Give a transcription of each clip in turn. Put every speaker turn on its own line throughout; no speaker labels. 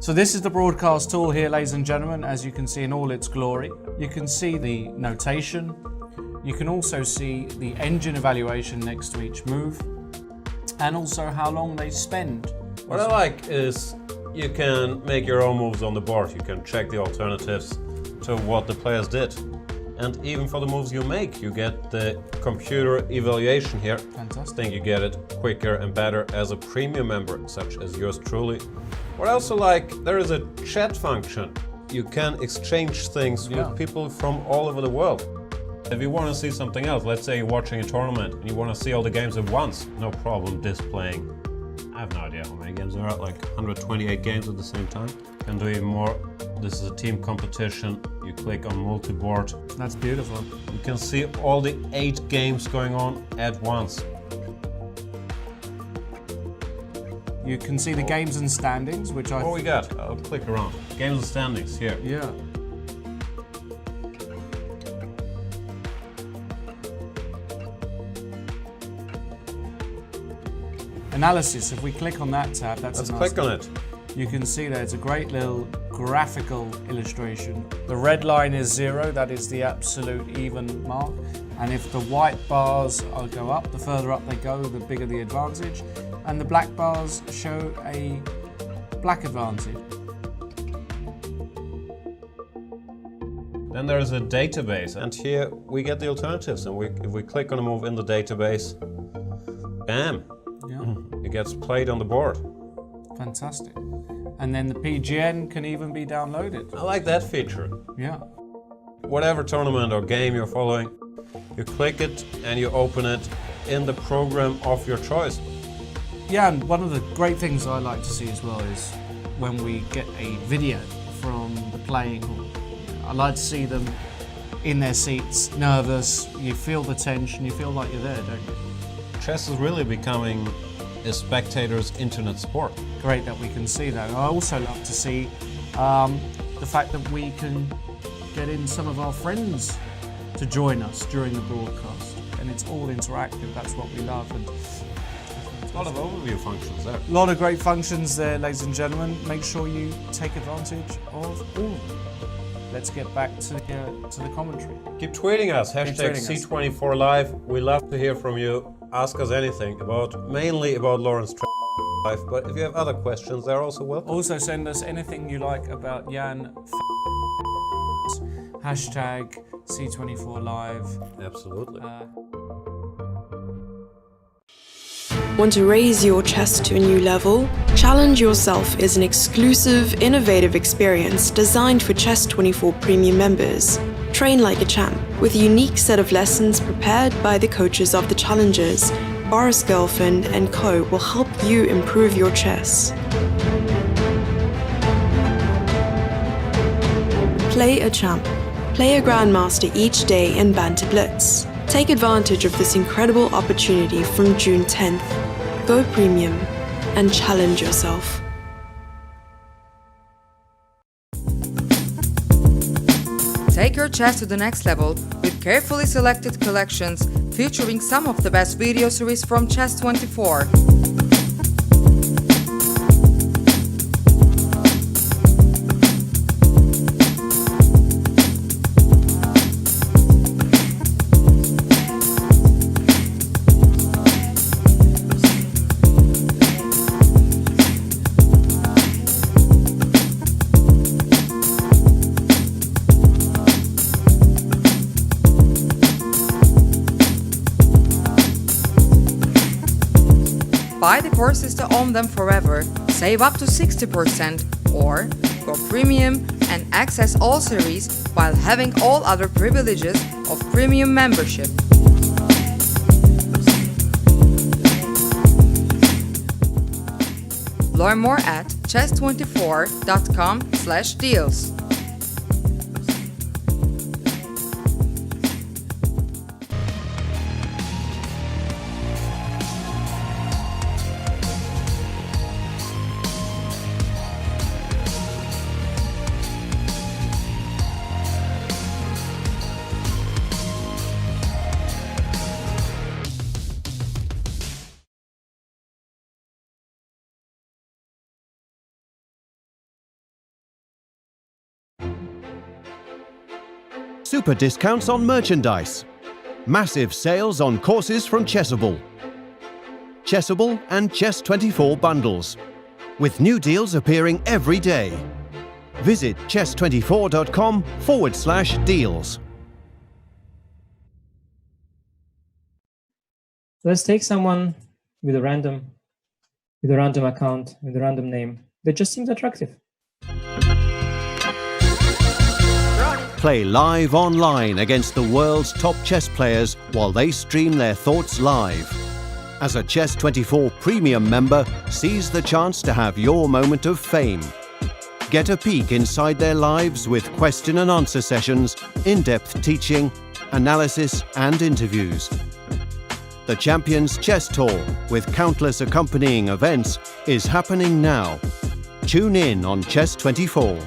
So this is the broadcast tool here, ladies and gentlemen, as you can see in all its glory. You can see the notation. You can also see the engine evaluation next to each move, and also how long they spend.
What I like is you can make your own moves on the board. You can check the alternatives to what the players did. And even for the moves you make, you get the computer evaluation here.
Fantastic.
I think you get it quicker and better as a premium member, such as yours truly. What I also like, there is a chat function. You can exchange things with people from all over the world. If you want to see something else, let's say you're watching a tournament and you want to see all the games at once, no problem displaying. I have no idea how many games there are, like 128 games at the same time. Can do even more. This is a team competition. You click on multi-board.
That's beautiful.
You can see all the 8 games going on at once.
You can see the games and standings, which
What we got? I'll click around. Games and standings here.
Yeah. Analysis, if we click on that tab,
Let's click on it.
You can see that it's a great little graphical illustration. The red line is 0, that is the absolute even mark. And if the white bars go up, the further up they go, the bigger the advantage. And the black bars show a black advantage.
Then there is a database, and here we get the alternatives. And if we click on a move in the database, bam, it gets played on the board.
Fantastic. And then the PGN can even be downloaded.
I like that feature.
Yeah.
Whatever tournament or game you're following, you click it and you open it in the program of your choice.
Yeah, and one of the great things I like to see as well is when we get a video from the playing hall. I like to see them in their seats, nervous, you feel the tension, you feel like you're there, don't you?
Chess is really becoming a spectator's internet sport.
Great that we can see that. I also love to see the fact that we can get in some of our friends to join us during the broadcast. And it's all interactive, that's what we love. And
a lot of overview functions there.
A lot of great functions there, ladies and gentlemen. Make sure you take advantage of all of them. Let's get back to the commentary.
Keep tweeting us, hashtag C24Live. We love to hear from you. Ask us anything, mainly about Laurent's life, but if you have other questions, they're also welcome.
Also send us anything you like about Jan. Hashtag C24Live.
Absolutely.
Want to raise your chess to a new level? Challenge Yourself is an exclusive, innovative experience designed for Chess24 Premium members. Train like a champ with a unique set of lessons prepared by the coaches of the challengers. Boris Girlfriend and Co. will help you improve your chess. Play a champ. Play a grandmaster each day in Banter Blitz. Take advantage of this incredible opportunity from June 10th. Go premium and challenge yourself.
Take your chess to the next level with carefully selected collections featuring some of the best video series from Chess24. Buy the courses to own them forever, save up to 60%, or go premium and access all series while having all other privileges of premium membership. Learn more at chess24.com/deals.
super discounts on merchandise. Massive sales on courses from Chessable. Chessable and Chess24 bundles, with new deals appearing every day. Visit chess24.com/deals.
Let's take someone with a random account, with a random name that just seems attractive.
Play live online against the world's top chess players while they stream their thoughts live. As a Chess24 Premium member, seize the chance to have your moment of fame. Get a peek inside their lives with question and answer sessions, in-depth teaching, analysis and interviews. The Champions Chess Tour, with countless accompanying events, is happening now. Tune in on Chess24.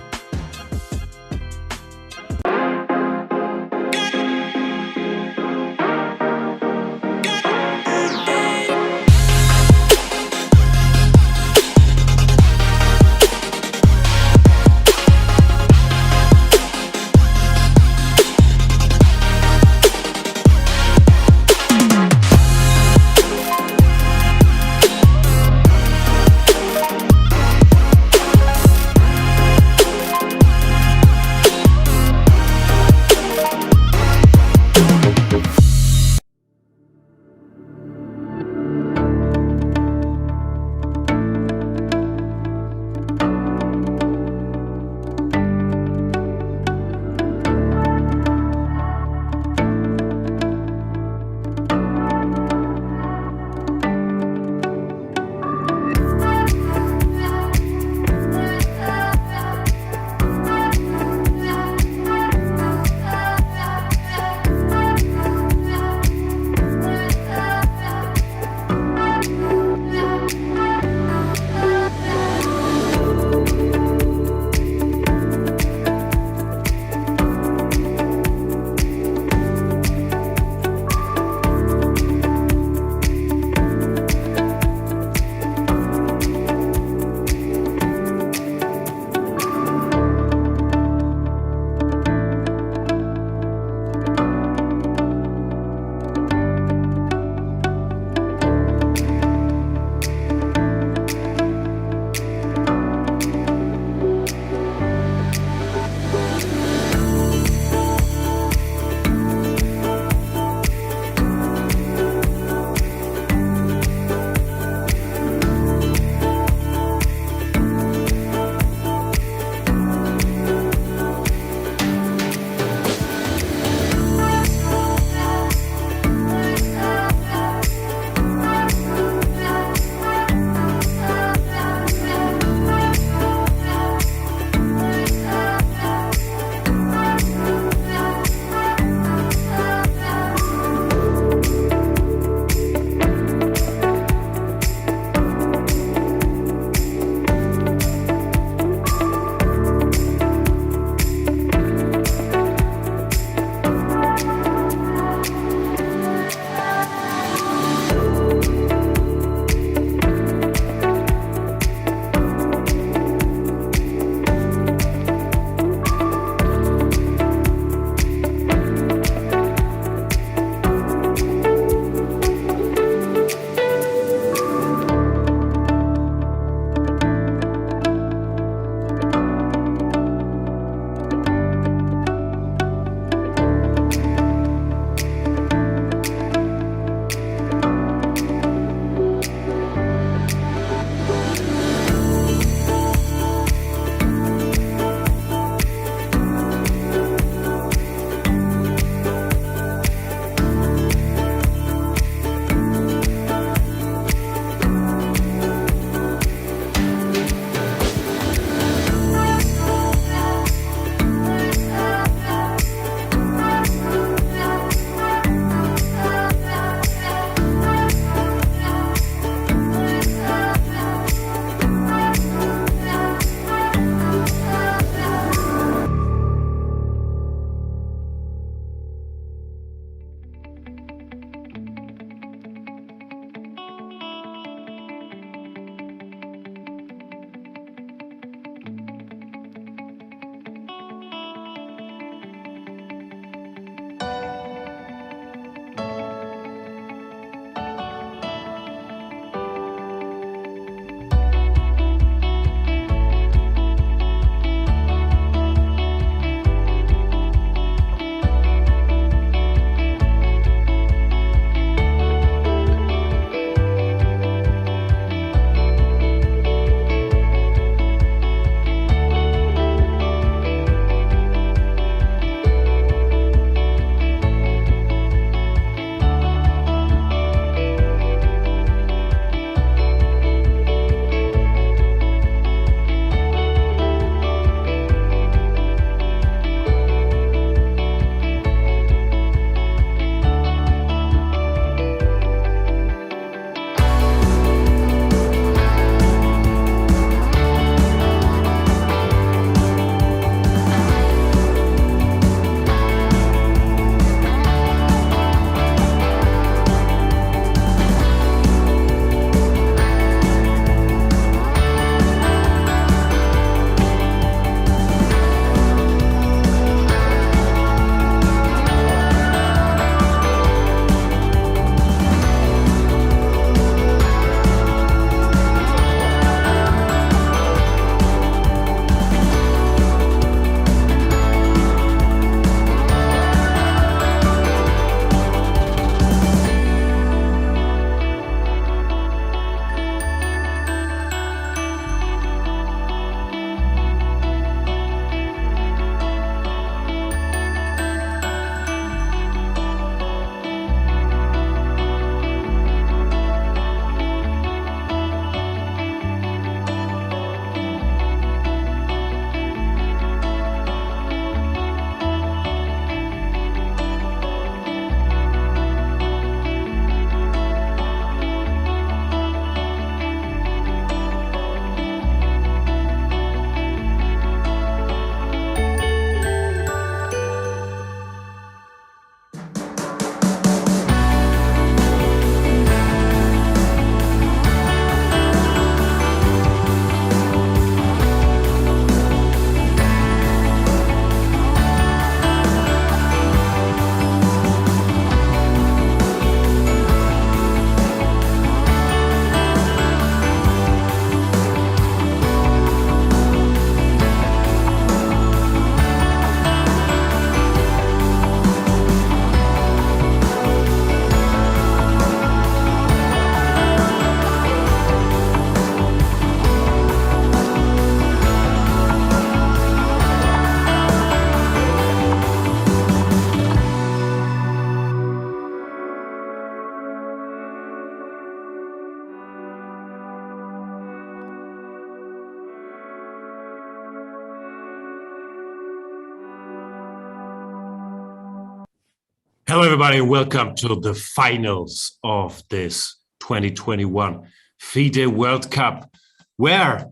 Hello, everybody, and welcome to the finals of this 2021 FIDE World Cup, where,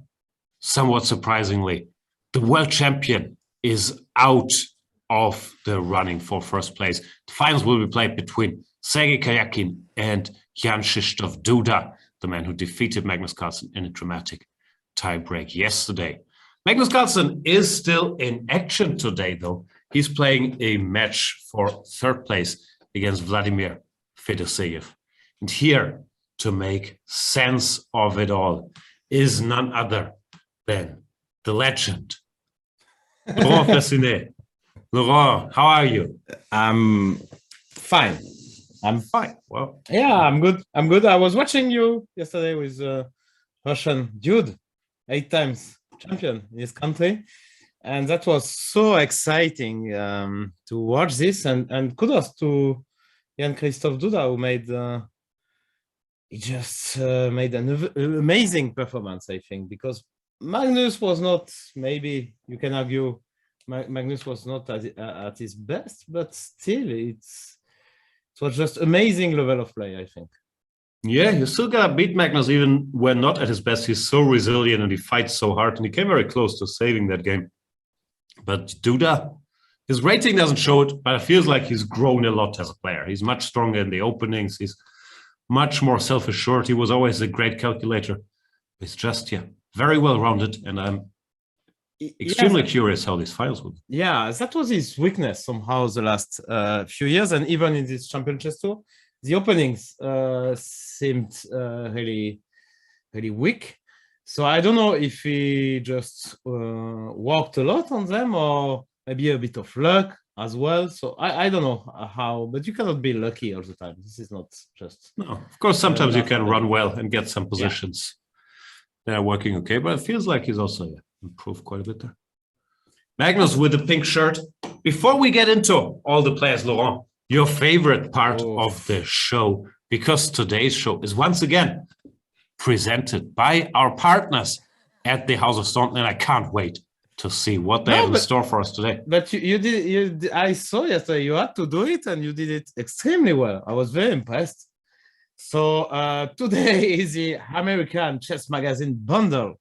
somewhat surprisingly, the world champion is out of the running for first place. The finals will be played between Sergey Karjakin and Jan-Krzysztof Duda, the man who defeated Magnus Carlsen in a dramatic tiebreak yesterday. Magnus Carlsen is still in action today, though. He's playing a match for third place against Vladimir Fedoseev. And here, to make sense of it all, is none other than the legend, Laurent Fressinet. Laurent, how are you?
I'm fine.
I'm fine. Well,
Yeah, I'm good. I'm good. I was watching you yesterday with Russian dude, 8 times champion in his country. And that was so exciting to watch this. And kudos to Jan-Krzysztof Duda, who made made an amazing performance, I think, because Magnus was not, maybe you can argue, Magnus was not at his best, but still it was just amazing level of play, I think.
yeah, you still gotta beat Magnus even when not at his best. He's so resilient and he fights so hard, and he came very close to saving that game. But Duda, his rating doesn't show it, but it feels like he's grown a lot as a player. He's much stronger in the openings. He's much more self-assured. He was always a great calculator. He's just, very well-rounded, and I'm extremely curious how these finals will be.
Yeah, that was his weakness somehow the last few years, and even in this championship tour, the openings seemed really, really weak. So I don't know if he just worked a lot on them, or maybe a bit of luck as well. So I don't know how, but you cannot be lucky all the time. This is not just.
No, of course, sometimes you can run well and get some positions that are working okay, but it feels like he's also improved quite a bit there. Magnus with the pink shirt. Before we get into all the players, Laurent, your favorite part of the show, because today's show is once again presented by our partners at the House of Staunton, and I can't wait to see what they have in store for us today.
But you did. I saw yesterday you had to do it, and you did it extremely well. I was very impressed. So today is the American Chess Magazine bundle.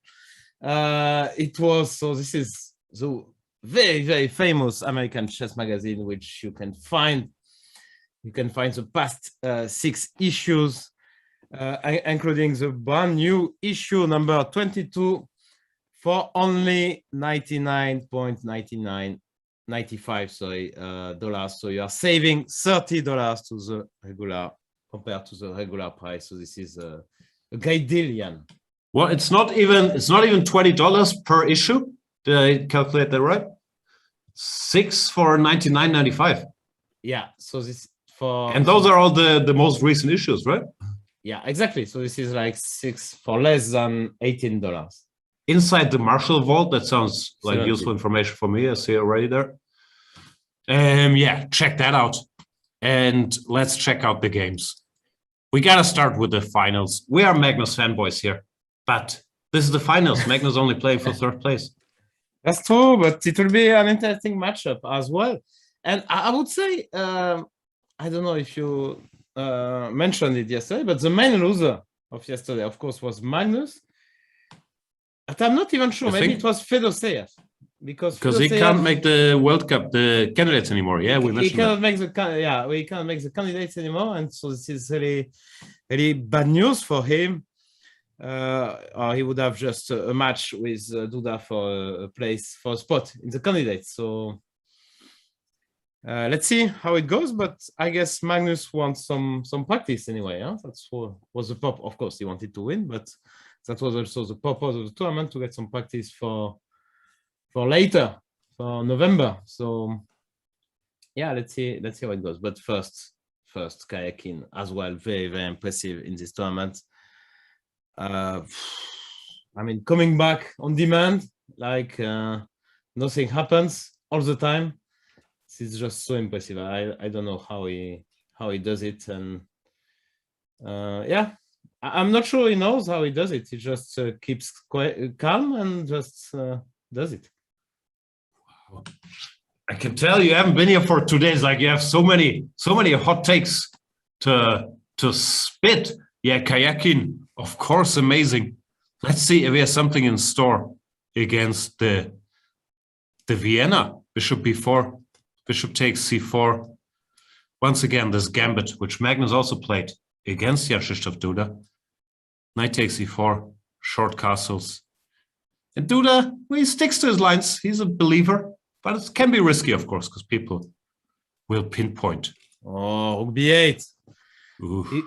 This is the very, very famous American Chess Magazine, which you can find. You can find the past 6 issues, including the brand new issue number 22 for only $99.95 dollars. So you are saving $30 to the regular, compared to the regular price. So this is a great deal, Jan.
Well, it's not even $20 per issue. Did I calculate that right? 6 for $99.95.
Yeah. So this for,
and those are all the most recent issues, right?
Yeah, exactly. So this is like 6 for less than $18.
Inside the Marshall Vault. That sounds like
70.
useful information for me. I see it already there. Check that out. And let's check out the games. We got to start with the finals. We are Magnus fanboys here, but this is the finals. Magnus only playing for third place.
That's true, but it will be an interesting matchup as well. And I would say, I don't know if you mentioned it yesterday, but the main loser of yesterday, of course, was Magnus. But I'm not even sure. Maybe it was Fedoseev, because
he can't make the World Cup, the candidates anymore. Yeah, we mentioned
he cannot make we cannot make the candidates anymore, and so this is really, really bad news for him. Or he would have just a match with Duda for a place, for a spot in the candidates. So let's see how it goes. But I guess Magnus wants some practice anyway. Huh? That's what was the purpose. Of course, he wanted to win, but that was also the purpose of the tournament, to get some practice for later, for November. So yeah, let's see how it goes. But first Karjakin as well, very, very impressive in this tournament. I mean, coming back on demand, like nothing happens all the time. This is just so impressive. I don't know how he does it, and I'm not sure he knows how he does it. He just keeps quite calm and just does it.
Wow. I can tell you haven't been here for 2 days. Like you have so many hot takes to spit. Yeah, Karjakin, of course, amazing. Let's see if he has something in store against the Vienna. Bishop b4, bishop takes c4. Once again, this gambit, which Magnus also played against Jan-Krzysztof Duda. Knight takes e4, short castles. And Duda, well, he sticks to his lines. He's a believer, but it can be risky, of course, because people will pinpoint.
Oh, rook b8.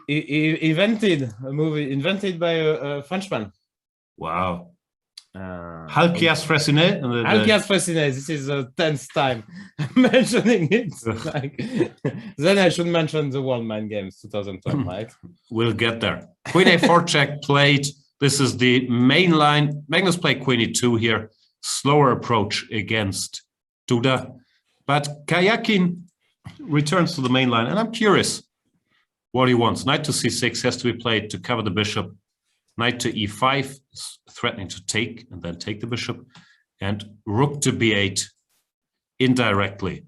He invented a movie invented by a Frenchman.
Wow. Halkias Fressinet.
Halkias Fressinet. This is the 10th time I'm mentioning it. Then I should mention the World Mind Games 2012, right?
We'll get there. Queen a4 check played. This is the main line. Magnus played queen e2 here. Slower approach against Duda. But Karjakin returns to the main line. And I'm curious what he wants. Knight to c6 has to be played to cover the bishop. Knight to e5 is threatening to take and then take the bishop. And rook to b8 indirectly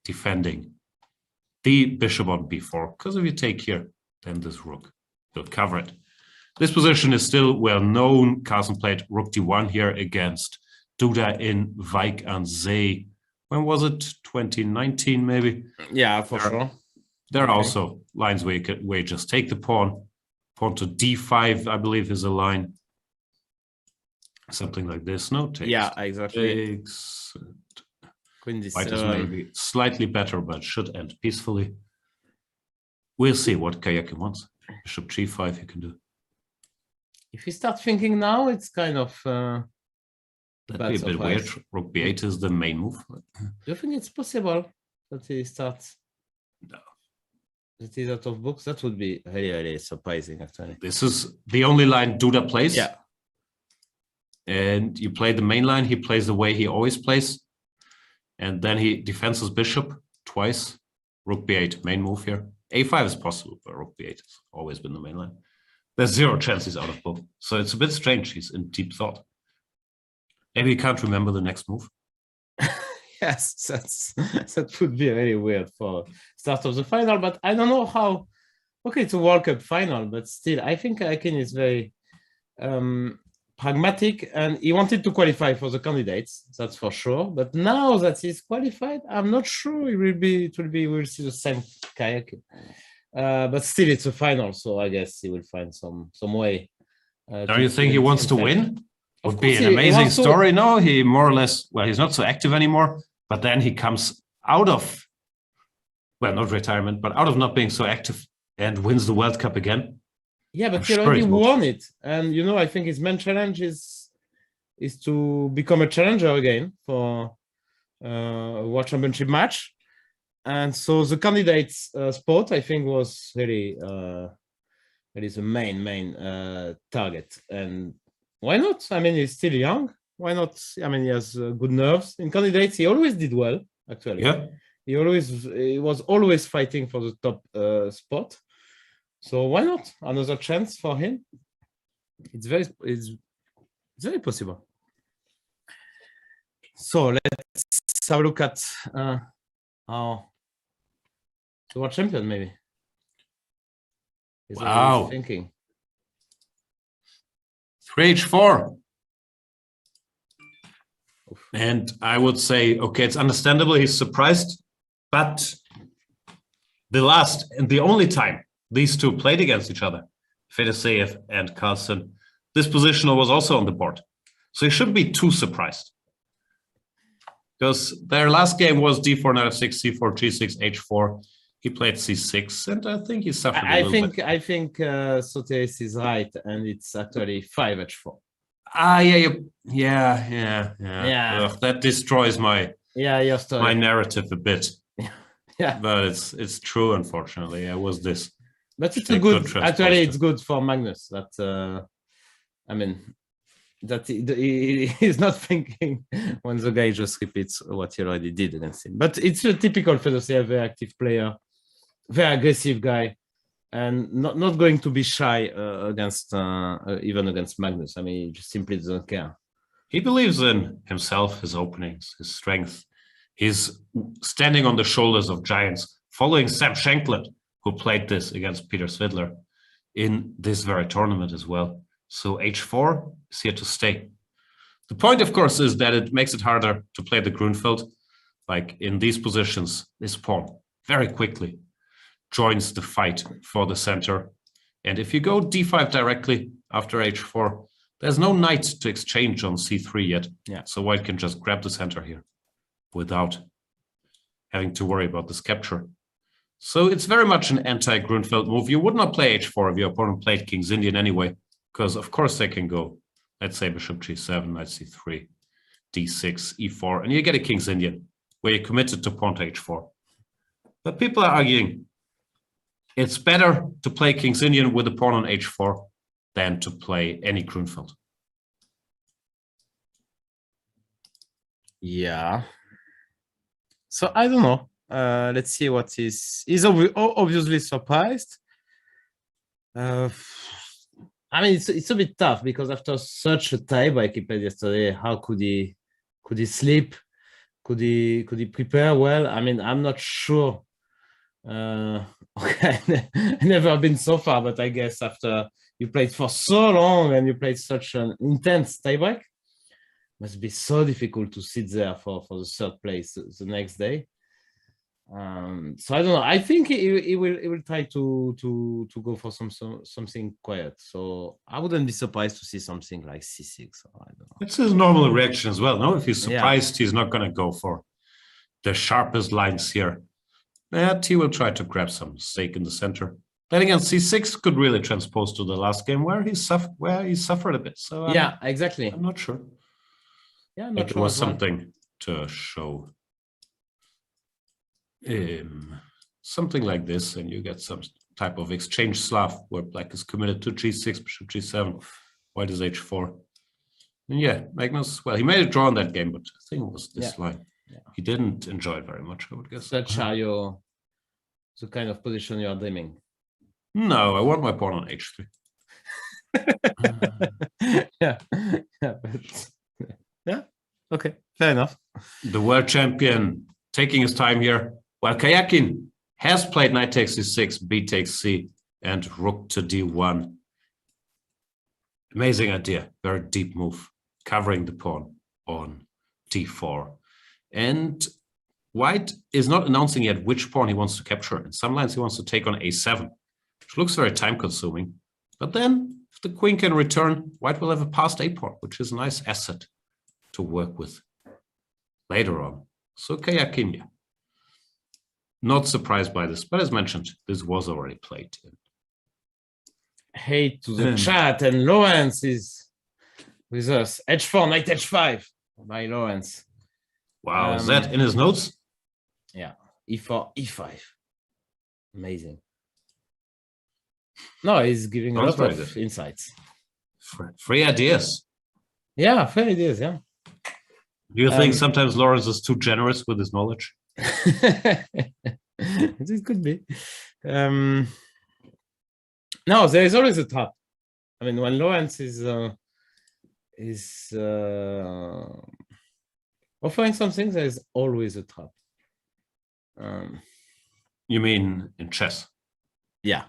defending the bishop on b4. Because if you take here, then this rook will cover it. This position is still well known. Carlsen played rook d1 here against Duda in Wijk aan Zee. When was it? 2019 maybe?
Yeah, for sure.
There are also lines where you just take the pawn. Pawn to d5, I believe, is a line. Something like this. No, takes.
Yeah, exactly.
Takes. White is maybe slightly better, but should end peacefully. We'll see what Karjakin wants. Bishop g5 you can do.
If you start thinking now, it's kind of...
That'd be a bit weird. Rook b8 is the main move.
Do you think it's possible that he starts?
No.
That is out of books? That would be really, really surprising, actually.
This is the only line Duda plays.
Yeah.
And you play the main line. He plays the way he always plays. And then he defends his bishop twice. Rook b8, main move here. a5 is possible, but rook b8 has always been the main line. There's zero chance he's out of book. So it's a bit strange. He's in deep thought. Maybe he can't remember the next move.
Yes, that would be really weird for start of the final, but I don't know how. Okay, it's a World Cup final, but still, I think Karjakin is very pragmatic, and he wanted to qualify for the candidates. That's for sure. But now that he's qualified, I'm not sure it will be. We'll see the same Karjakin. But still, it's a final, so I guess he will find some way.
Don't you think he wants to win? Would be an amazing story. No, he more or less, well, he's not so active anymore, but then he comes out of, well, not retirement, but out of not being so active and wins the World Cup again.
Yeah, but he already won it. And, I think his main challenge is to become a challenger again for a World Championship match. And so the candidates spot, I think, was really the main target. And why not? I mean, he's still young. Why not? I mean, he has good nerves. In candidates, he always did well, actually.
Yeah.
He was always fighting for the top spot. So why not? Another chance for him. It's very possible. So let's have a look at the world champion, maybe.
Wow.
Thinking.
3h4. And I would say, okay, it's understandable. He's surprised, but the last and the only time these two played against each other, FIDE and Carlsen, this positional was also on the board. So he shouldn't be too surprised. Because their last game was d4, knight f6, c4, g6, h4. He played c6, and I think he suffered a little bit.
I think Soteris is right, and it's actually 5h4.
Yeah. Ugh, that destroys my
your story.
My narrative a bit.
Yeah,
but it's true. Unfortunately, it was this.
But it's a good. Actually, it's good for Magnus. That that he's not thinking when the guy just repeats what he already did against him. But it's a typical FIDE, very active player, very aggressive guy, and not going to be shy against even against Magnus. I mean, he just simply doesn't care.
He believes in himself, his openings, his strength, He's standing on the shoulders of giants, following Sam Shankland, who played this against Peter Svidler in this very tournament as well. So h4 is here to stay. The point, of course, is that it makes it harder to play the Grunfeld. Like in these positions, this pawn very quickly joins the fight for the center. And if you go d5 directly after h4, there's no knight to exchange on c3 yet.
Yeah.
So white can just grab the center here without having to worry about this capture. So it's very much an anti-Grunfeld move. You would not play h4 if your opponent played King's Indian anyway, because of course they can go, let's say bishop g7, knight c3, d6, e4, and you get a King's Indian where you're committed to pawn to h4. But people are arguing it's better to play King's Indian with a pawn on h4 than to play any Grunfeld.
Yeah. So I don't know. Let's see what he's obviously surprised. I mean, it's a bit tough because after such a tiebreak he played yesterday, how could he sleep? Could he prepare well? I mean, I'm not sure. Okay, I've never been so far, but I guess after you played for so long and you played such an intense tiebreak, must be so difficult to sit there for the third place the next day. So I don't know. I think he will try to go for something quiet. So I wouldn't be surprised to see something like c6. Or I don't know.
It's his normal reaction as well. No, if he's surprised, he's not going to go for the sharpest lines here. But he will try to grab some stake in the center. Then again, c6 could really transpose to the last game where he suffered a bit. So
yeah, exactly.
I'm not sure.
Yeah,
But it was something to show. Something like this, and you get some type of exchange Slav where black is committed to g6, bishop g7, white is h4. And yeah, Magnus, well, he made a draw in that game, but I think it was this line. Yeah. He didn't enjoy it very much, I would guess.
Such are the kind of position you are dreaming.
No, I want my pawn on h3.
Yeah, okay, fair enough.
The world champion taking his time here. While Karjakin has played knight takes c6, b takes c, and rook to d1. Amazing idea, very deep move, covering the pawn on d4. And white is not announcing yet which pawn he wants to capture. In some lines he wants to take on a7, which looks very time-consuming. But then, if the queen can return, white will have a passed a pawn, which is a nice asset to work with later on. So Karjakin, yeah. Not surprised by this, but as mentioned, this was already played.
Hey to the chat, and Lawrence is with us. h4, knight h5 by Lawrence.
Wow, is that in his notes?
Yeah, e4, e5. Amazing. No, he's giving a lot of insights.
Free ideas.
Yeah, free ideas, yeah.
Do you think sometimes Lawrence is too generous with his knowledge?
It could be. No, there is always a trap. I mean, when Lawrence is offering something, there is always a trap.
You mean in chess?
Yeah.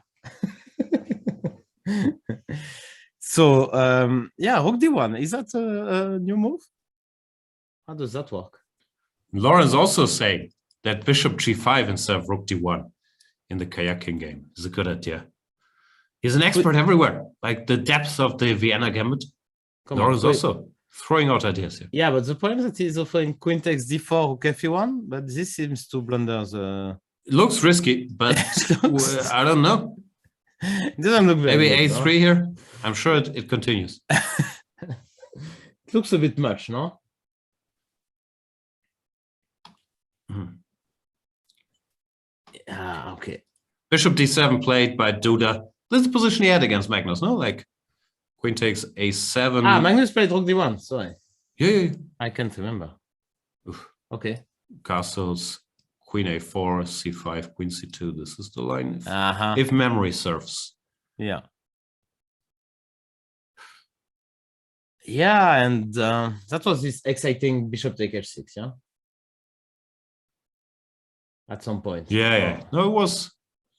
So, yeah, rook d1. Is that a new move? How does that work?
Lawrence also saying that bishop g5 instead of rook d1 in the Karjakin game is a good idea. He's an expert everywhere, like the depth of the Vienna gambit. Lawrence also throwing out ideas here.
Yeah, but the point is that he's offering queen takes d4, rook f1, but this seems to blunder the...
It looks risky, but I don't know.
It doesn't look very
Maybe
good,
a3
no?
here. I'm sure it continues.
It looks a bit much, no? Ah, okay.
Bishop d7 played by Duda. This is the position he had against Magnus, no? Like queen takes a7.
Ah, Magnus played rook d1. Sorry.
Yeah.
I can't remember.
Oof.
Okay.
Castles, queen a4, c5, queen c2. This is the line.
Uh-huh.
If memory serves.
Yeah. Yeah, and that was this exciting bishop take h6, yeah? at some point.
Yeah. No, it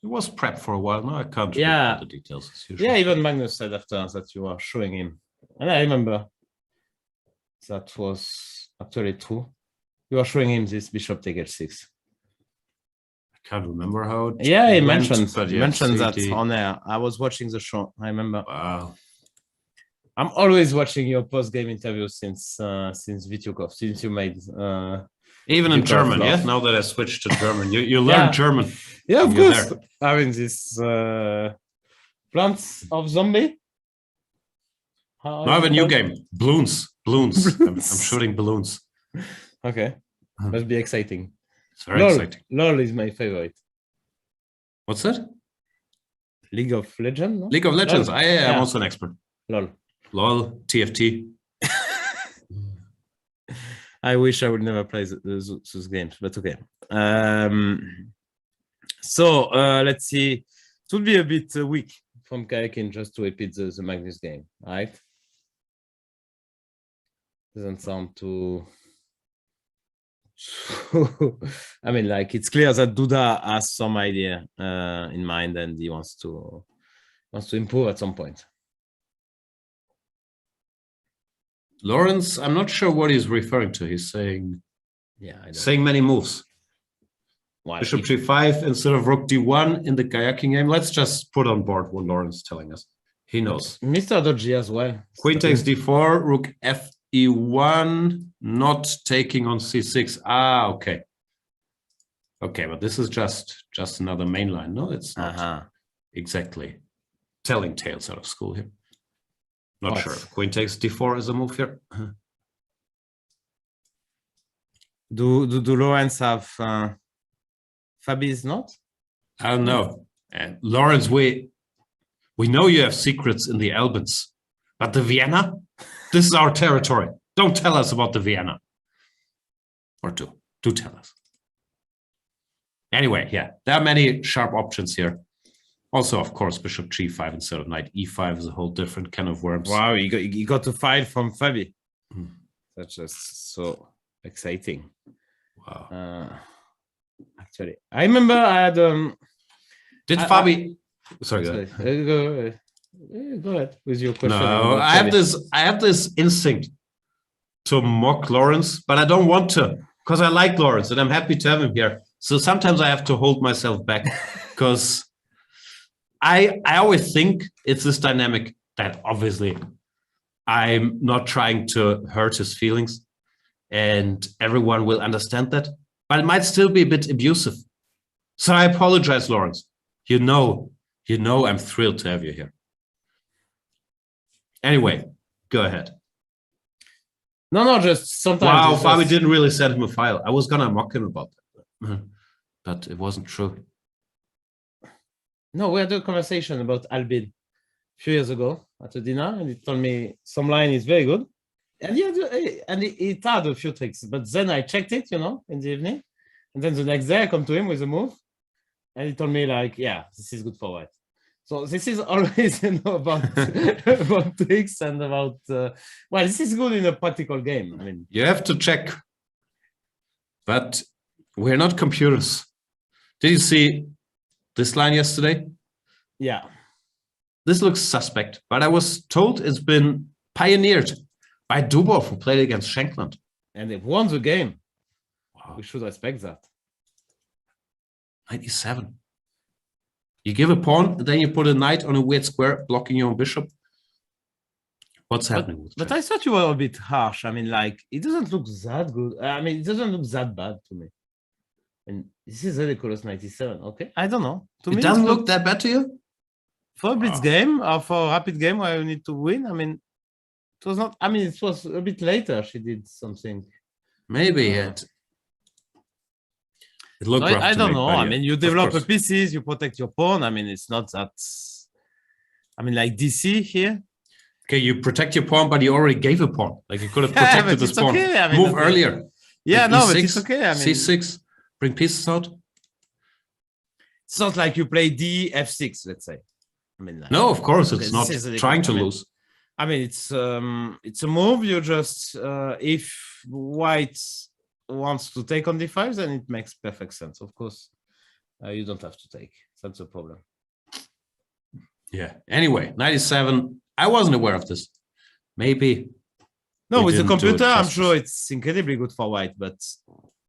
was prep for a while. No, I can't recall the details as usual.
Yeah, even Magnus said after that you were showing him. And I remember that was actually true. You were showing him this bishop take h6.
I can't remember how.
Yeah, he
went,
mentioned
but
that on air. I was watching the show. I remember.
Wow.
I'm always watching your post-game interviews since Vityukov, since you made
even in
Vityukov
German,
laugh.
yeah. Now that I switched to German, you learn German.
Yeah, of
You're
course.
there.
I mean, this Plants of Zombie.
Now I have a new game. Balloons. I'm shooting balloons.
Okay, must be exciting.
It's very exciting.
LOL is my favorite.
What's that?
League of Legends. No?
League of Legends.
LOL.
I'm also an expert.
LOL.
TFT.
I wish I would never play those games, but okay. So let's see. It would be a bit weak from Karjakin just to repeat the Magnus game, right? Doesn't sound too. I mean, like it's clear that Duda has some idea in mind, and he wants to improve at some point.
Lawrence, I'm not sure what he's referring to. He's saying,
saying
many moves.
Well,
Bishop g5 instead of rook d1 in the Karjakin game. Let's just put on board what Lawrence is telling us. He knows.
Mr. Dodgy as well.
Queen takes d4, rook fe1, not taking on c6. Okay. Okay, but this is just another main line. No, it's not exactly telling tales out of school here. Not sure. Queen takes d4 is a move here.
Do Lawrence have Fabi's not?
I don't know. And Lawrence, we know you have secrets in the Albans, but the Vienna, this is our territory. Don't tell us about the Vienna. Or do tell us. Anyway, yeah, there are many sharp options here. Also, of course, bishop g5 instead of knight e5 is a whole different can of worms.
Wow, you got to fight from Fabi. That's just so exciting.
Wow.
Actually, I remember I had
Did Fabi? Sorry, go ahead.
Go ahead with your question.
No, I have this instinct to mock Lawrence, but I don't want to because I like Lawrence and I'm happy to have him here. So sometimes I have to hold myself back because I always think it's this dynamic that obviously I'm not trying to hurt his feelings and everyone will understand that, but it might still be a bit abusive. So I apologize, Lawrence. You know I'm thrilled to have you here. Anyway, go ahead.
No, just sometimes.
Wow, Fabi didn't really send him a file. I was gonna mock him about that, but it wasn't true.
No, we had a conversation about Albin a few years ago at a dinner, and he told me some line is very good, and he had a few tricks. But then I checked it, in the evening, and then the next day I come to him with a move, and he told me like, yeah, this is good for white. So this is always about about tricks and about this is good in a practical game. I mean,
you have to check, but we're not computers. Did you see this line yesterday?
Yeah.
This looks suspect, but I was told it's been pioneered by Dubov, who played against Shankland.
And they've won the game.
Wow.
We should respect that.
97. You give a pawn, and then you put a knight on a weird square, blocking your own bishop. What's happening with
But I thought you were a bit harsh. I mean, like, it doesn't look that good. I mean, it doesn't look that bad to me. And this is ridiculous 97. Okay, I don't know. To me,
it doesn't look that bad to you?
For a blitz game or for a rapid game where you need to win, I mean, it was not. I mean, it was a bit later. She did something.
Maybe it looked rough.
I don't
me,
know.
yeah,
I mean, you develop a pieces, you protect your pawn. I mean, it's not that. I mean, like DC here.
Okay, you protect your pawn, but you already gave a pawn. Like you could have protected this pawn.
Okay. I mean,
move earlier.
Yeah,
like
no,
E6,
but it's okay. I mean,
C6, bring pieces out.
It's not like you play D F6, let's say. I mean, like,
no, of course, it's not trying to lose.
I mean, it's a move. You just if white wants to take on d5, then it makes perfect sense. Of course, you don't have to take. That's the problem.
Yeah. Anyway, 97. I wasn't aware of this. Maybe.
No,
we
with the
didn't do it
computer, I'm
justice.
sure it's incredibly good for white, but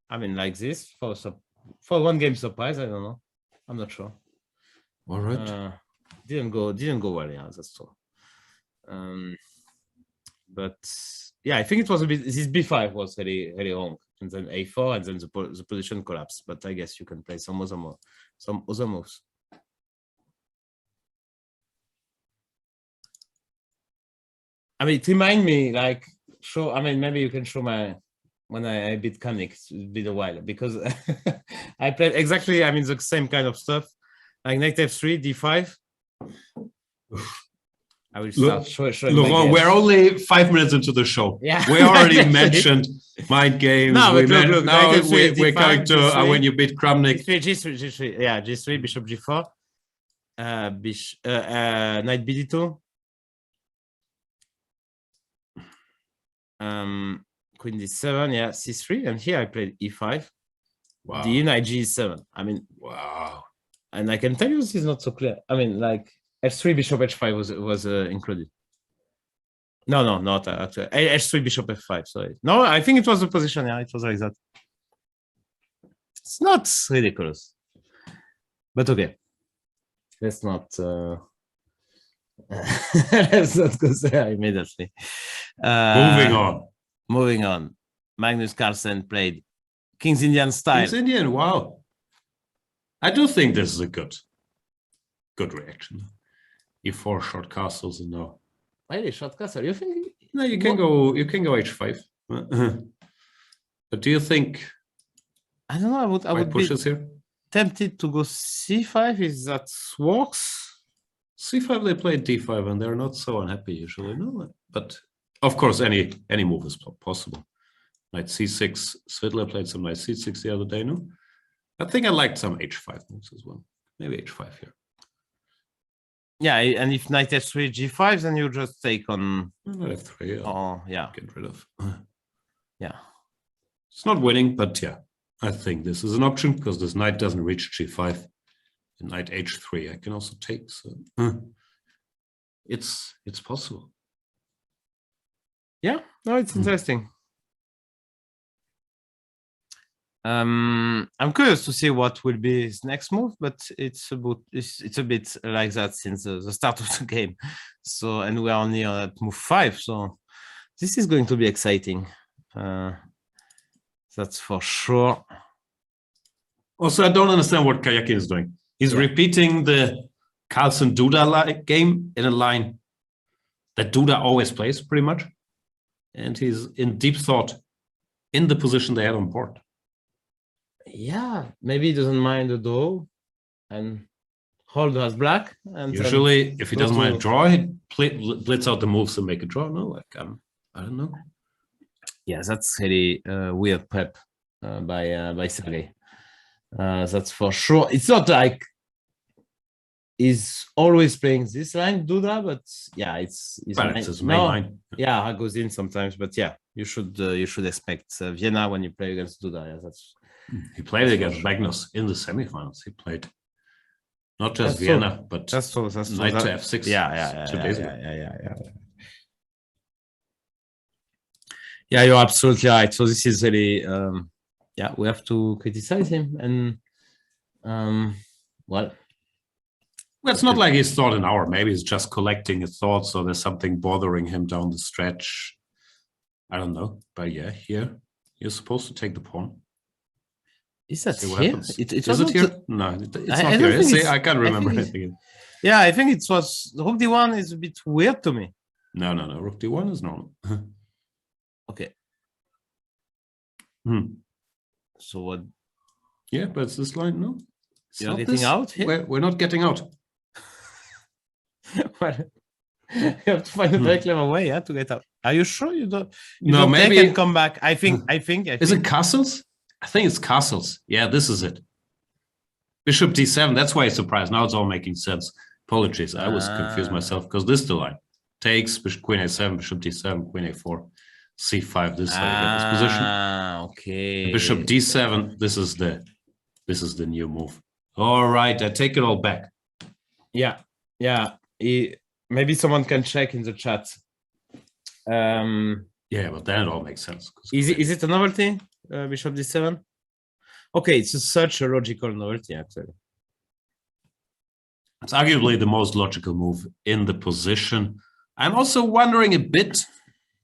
I mean, like this for one game surprise, I don't know. I'm not sure.
All right.
Didn't go well. Yeah, that's true. But yeah, I think it was a bit. This b5 was really wrong, and then a4, and then the position collapsed. But I guess you can play some other moves. I mean, it reminds me like show. I mean, maybe you can show my when I beat Kamnik. It's been a while because I played exactly. I mean, the same kind of stuff like knight f3, d5. I will start showing
Laurent, we're only 5 minutes into the show.
Yeah.
We already mentioned mind games.
No, but look,
now
knight f3,
we're
d5,
coming to
g3.
when you beat Kramnik.
G3. Yeah, G3, bishop G4, knight BD2, queen D7, yeah, C3, and here I played E5.
Wow.
D knight G7. I mean,
wow.
And I can tell you this is not so clear. I mean, like F3 bishop H5 was included. No, not actually. H3 bishop F5. Sorry. No, I think it was the position. Yeah, it was like that. It's not ridiculous, but okay. Let's not. Let's not go there immediately. Moving on. Magnus Carlsen played King's Indian style.
King's Indian. Wow. I do think this is a good reaction. E4 short castles and no.
Really, short castle? You think?
No, you can go H5. But do you think?
I don't know. I would be
here?
tempted to go C5 if that works.
C5 they played D5 and they're not so unhappy usually. No, but of course any move is possible. Knight C6. Svidler played some knight C6 the other day. No, I think I liked some H5 moves as well. Maybe H5 here.
Yeah, and if knight F3 G5, then you just take on
knight F3.
Oh, yeah.
Get rid of.
Yeah.
It's not winning, but yeah, I think this is an option because this knight doesn't reach G5. And knight H3 I can also take. So it's possible.
Yeah, no, it's interesting. I'm curious to see what will be his next move, but it's a bit like that since the start of the game. So, and we are only at move 5, so this is going to be exciting. That's for sure.
Also, I don't understand what Karjakin is doing. He's repeating the Carlsen Duda game in a line that Duda always plays pretty much. And he's in deep thought in the position they had on board.
Yeah, maybe he doesn't mind the draw and hold has black. And
usually, if he doesn't mind draw, he blitz out the moves and make a draw. No, like I don't know.
Yeah, that's really weird prep by Sergey. That's for sure. It's not like he's always playing this line, Duda, but yeah, it's his main line. Yeah, it goes in sometimes, but yeah, you should expect Vienna when you play against Duda. Yeah, that's.
He played against Magnus in the semifinals. He played not just Vienna, but
that's
knight to F6.
Yeah. Yeah, you're absolutely right. So this is really, we have to criticize him. And, well,
it's not like he's thought an hour. Maybe he's just collecting his thoughts, or there's something bothering him down the stretch. I don't know. But yeah, here, you're supposed to take the pawn.
Is that here?
Is it here? No, it's not here. I can't remember anything.
Yeah, I think it was Rook D1 is a bit weird to me.
No. Rook D1 is normal.
Okay.
Hmm.
So what?
Yeah, but it's this line. No,
you're getting out here.
We're not getting out.
Well, you have to find a very clever way, to get out. Are you sure you don't?
Maybe
take and come back. I think.
Is it castles? I think it's castles. Yeah, this is it. Bishop D7. That's why I'm surprised. Now it's all making sense. Apologies, I was confused myself because this is the line. Takes Queen A7, Bishop D7, Queen A4. c5. This is how you get this position.
Okay.
Bishop d7. This is the new move. All right, I take it all back.
Yeah. Maybe someone can check in the chat.
Yeah, but then it all makes sense.
Is it a novelty? Bishop d7. Okay, it's such a logical novelty actually.
It's arguably the most logical move in the position. I'm also wondering a bit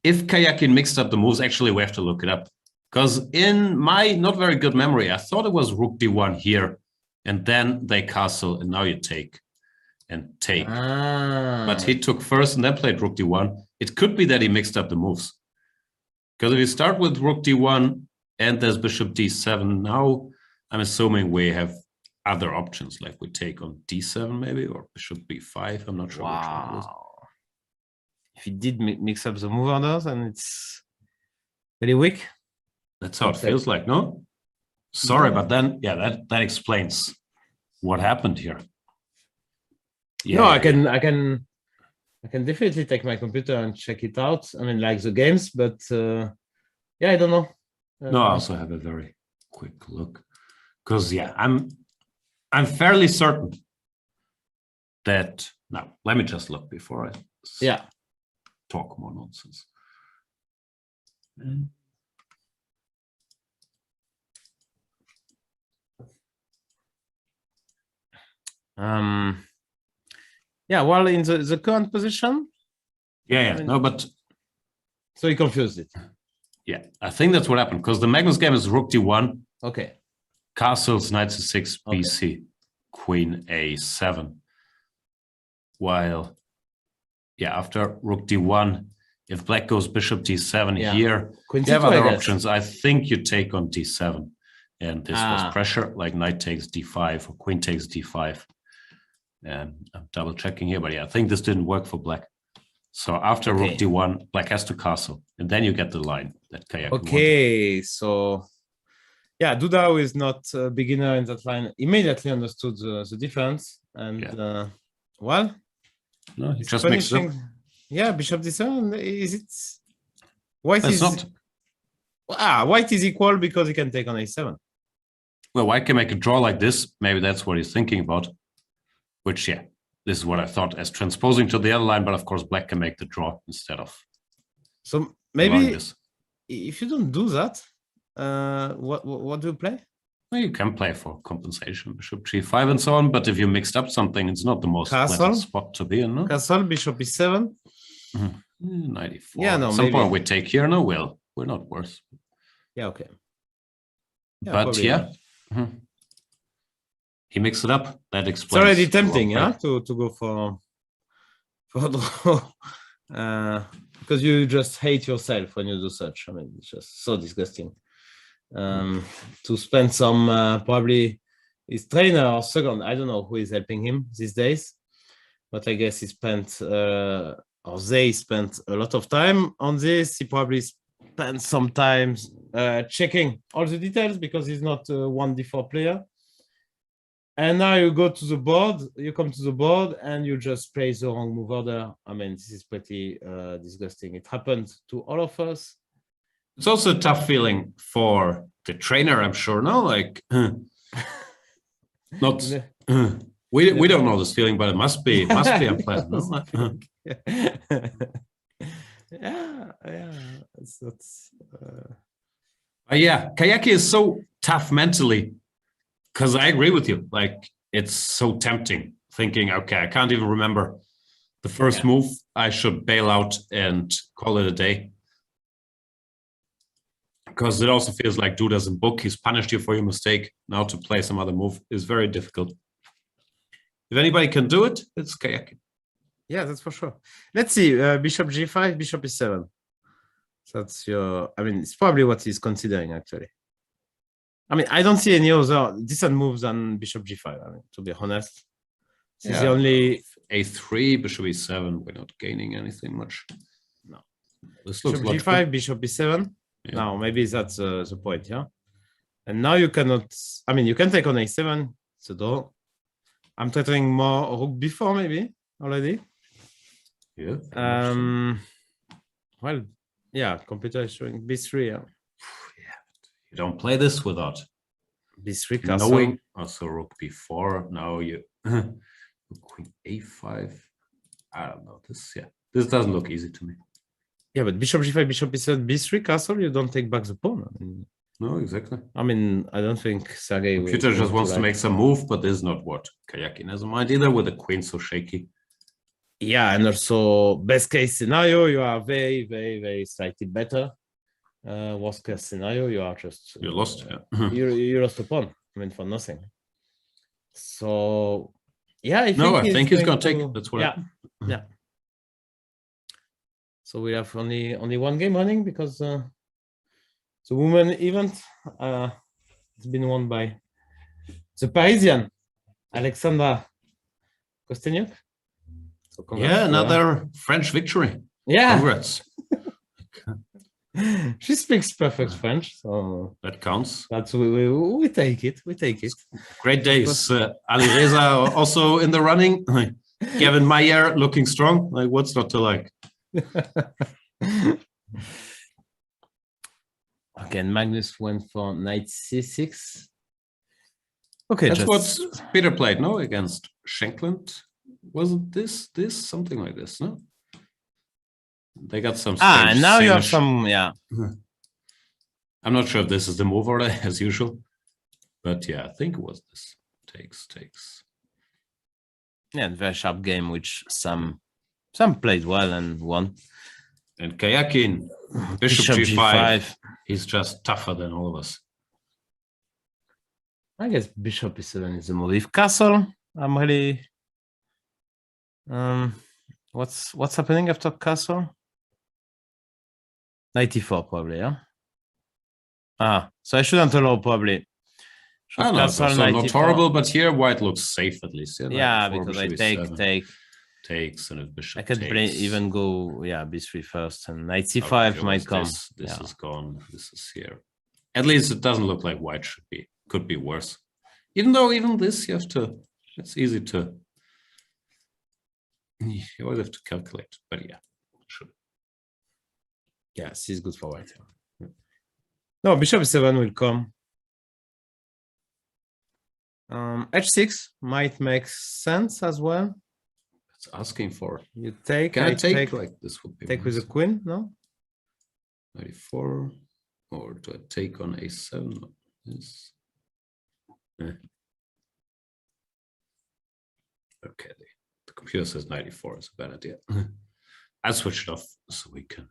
if Karjakin mixed up the moves. Actually, we have to look it up. Because in my not very good memory, I thought it was rook d1 here, and then they castle, and now you take and take. But he took first and then played rook d1. It could be that he mixed up the moves. Because if you start with rook d1 and there's bishop d7, now I'm assuming we have other options, like we take on d7 maybe, or bishop b5. I'm not sure which one it is.
If he did mix up the move orders, and it's very weak.
That's how it feels like, no? Sorry, but then, yeah, that explains what happened here. Yeah,
no, I can definitely take my computer and check it out. I mean, like the games, but yeah, I don't know.
No, I also have a very quick look, because yeah, I'm fairly certain that now. Let me just look before I talk more nonsense.
Yeah, well, in the current position.
Yeah, no, but
so he confused it.
Yeah, I think that's what happened, because the Magnus game is rook d1.
Okay.
Castles, knight c6, bc, queen a7. While, yeah, after rook d1, if black goes bishop d7 here, you have other options. I think you take on d7. And this was pressure, like knight takes d5 or queen takes d5. And I'm double checking here, but yeah, I think this didn't work for black. So after rook d1, black has to castle, and then you get the line that Karjakin wanted.
So yeah, Duda, who is not a beginner in that line, immediately understood the difference, and well,
no, he just mixed it up.
Yeah, bishop d7. Is it white?
It's not.
White is equal because he can take on a7.
Well, white can make a draw like this. Maybe that's what he's thinking about. Which, yeah, this is what I thought as transposing to the other line, but of course black can make the draw instead of.
So maybe if you don't do that, what do you play?
Well, you can play for compensation, bishop g5 and so on, but if you mixed up something, it's not the most pleasant spot to be in, no?
Castle, bishop e7.
94.
Yeah, no,
At some
maybe.
point we take here, no, well, we're not worse.
Yeah, okay. Yeah,
but yeah. He mixed it up. That explains.
It's already tempting, to go for draw, because you just hate yourself when you do such. I mean, it's just so disgusting. To spend some probably his trainer or second, I don't know who is helping him these days, but I guess he spent or they spent a lot of time on this. He probably spent some time checking all the details because he's not a 1d4 player. And now you go to the board, you come to the board and you just play the wrong move order. I mean, this is pretty disgusting. It happened to all of us.
It's also a tough feeling for the trainer, I'm sure, no? Like, not, we don't know this feeling, but it must be unpleasant. No? Yeah, Karjakin is so tough mentally. Because I agree with you, like it's so tempting thinking, okay, I can't even remember the first move. I should bail out and call it a day. Because it also feels like Duda's in book. He's punished you for your mistake. Now to play some other move is very difficult. If anybody can do it, it's Karjakin.
Yeah, that's for sure. Let's see, bishop g5, bishop e7. So that's your, I mean, it's probably what he's considering actually. I mean, I don't see any other decent moves than bishop g5. I mean, to be honest, this is the only
a3, bishop e7. We're not gaining anything much.
No.
This
looks bishop g5, bishop e7. Yeah. Now maybe that's the point, yeah. And now you cannot. I mean, you can take on a7. It's a draw. I'm threatening more rook b4 maybe already.
Yeah.
Well, Yeah, computer is showing b3. Yeah.
You don't play this without
b3 castle.
knowing. Also rook b4. Now you queen a5. I don't know this. Yeah, this doesn't look easy to me.
Yeah, but bishop g5, bishop b7, b3 castle. You don't take back the pawn.
No, exactly.
I mean, I don't think Sergey.
Computer just wants to make some move, but this is not what Karjakin has in mind either. With the queen so shaky.
Yeah, and also best case scenario, you are very, very, very slightly better. Worst case scenario, you are just
You're lost. Yeah.
you lost a pawn. I mean, for nothing. So yeah,
I think he's gonna take. That's what.
Yeah. So we have only one game running because the women event has been won by the Parisian Alexandra Kostyniuk. So
Yeah, another French victory.
Yeah,
Congrats.
she speaks perfect French, so
That counts.
that's we take it. We take it.
Great days. Ali Reza also in the running. Gavin Mayer looking strong. Like, what's not to like?
Again, Magnus went for knight c6. Okay,
That's what Peter played, no? Against Schenkland. Wasn't this something like this, no? They got some.
and now you have
same-ish.
some, yeah.
I'm not sure if this is the move order as usual, but yeah, I think it was this. Takes.
Yeah, very sharp game, which some played well and won.
And Karjakin, Bishop G5. He's just tougher than all of us.
I guess Bishop E7 is the move. If castle, I'm really. What's happening after castle? 94 probably, yeah. So I shouldn't allow probably.
I don't know, it's also not horrible, but here white looks safe at least.
Yeah,
94,
because I
bishop
take.
E7 takes, and if bishop
I could
takes.
even go, yeah, b3 first, and knight c5
Okay,
might come.
This is gone. This is here. At least it doesn't look like white could be worse. Even though even this you have to. It's easy to. You always have to calculate, but yeah, should.
Yeah, c is good for white. No, bishop e7 will come. H6 might make sense as well.
It's asking for.
You take.
Can I take like this would be.
Take with the queen, no?
94, or do I take on a7? No, this. Okay, the computer says 94 is a bad idea. I switched it off so we can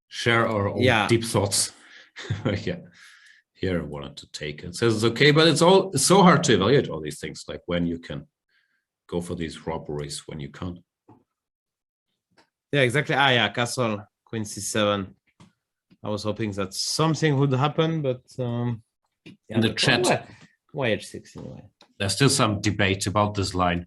share our own deep thoughts. Yeah, here I wanted to take it. It says it's okay, but it's so hard to evaluate all these things, like when you can go for these robberies, when you can't.
Yeah, exactly. Yeah, castle, queen c7. I was hoping that something would happen, but
in the chat,
why h6 anyway?
There's still some debate about this line.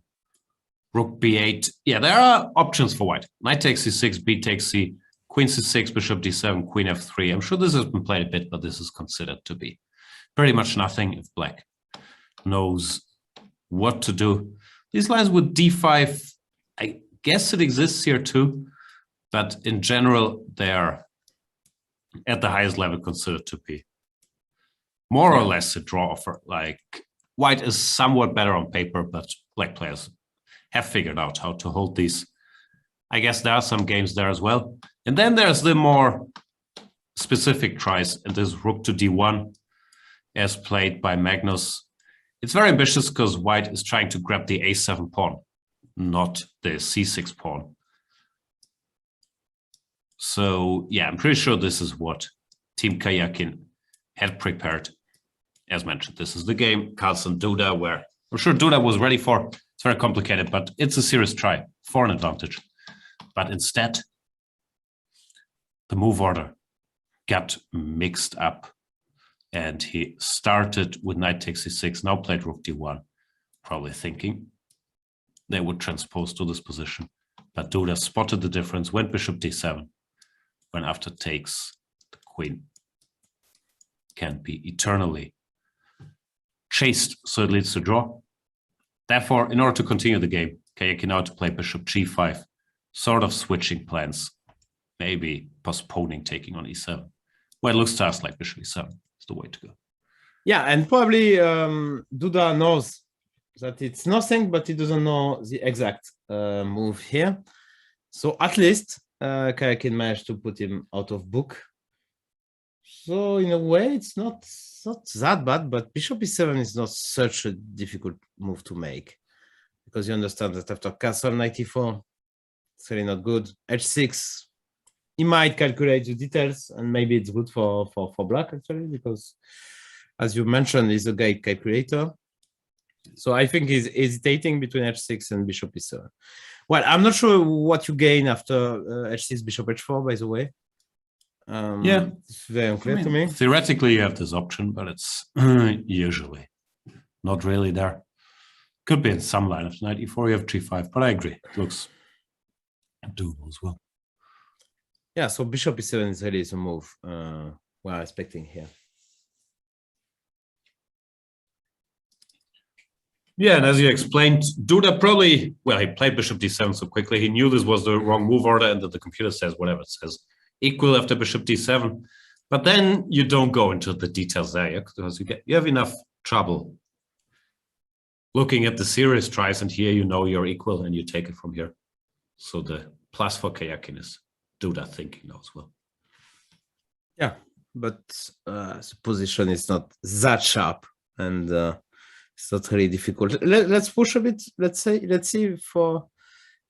Rook b8. Yeah, there are options for white. Knight takes c6, b takes c, queen c6, bishop d7, queen f3. I'm sure this has been played a bit, but this is considered to be pretty much nothing if black knows what to do. These lines with d5, I guess it exists here too, but in general, they are at the highest level considered to be more or less a draw offer. Like white is somewhat better on paper, but black players have figured out how to hold these. I guess there are some games there as well. And then there's the more specific tries, and this rook to d1 as played by Magnus. It's very ambitious because white is trying to grab the a7 pawn, not the c6 pawn. So yeah, I'm pretty sure this is what Team Karjakin had prepared. As mentioned, this is the game Carlsen Duda, where I'm sure Duda was ready for. It's very complicated, but it's a serious try for an advantage. But instead, the move order got mixed up, and he started with knight takes c6, now played rook d1, probably thinking they would transpose to this position. But Duda spotted the difference, went bishop d7, when after takes, the queen can be eternally chased, so it leads to draw. Therefore, in order to continue the game, Karjakin now to play bishop g5, sort of switching plans maybe postponing taking on e7. Well, it looks to us like bishop e7 is the way to go.
Yeah, and probably Duda knows that it's nothing, but he doesn't know the exact move here. So at least Karjakin managed to put him out of book. So in a way, it's not that bad, but bishop e7 is not such a difficult move to make, because you understand that after castle knight e4, it's really not good. h6, he might calculate the details, and maybe it's good for black actually, because as you mentioned, he's a great calculator. So I think he's hesitating between h6 and bishop e7. Well, I'm not sure what you gain after h6, bishop h4, by the way.
Yeah,
it's very unclear to me.
Theoretically, you have this option, but it's usually not really there. Could be in some line of knight e4, you have g5, but I agree. It looks doable as well.
Yeah, so bishop e7 is really the move we're expecting here.
Yeah, and as you explained, Duda probably, well, he played bishop d7 so quickly, he knew this was the wrong move order, and that the computer says whatever it says. Equal after bishop d7, but then you don't go into the details there, yeah? Because you have enough trouble looking at the serious tries, and here you know you're equal and you take it from here. So the plus for Karjakin is Duda thinking now as well.
Yeah, but the position is not that sharp, and it's not really difficult. Let's push a bit. Let's see if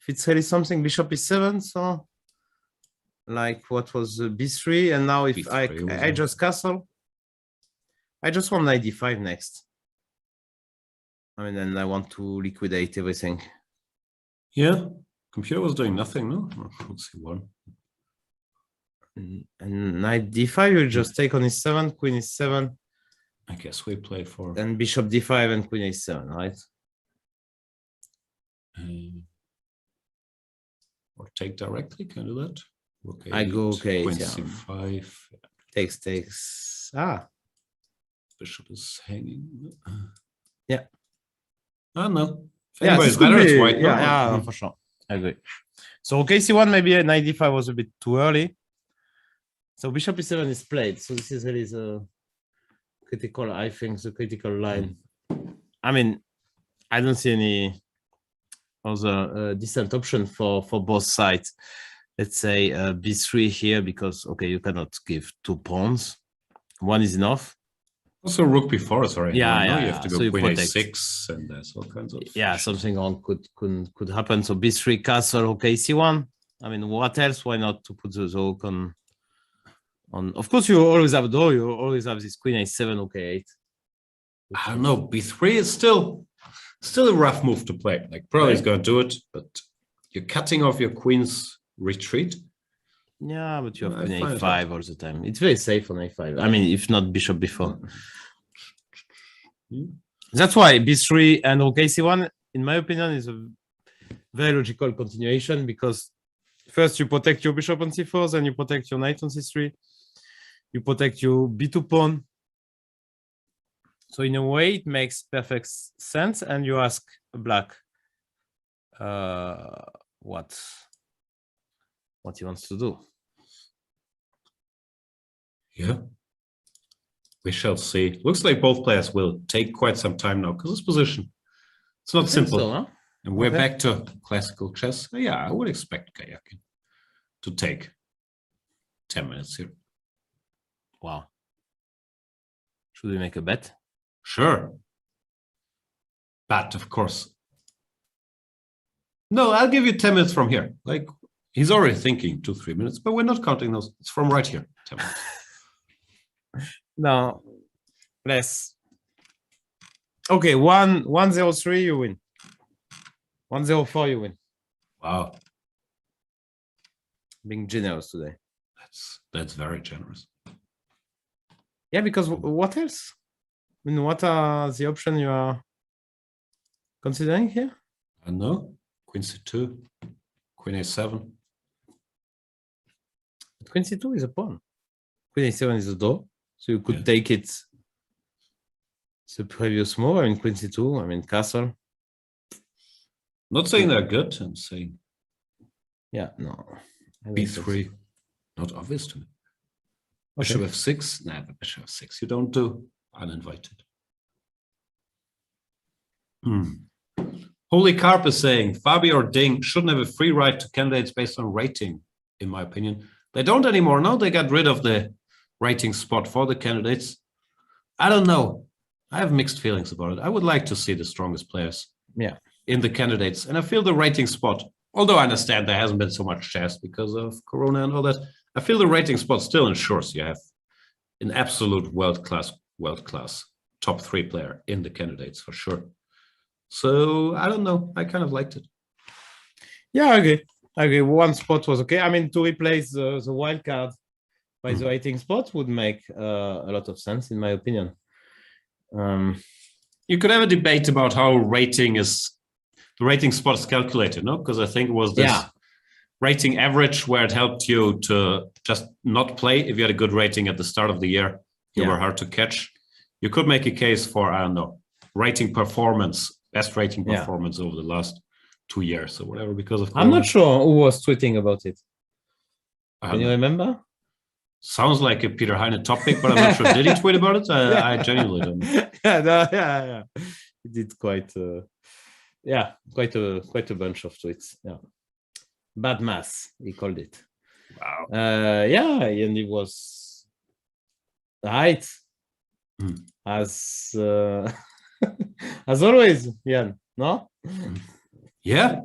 it's really something. Bishop e7, so like what was b3, and now if
B3
I just castle, I just want knight d5 next. I mean, and I want to liquidate everything.
Yeah, computer was doing nothing, no? Let's see one.
And knight d5, you just take on e7, queen e7.
I guess we played for...
And bishop d5 and queen a7, right?
Or take directly, can I do that? Okay,
I go okay.
Queen
Yeah.
c5.
Takes. Ah,
Bishop is hanging.
yeah.
Ah, no. If
Yeah,
anybody's
this could
better,
be,
it's white. No?
yeah, for sure. I agree. So okay, c1, maybe a knight d5 was a bit too early. So bishop e7 is played. So this is really the critical, I think, the critical line. I mean, I don't see any other decent option for both sides. Let's say b3 here, because okay, you cannot give 2 pawns. One is enough.
Also, rook b4 is already.
Yeah,
no,
yeah,
you have to
so
go
you
queen
protect.
a6, and there's all kinds of.
Yeah, something wrong could happen. So b3 castle, okay, c1. I mean, what else? Why not to put the rook on? Of course, you always have though. You always have this queen a7, okay, 8.
I don't know. B3 is still a rough move to play. Like probably is going to do it, but you're cutting off your queen's retreat.
Yeah, but you have
I
queen
find it
a5 all the time. It's very safe on a5. I mean, if not bishop b4. That's why b3 and okay c1, in my opinion, is a very logical continuation, because first you protect your bishop on c4, then you protect your knight on c3, you protect your b2 pawn. So in a way, it makes perfect sense, and you ask black what he wants to do.
Yeah. We shall see. Looks like both players will take quite some time now, because this position, it's not simple.
So, huh?
And we're
Okay.
back to classical chess. Yeah, I would expect Karjakin to take 10 minutes here.
Wow. Should we make a bet?
Sure. But of course. No, I'll give you 10 minutes from here. Like, he's already thinking 2-3 minutes, but we're not counting those. It's from right here. 10 minutes.
No, less. Okay, 1-0-3, you win. 1-0-4, you win.
Wow.
Being generous today.
That's very generous.
Yeah, because what else? I mean, what are the options you are considering here?
I know. Queen c2, queen a7.
But queen c2 is a pawn. Queen a7 is a door, so you could
Yeah.
take it. The previous move. I mean, queen c2. I mean, castle.
Not saying they're good. I'm saying
Yeah, no. I don't
b3.
think
not obvious to me. Bishop f6? Nah, but bishop f6 you don't do. Uninvited. Holy Carp is saying, Fabi or Ding shouldn't have a free ride to candidates based on rating, in my opinion. They don't anymore. No, they got rid of the rating spot for the candidates. I don't know. I have mixed feelings about it. I would like to see the strongest players in the candidates. And I feel the rating spot, although I understand there hasn't been so much chess because of Corona and all that, I feel the rating spot still ensures you have an absolute world-class top 3 player in the candidates for sure. So I don't know. I kind of liked it.
Yeah, I agree. One spot was okay. I mean, to replace the wild card by the rating spot would make a lot of sense, in my opinion.
You could have a debate about how the rating spot is calculated, no? Because I think it was this rating average where it helped you to just not play. If you had a good rating at the start of the year, you were hard to catch. You could make a case for, I don't know, rating performance, best rating performance over the last 2 years or whatever because of Corona.
I'm not sure who was tweeting about it. Can you remember?
Sounds like a Peter Heine topic, but I'm not sure. Did he tweet about it? I genuinely don't know.
Yeah. He did quite a bunch of tweets. Yeah. Bad math, he called it.
Wow.
And it was right. As always, Jan, no?
Yeah.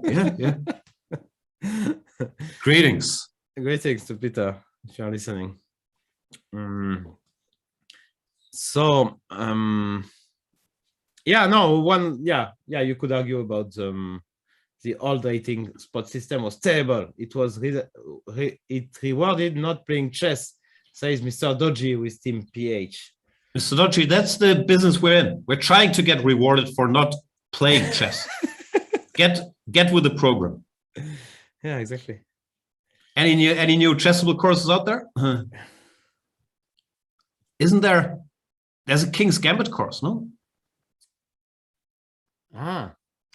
Greetings
to Peter, if you're listening. You could argue about the old rating spot system was terrible. It was it rewarded not playing chess, says Mr. Dodgy with Team PH.
Mr. Dodgy, that's the business we're in. We're trying to get rewarded for not playing chess. Get with the program.
Yeah, exactly.
Any new chessable courses out there? Isn't there? There's a King's Gambit course, no?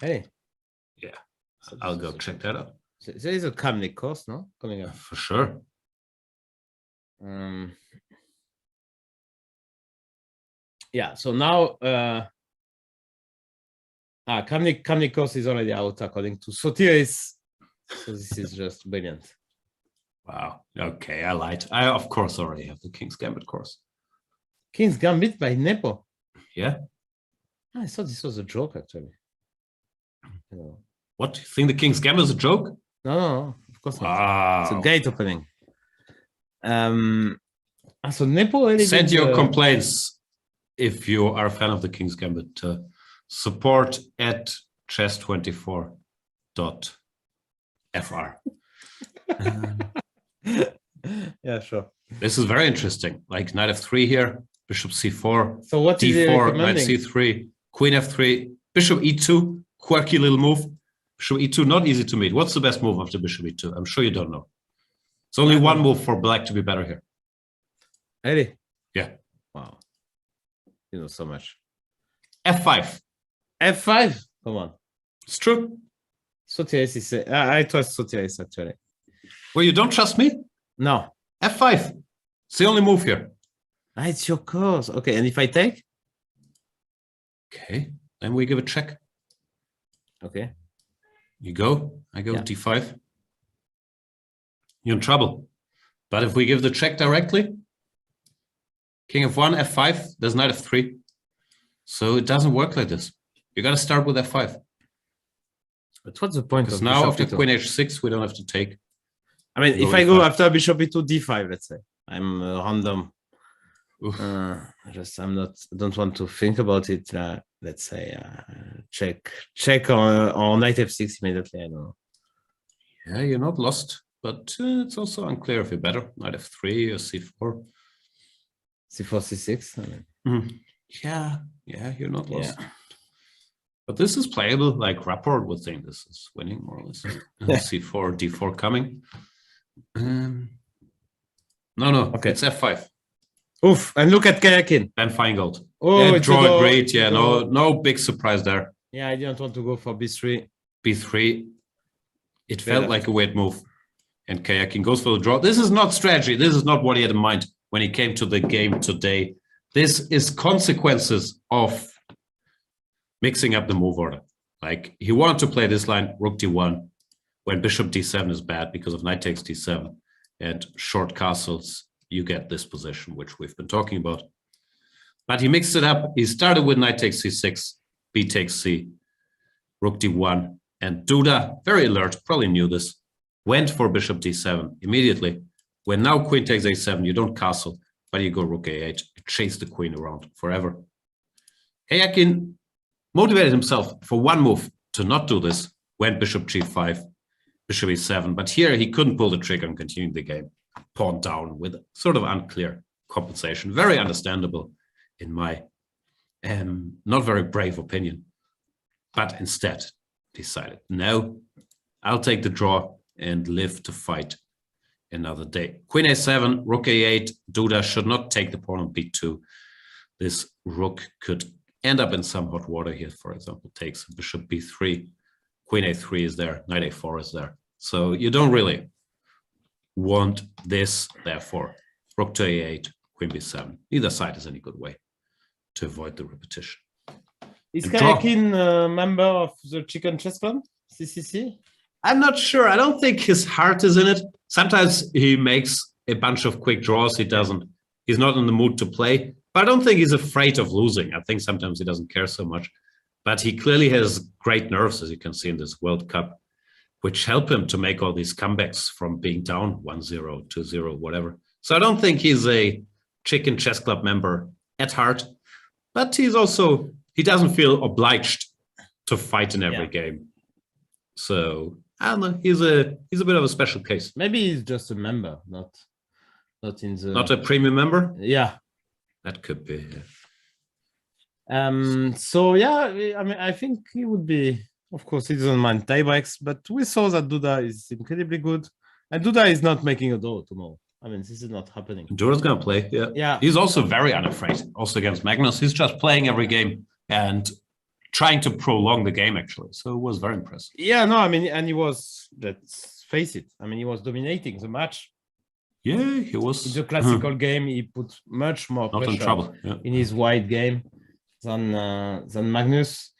Hey.
Yeah, I'll go check that out.
So there is a Kamnik course, no? Coming up.
For sure.
So now Kamnik course is already out according to Sotiris. So this is just brilliant.
Wow. Okay, I lied. I of course already have the King's Gambit course.
King's Gambit by Nepo.
Yeah.
I thought this was a joke actually.
What? You think the King's Gambit is a joke?
No, of course not.
Wow.
It's a great opening. So Nepo really
send your complaints if you are a fan of the King's Gambit to support at chess24.fr.
Yeah, sure.
This is very interesting. Like knight f3 here, bishop c4,
so what
d4, knight c3, queen f3, bishop e2, quirky little move. Bishop e2, not easy to meet. What's the best move after bishop e2? I'm sure you don't know. It's only one move for black to be better here.
Really?
Yeah.
Wow. You know so much.
f5.
F5? Come on.
It's true.
Sotiris is... I trust Sotiris actually.
Well, you don't trust me?
No.
f5. It's the only move here.
It's your course. Okay, and if I take?
Okay, then we give a check.
Okay.
You go. I go d5. You're in trouble. But if we give the check directly, king f1, f5, there's knight f3. So it doesn't work like this. You got to start with f5.
But what's the point?
Because now after queen h6, we don't have to take.
I mean, if I go after bishop e2, d5, let's say, I'm random. I don't want to think about it. Let's say, check on knight f6 immediately. I don't know.
Yeah, you're not lost, but it's also unclear if you're better. Knight f3 or c4.
c4, c6. I mean.
Yeah, you're not lost. Yeah. But this is playable, like Rapport would think this is winning, more or less. c4, d4 coming. No, okay. It's f5.
Oof, and look at Karjakin.
Ben Feingold.
Oh,
yeah, draw great. Yeah, no big surprise there.
Yeah, I didn't want to go for b3.
b3. It felt like a weird move. and Karjakin goes for the draw. This is not strategy. This is not what he had in mind when he came to the game today. This is consequences of mixing up the move order. Like, he wanted to play this line, rook d1, when bishop d7 is bad because of knight takes d7, and short castles, you get this position, which we've been talking about. But he mixed it up. He started with knight takes c6, b takes c, rook d1, and Duda, very alert, probably knew this, went for bishop d7 immediately. When now queen takes a7, you don't castle, but you go rook a8, you chase the queen around forever. Karjakin motivated himself for one move to not do this, went bishop g5, bishop e7, but here he couldn't pull the trigger and continue the game. Pawn down with sort of unclear compensation. Very understandable in my not very brave opinion, but instead decided, no, I'll take the draw and live to fight another day. Queen a7, rook a8, Duda should not take the pawn on b2. This rook could end up in some hot water here, for example, takes bishop b3, queen a3 is there, knight a4 is there. So you don't really want this, therefore, rook to a8, queen b7. Neither side is any good way to avoid the repetition.
Is Karjakin a member of the Chicken Chess Club, CCC?
I'm not sure. I don't think his heart is in it. Sometimes he makes a bunch of quick draws. He's not in the mood to play, but I don't think he's afraid of losing. I think sometimes he doesn't care so much, but he clearly has great nerves, as you can see in this World Cup, which help him to make all these comebacks from being down 1-0, 2-0, whatever. So I don't think he's a Chicken Chess Club member at heart, but he doesn't feel obliged to fight in every game. So I don't know. He's a bit of a special case.
Maybe he's just a member, not
a premium member.
Yeah,
that could be.
So yeah, I mean, I think he would be. Of course, he doesn't mind tiebreaks, but we saw that Duda is incredibly good, and Duda is not making a draw tomorrow. I mean, this is not happening.
Duda's gonna play. Yeah. He's also very unafraid. Also against Magnus, he's just playing every game and trying to prolong the game, actually. So it was very impressive.
Yeah, no, I mean, and he was, let's face it, I mean, he was dominating the match.
Yeah, he was.
In the classical game, he put much more pressure in his wide game than Magnus,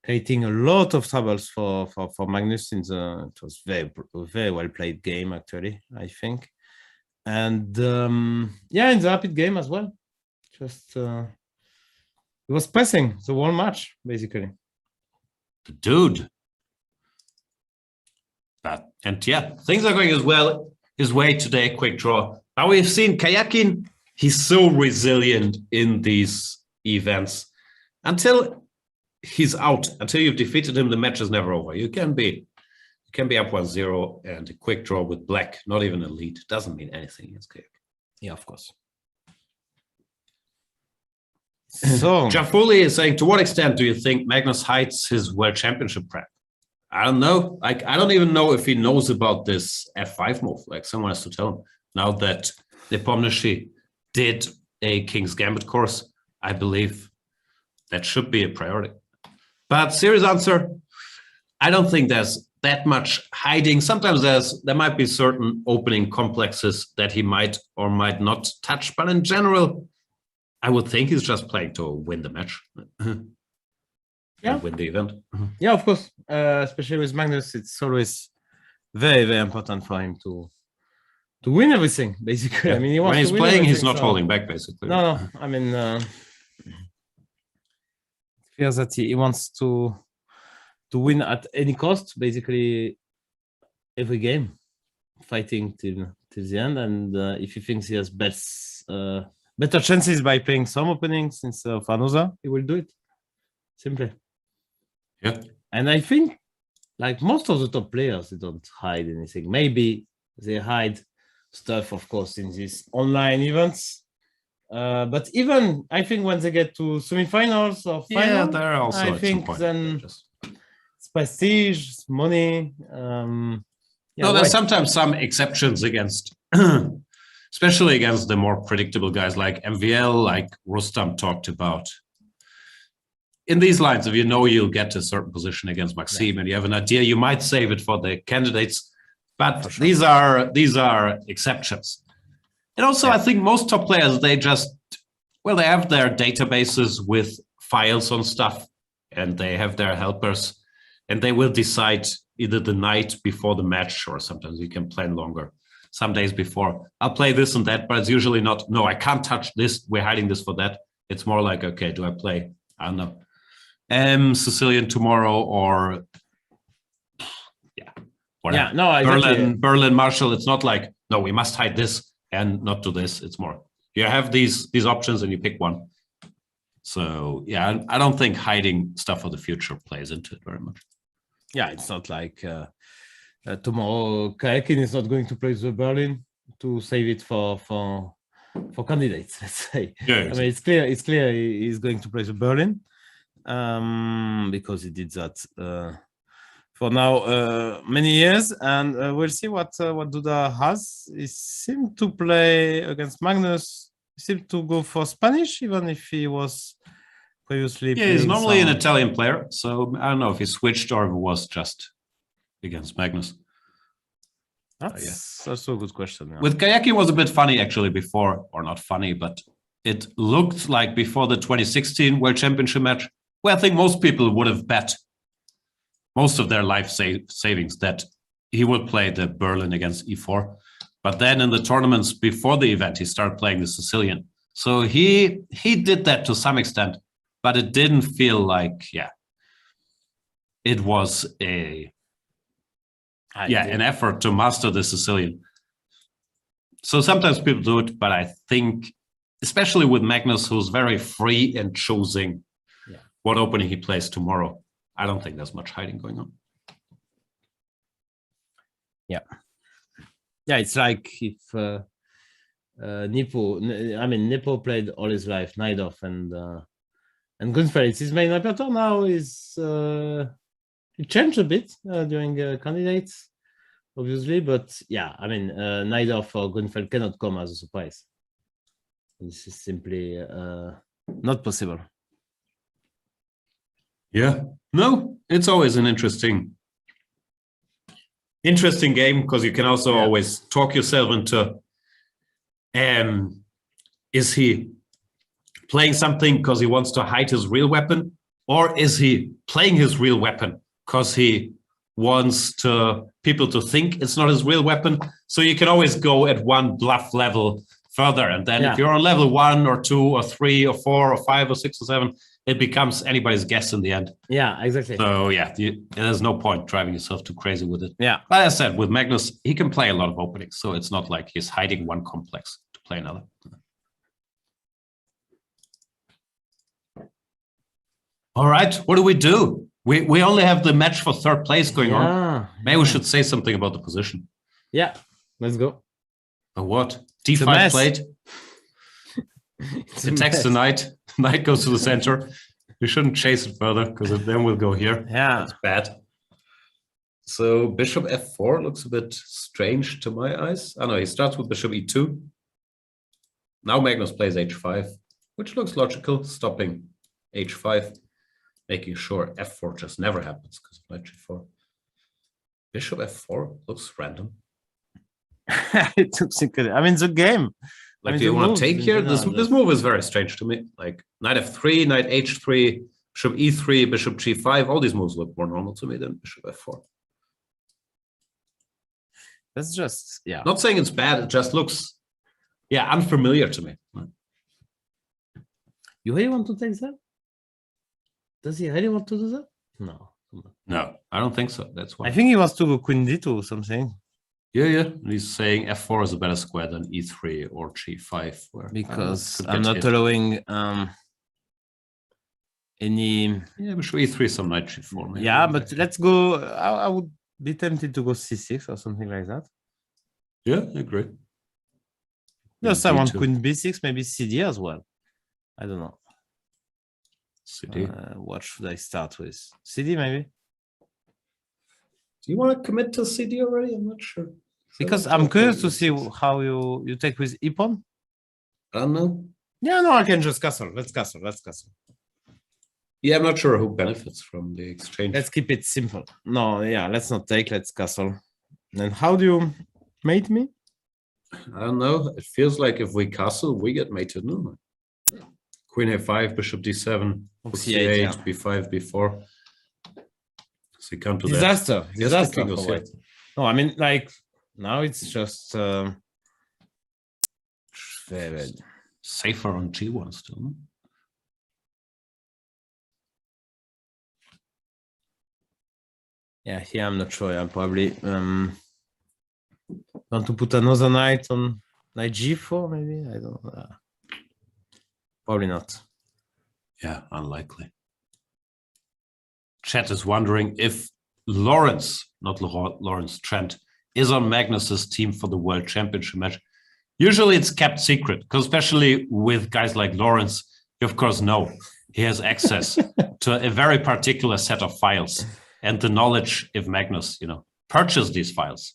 creating a lot of troubles for Magnus. It was very well played game, actually, I think. And yeah, in the rapid game as well. Just he was pressing the whole match, basically.
The dude. And yeah, things are going his way today. Quick draw. Now we've seen Karjakin. He's so resilient in these events. Until he's out, until you've defeated him, the match is never over. You can be up 1-0, and a quick draw with black, not even a lead, doesn't mean anything against Karjakin.
Yeah, of course. So
Jafuli is saying, to what extent do you think Magnus hides his World Championship prep? I don't know. Like, I don't even know if he knows about this F5 move. Like, someone has to tell him. Now that Nepomniachtchi did a King's Gambit course, I believe that should be a priority. But serious answer, I don't think there's that much hiding. Sometimes there might be certain opening complexes that he might or might not touch, but in general, I would think he's just playing to win the match.
Yeah,
win the event.
Yeah, of course. Especially with Magnus, it's always very, very important for him to win everything. Basically, yeah. I mean,
when he's playing, he's not holding back. Basically,
no. I mean, it feels that he wants to win at any cost. Basically, every game, fighting till the end. And if he thinks he has better chances by playing some openings instead of another, he will do it. Simply.
Yeah.
And I think, like most of the top players, they don't hide anything. Maybe they hide stuff, of course, in these online events. But even, I think, when they get to semifinals or final,
they're also
I think then it's prestige, it's money.
There's sometimes some exceptions against, especially against the more predictable guys like MVL, like Rustam talked about. In these lines, if you know you'll get to a certain position against Maxime and you have an idea, you might save it for the candidates. But these are exceptions. And also, I think most top players, they have their databases with files on stuff, and they have their helpers, and they will decide either the night before the match, or sometimes you can plan longer, some days before. I'll play this and that, but it's usually not, no, I can't touch this. We're hiding this for that. It's more like, okay, do I play, I don't know, Sicilian tomorrow, or whatever.
Yeah, no, exactly.
Berlin Marshall. It's not like, no, we must hide this and not do this. It's more, you have these options and you pick one. So yeah, I don't think hiding stuff for the future plays into it very much.
Yeah, it's not like tomorrow Karjakin is not going to play the Berlin to save it for candidates, let's say.
Yeah,
I mean, it's clear he's going to play the Berlin because he did that for now many years, and we'll see what Duda has. He seemed to play against Magnus. He seemed to go for Spanish, even if he was previously.
Yeah, he's normally an Italian player, so I don't know if he switched or if it was just against Magnus.
That's also a good question. Yeah.
With Karjakin was a bit funny actually before, or not funny, but it looked like before the 2016 World Championship match, where I think most people would have bet most of their life savings that he would play the Berlin against E4. But then in the tournaments before the event, he started playing the Sicilian. So he did that to some extent, but it didn't feel like, it was an effort to master the Sicilian. So sometimes people do it, but I think, especially with Magnus, who's very free in choosing what opening he plays tomorrow, I don't think there's much hiding going on.
Yeah, it's like if Nepo played all his life Najdorf and Gunfeld. It's his main repertoire now. Is it changed a bit during candidates, obviously, but yeah, I mean Najdorf or Gunfeld cannot come as a surprise. This is simply not possible.
Yeah, no, it's always an interesting game, because you can also always talk yourself into, is he playing something because he wants to hide his real weapon, or is he playing his real weapon because he wants people to think it's not his real weapon? So you can always go at one bluff level further, and then if you're on level 1 or 2 or 3 or 4 or 5 or 6 or 7, it becomes anybody's guess in the end.
Yeah, exactly.
So there's no point driving yourself too crazy with it.
Yeah.
But as I said, with Magnus, he can play a lot of openings, so it's not like he's hiding one complex to play another. All right, what do? We only have the match for third place going on. Maybe we should say something about the position.
Yeah, let's go.
A what? D5 played. It takes the knight. Knight goes to the center. We shouldn't chase it further, because then we'll go here.
Yeah,
it's bad. So bishop f4 looks a bit strange to my eyes. I know he starts with bishop e2. Now Magnus plays h5, which looks logical, stopping h5, making sure f4 just never happens because of knight g4. Bishop f4 looks random.
It looks incredible. I mean, the game.
Like, do you want to take here? This move is very strange to me. Like knight f3, knight h3, bishop e3, bishop g5. All these moves look more normal to me than bishop f4.
That's just,
Not saying it's bad. It just looks, unfamiliar to me.
You really want to take that? Does he really want to do that?
No, I don't think so. That's why.
I think he wants to go queen d2 or something.
Yeah. He's saying f4 is a better square than e3 or g5.
Because I'm not allowing any...
Yeah, bishop e3, some knight g4. Maybe.
Yeah, but let's go... I would be tempted to go c6 or something like that.
Yeah, I agree.
Yes, I want queen b6, maybe cd as well. I don't know.
CD.
What should I start with? CD, maybe?
Do you want to commit to CD already? I'm not sure.
Because I'm curious to see how you take with e-pawn.
I don't know.
Yeah, no, I can just castle. Let's castle.
Yeah, I'm not sure who benefits from the exchange.
Let's keep it simple. No, let's not take. Let's castle. And how do you mate me?
I don't know. It feels like if we castle, we get mated. No. Queen a5, bishop d7, rook c8,
yeah.
b5, b4. So you can't do
Disaster.
that.
Disaster
King
for
goes here.
white. No, I mean, like, now it's just very
Safer on g1 still. No?
yeah, here I'm not sure. I'm probably want to put another knight on knight g4, maybe. I don't know. Probably not.
Yeah, unlikely. Chat is wondering if Lawrence, not Lawrence, Trent, is on Magnus's team for the World Championship match. Usually it's kept secret, because especially with guys like Lawrence, you of course know he has access to a very particular set of files and the knowledge if Magnus, purchased these files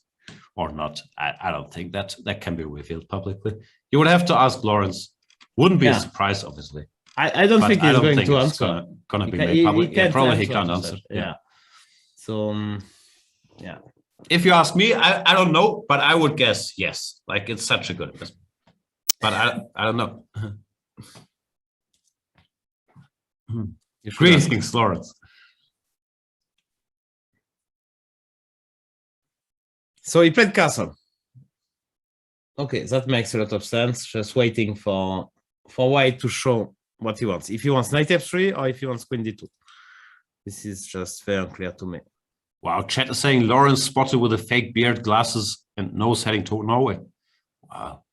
or not. I don't think that can be revealed publicly. You would have to ask Lawrence. Wouldn't be a surprise, obviously.
I don't think he's going to answer.
Gonna be made public. Yeah, probably he can't answer.
Yeah. So yeah.
If you ask me, I don't know, but I would guess yes. Like it's such a good investment. But I don't know. Greetings, Lawrence.
So he played castle. Okay, that makes a lot of sense. Just waiting for white to show what he wants. If he wants knight f3 or if he wants queen d2. This is just very unclear to me.
Wow, chat is saying Lawrence spotted with a fake beard, glasses, and nose heading to Norway. Wow.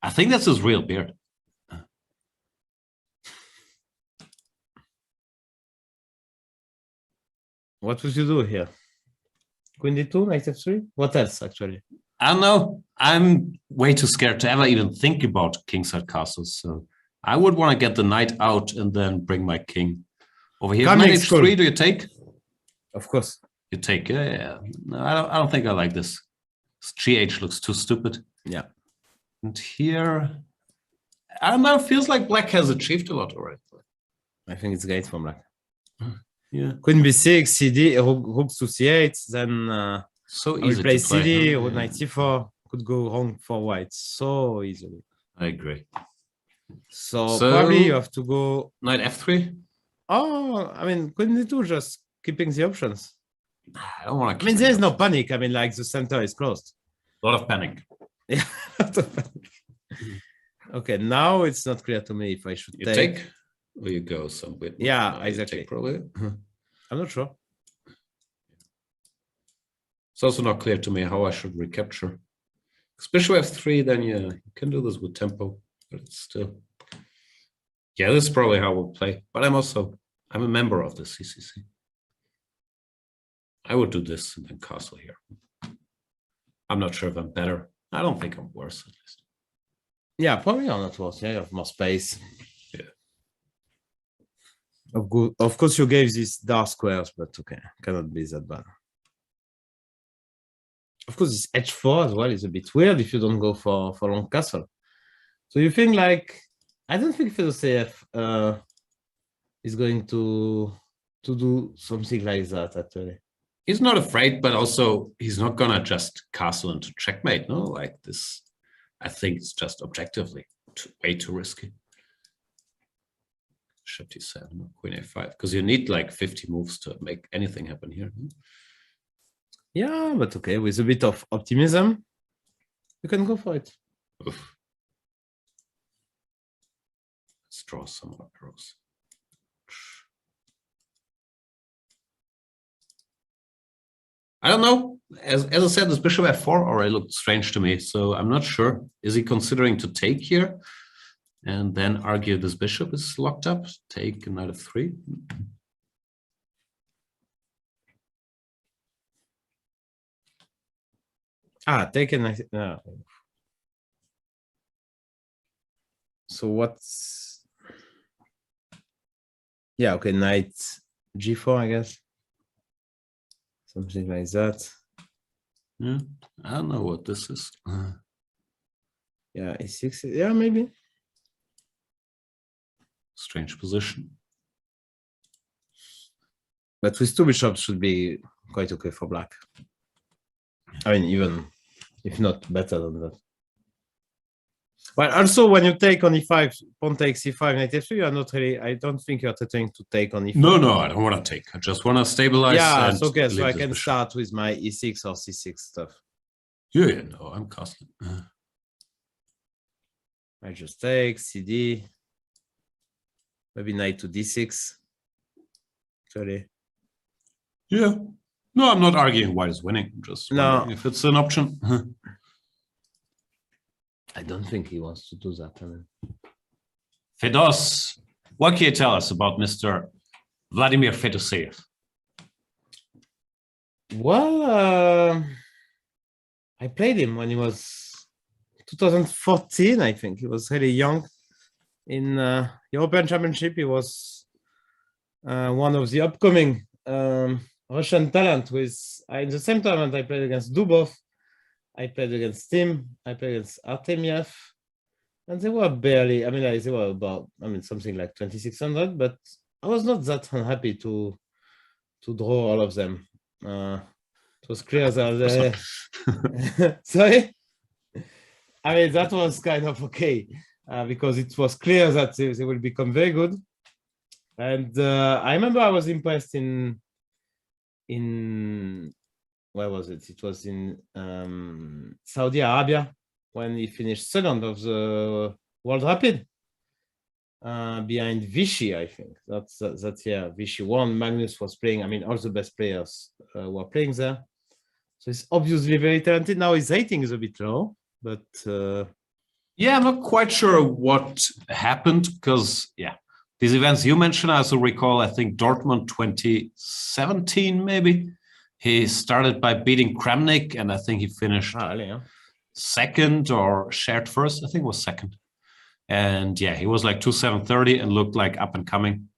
I think that's his real beard.
What would you do here? Queen d2, knight f3? What else, actually?
I don't know. I'm way too scared to ever even think about kingside castles. So I would want to get the knight out and then bring my king over here. Knight h3, do you take?
Of course.
You take, yeah. No, I don't think I like this. GH looks too stupid.
Yeah.
And here, I don't know, feels like black has achieved a lot already.
I think it's great for black.
Yeah.
Queen b6, cd, rook to c8, then
so easy
play
to play.
cd, rook knight c4, could go wrong for white so easily.
I agree.
So probably you have to go
knight f3.
Oh, I mean, queen d2, just keeping the options.
I don't want to.
I mean, there's no panic. I mean, like the center is closed.
A lot of panic.
Yeah, a lot of panic. Okay, now it's not clear to me if I should
take or you go somewhere.
Yeah, exactly.
Probably.
I'm not sure.
It's also not clear to me how I should recapture. Especially f3, then you can do this with tempo, but it's still. Yeah, this is probably how we'll play. But I'm a member of the CCC. I would do this and then castle here. I'm not sure if I'm better. I don't think I'm worse, at least.
Yeah, probably not worse. Yeah, you have more space.
Yeah.
Of course, you gave these dark squares, but okay, cannot be that bad. Of course, this h4 as well is a bit weird if you don't go for long castle. So you think like, I don't think FIDE is going to do something like that, actually.
He's not afraid, but also he's not gonna just castle into checkmate. No, like this. I think it's just objectively way too risky. Bishop d7, queen a5, because you need like 50 moves to make anything happen here.
Yeah, but okay, with a bit of optimism, you can go for it.
Oof. Let's draw some more arrows. I don't know. As I said, this bishop f4 already looked strange to me, so I'm not sure. Is he considering to take here and then argue this bishop is locked up? Take knight f3.
Take a knight. No. So what's? Yeah, okay, knight g4, I guess. Something like that.
Yeah, I don't know what this is.
Yeah, a6. Yeah, maybe.
Strange position.
But with two bishops should be quite okay for black. I mean, even if not better than that. But also, when you take on e5, pawn takes e5, knight f3, you are not really. I don't think you are trying to take on e5.
No, I don't want to take. I just want to stabilize.
Yeah,
and
so okay, so
leave
I
this
can
bishop.
start with my e6 or c6 stuff.
Yeah, no, I'm casting.
I just take cd, maybe knight to d6. Actually,
Yeah. No, I'm not arguing white is winning. I'm just wondering if it's an option.
I don't think he wants to do that. I mean.
Fedos, what can you tell us about Mr. Vladimir Fedoseev?
Well, I played him when he was 2014, I think. He was really young. In European Championship, he was one of the upcoming Russian talent. In the same tournament, I played against Dubov, I played against Tim, I played against Artemiev, and they were barely, I mean, they were about, something like 2,600, but I was not that unhappy to draw all of them. It was clear that sorry, I mean that was kind of okay because it was clear that they will become very good. And I remember I was impressed in where was it? It was in Saudi Arabia when he finished second of the World Rapid behind Vichy, I think. That year Vichy won. Magnus was playing. I mean, all the best players were playing there. So he's obviously very talented. Now his rating is a bit low, but
yeah, I'm not quite sure what happened because these events you mentioned, I also recall, I think Dortmund 2017 maybe. He started by beating Kramnik, and I think he finished second or shared first. I think it was second. And he was like 2,730 and looked like up and coming.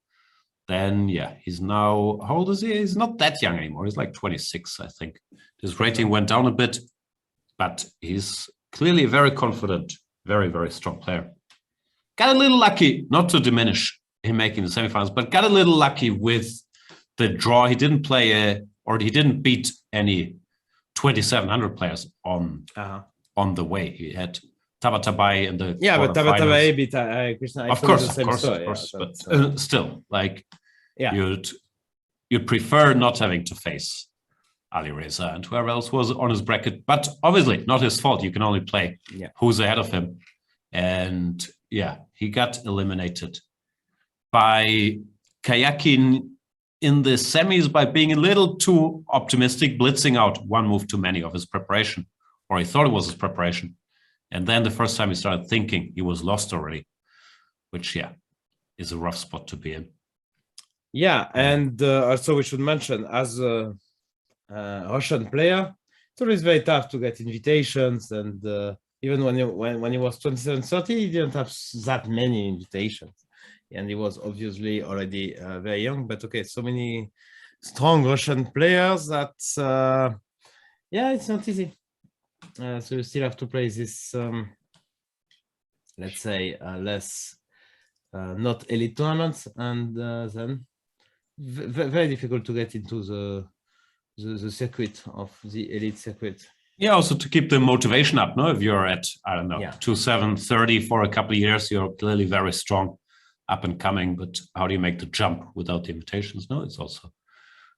Then he's now, how old is he? He's not that young anymore. He's like 26, I think. His rating went down a bit, but he's clearly a very confident, very, very strong player. Got a little lucky, not to diminish him making the semifinals, but got a little lucky with the draw. He didn't play he didn't beat any 2,700 players on the way. He had Tabatabai in the
but Tabatabai beat Krishna.
Of course, but still, like you'd prefer not having to face Ali Reza and whoever else was on his bracket, but obviously not his fault. You can only play who's ahead of him, and he got eliminated by Karjakin in the semis by being a little too optimistic, blitzing out one move too many of his preparation, or he thought it was his preparation. And then the first time he started thinking, he was lost already, which, is a rough spot to be in.
Yeah, and also we should mention, as a Russian player, it's always very tough to get invitations. And even when he was 27-30, he didn't have that many invitations. And he was obviously already very young. But okay, so many strong Russian players that, it's not easy. So you still have to play this, let's say, less not elite tournaments, and then very difficult to get into the circuit of the elite circuit.
Yeah, also to keep the motivation up. No, if you're at 2,730 for a couple of years, you're clearly very strong, up and coming. But how do you make the jump without the invitations? No, it's also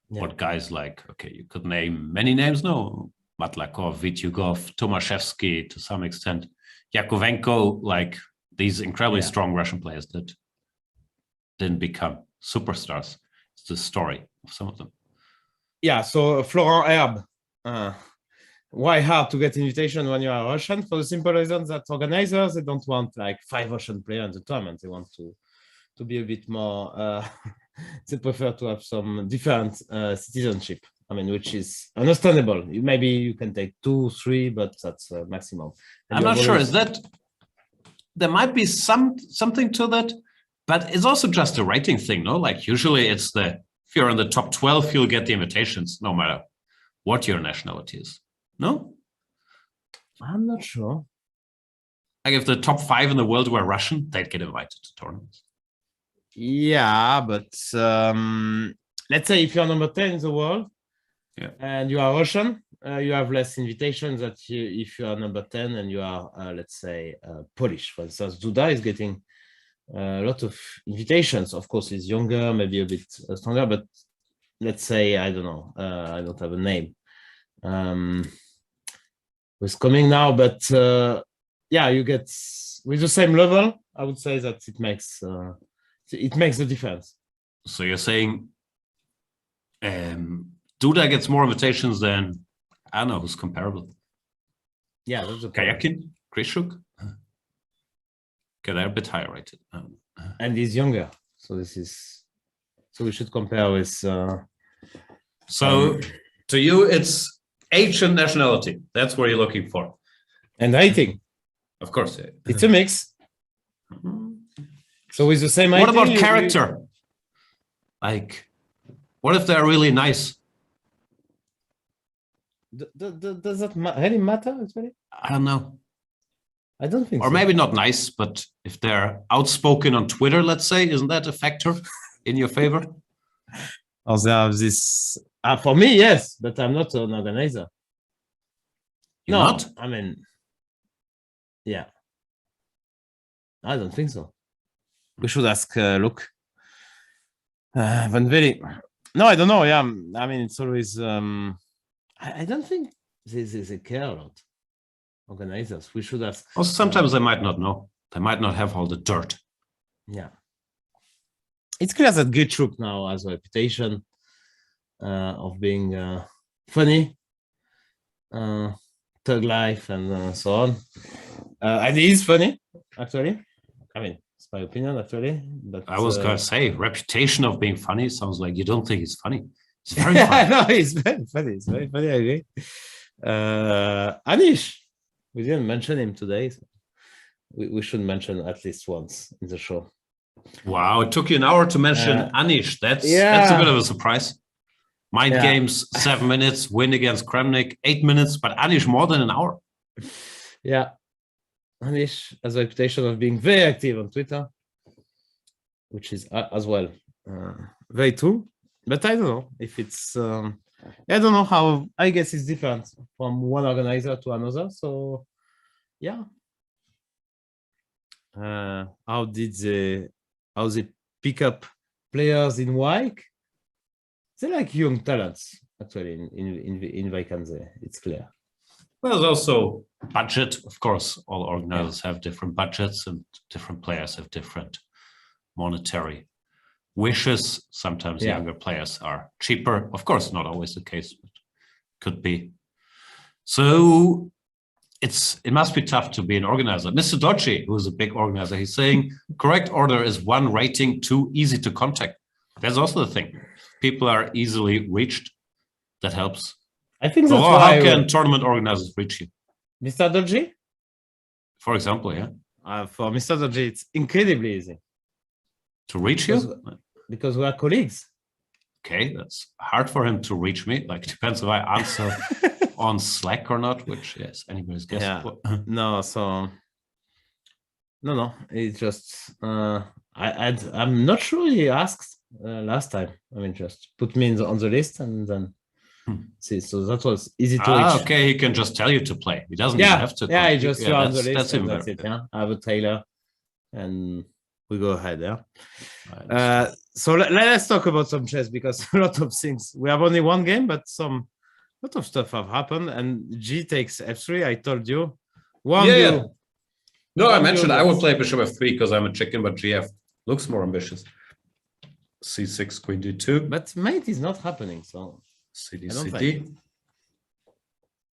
what guys like. Okay, you could name many names. No. Matlakov, Vityugov, Tomaszewski to some extent, Yakovenko, like these incredibly strong Russian players that didn't become superstars. It's the story of some of them.
Yeah, so Florent Herb, why hard to get invitation when you are Russian? For the simple reason that organizers, they don't want like 5 Russian players in the tournament. They want to be a bit more, they prefer to have some different citizenship. I mean, which is understandable. Maybe you can take 2, 3, but that's maximum. And
I'm not sure. Is that there might be something to that, but it's also just a rating thing, no? Like usually it's if you're in the top 12, you'll get the invitations, no matter what your nationality is. No,
I'm not sure.
Like if the top 5 in the world were Russian, they'd get invited to tournaments.
Yeah, but let's say if you're number 10 in the world.
Yeah.
And you are Russian, you have less invitations that if you are number 10 and you are, let's say, Polish. For instance, Duda is getting a lot of invitations. Of course, he's younger, maybe a bit stronger, but let's say, I don't know, I don't have a name. Who's coming now, but yeah, you get with the same level. I would say that it makes the difference.
So you're saying Duda gets more invitations than Anna, who's comparable.
Yeah, that's okay.
Karjakin, Krishuk. Okay, they're a bit higher rated.
And he's younger, so we should compare with.
So to you, it's age and nationality. That's what you're looking for.
And rating.
Of course.
It's a mix. So with the same
What
rating,
about character? Like, what if they're really nice?
Does that really matter, actually?
I don't know.
I don't think
Or
so.
maybe not nice, but if they're outspoken on Twitter, let's say, isn't that a factor in your favor?
Or they have this... for me, yes, but I'm not an organizer.
You're
No,
not?
I mean, yeah. I don't think so. We should ask Luke Van Veli. No, I don't know. Yeah, I mean, it's always. I don't think they care a lot. Organizers. We should ask.
Also, sometimes they might not know. They might not have all the dirt.
Yeah. It's clear that Gutschuk now has a reputation of being funny, thug life, and so on. And he is funny, actually. I mean, it's my opinion, actually. But
I was going to say, reputation of being funny sounds like you don't think he's funny. It's very funny.
No, he's very funny. It's very funny, I agree. Anish, we didn't mention him today. So we should mention at least once in the show.
Wow, it took you an hour to mention Anish. That's a bit of a surprise. Mind games, 7 minutes, win against Kramnik, 8 minutes, but Anish more than an hour.
Yeah. Anish has a reputation of being very active on Twitter, which is as well very true. But I don't know if it's, I don't know how, I guess it's different from one organizer to another. So, yeah. How they pick up players in Wijk? They're like young talents, actually, in Vacanze. It's clear.
Well, there's also budget. Of course, all organizers have different budgets and different players have different monetary wishes. Sometimes younger players are cheaper. Of course, not always the case, but could be. So it must be tough to be an organizer. Mr. Doci, who is a big organizer, he's saying correct order is 1 rating, 2 easy to contact. That's also the thing. People are easily reached. That helps.
I think
so
that's
how can tournament organizers reach you?
Mr. Doji?
For example,
for Mr. Doji, it's incredibly easy.
To reach you?
Because we are colleagues.
Okay, that's hard for him to reach me. Like, depends if I answer on Slack or not, which, yes, anybody's guess.
Yeah. No, so... No, it's just... I'm not sure he asked last time. I mean, just put me on the list and then... See, so that was easy to reach.
Okay, he can just tell you to play. He doesn't even have to.
Yeah, he just you're on the list.
That's
it. Yeah, I have a trailer, and we go ahead. Yeah. So let's talk about some chess because a lot of things. We have only one game, but a lot of stuff have happened. And G takes F3. I told you.
No, I mentioned I would play Bishop F3 because I'm a chicken, but GF looks more ambitious. C6, Queen D2.
But mate is not happening. So.
CD, CD.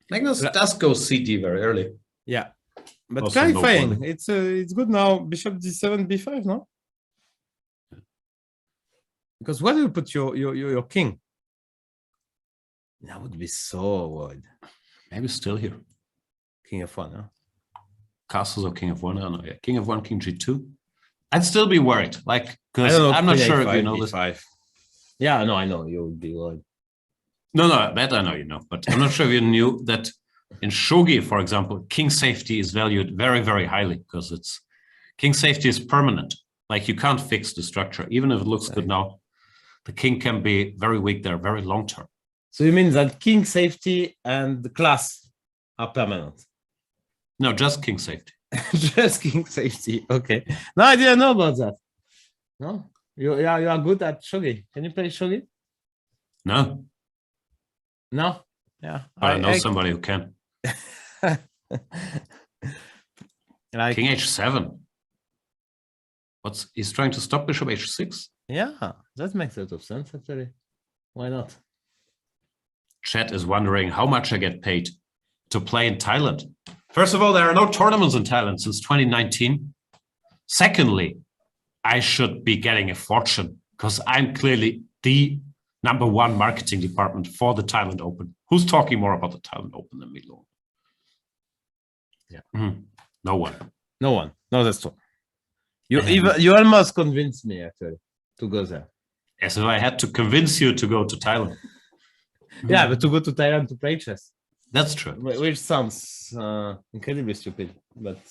Magnus does go CD very early.
Yeah, but clarifying, it's good now. Bishop D7, B5, no? Because where do you put your king? That would be so worried.
Maybe still here.
King F1, huh?
Castles or King F1? I don't know. Yeah, King F1, King G2. I'd still be worried, like because I'm not sure if you know
B5. This. Yeah, no, I know you would be worried.
No, that I know you know, but I'm not sure if you knew that in shogi, for example, king safety is valued very, very highly because it's king safety is permanent. Like you can't fix the structure, even if it looks good now. The king can be very weak there, very long term.
So you mean that king safety and the class are permanent?
No, just king safety.
Just king safety. Okay. No, I didn't know about that. No, you are good at shogi. Can you play shogi?
No,
No. Yeah.
but I know somebody who can.
Like,
King h7. He's trying to stop bishop h6?
yeah, that makes a lot of sense actually. Why not?
Chat is wondering how much I get paid to play in Thailand. First of all, there are no tournaments in Thailand since 2019. Secondly, I should be getting a fortune because I'm clearly the #1 marketing department for the Thailand Open. Who's talking more about the Thailand Open than me, Laurent?
Yeah.
No one.
No one. No, that's true. You almost convinced me actually to go there.
As if I had to convince you to go to Thailand.
Yeah, but to go to Thailand to play chess.
That's true.
Which sounds incredibly stupid, but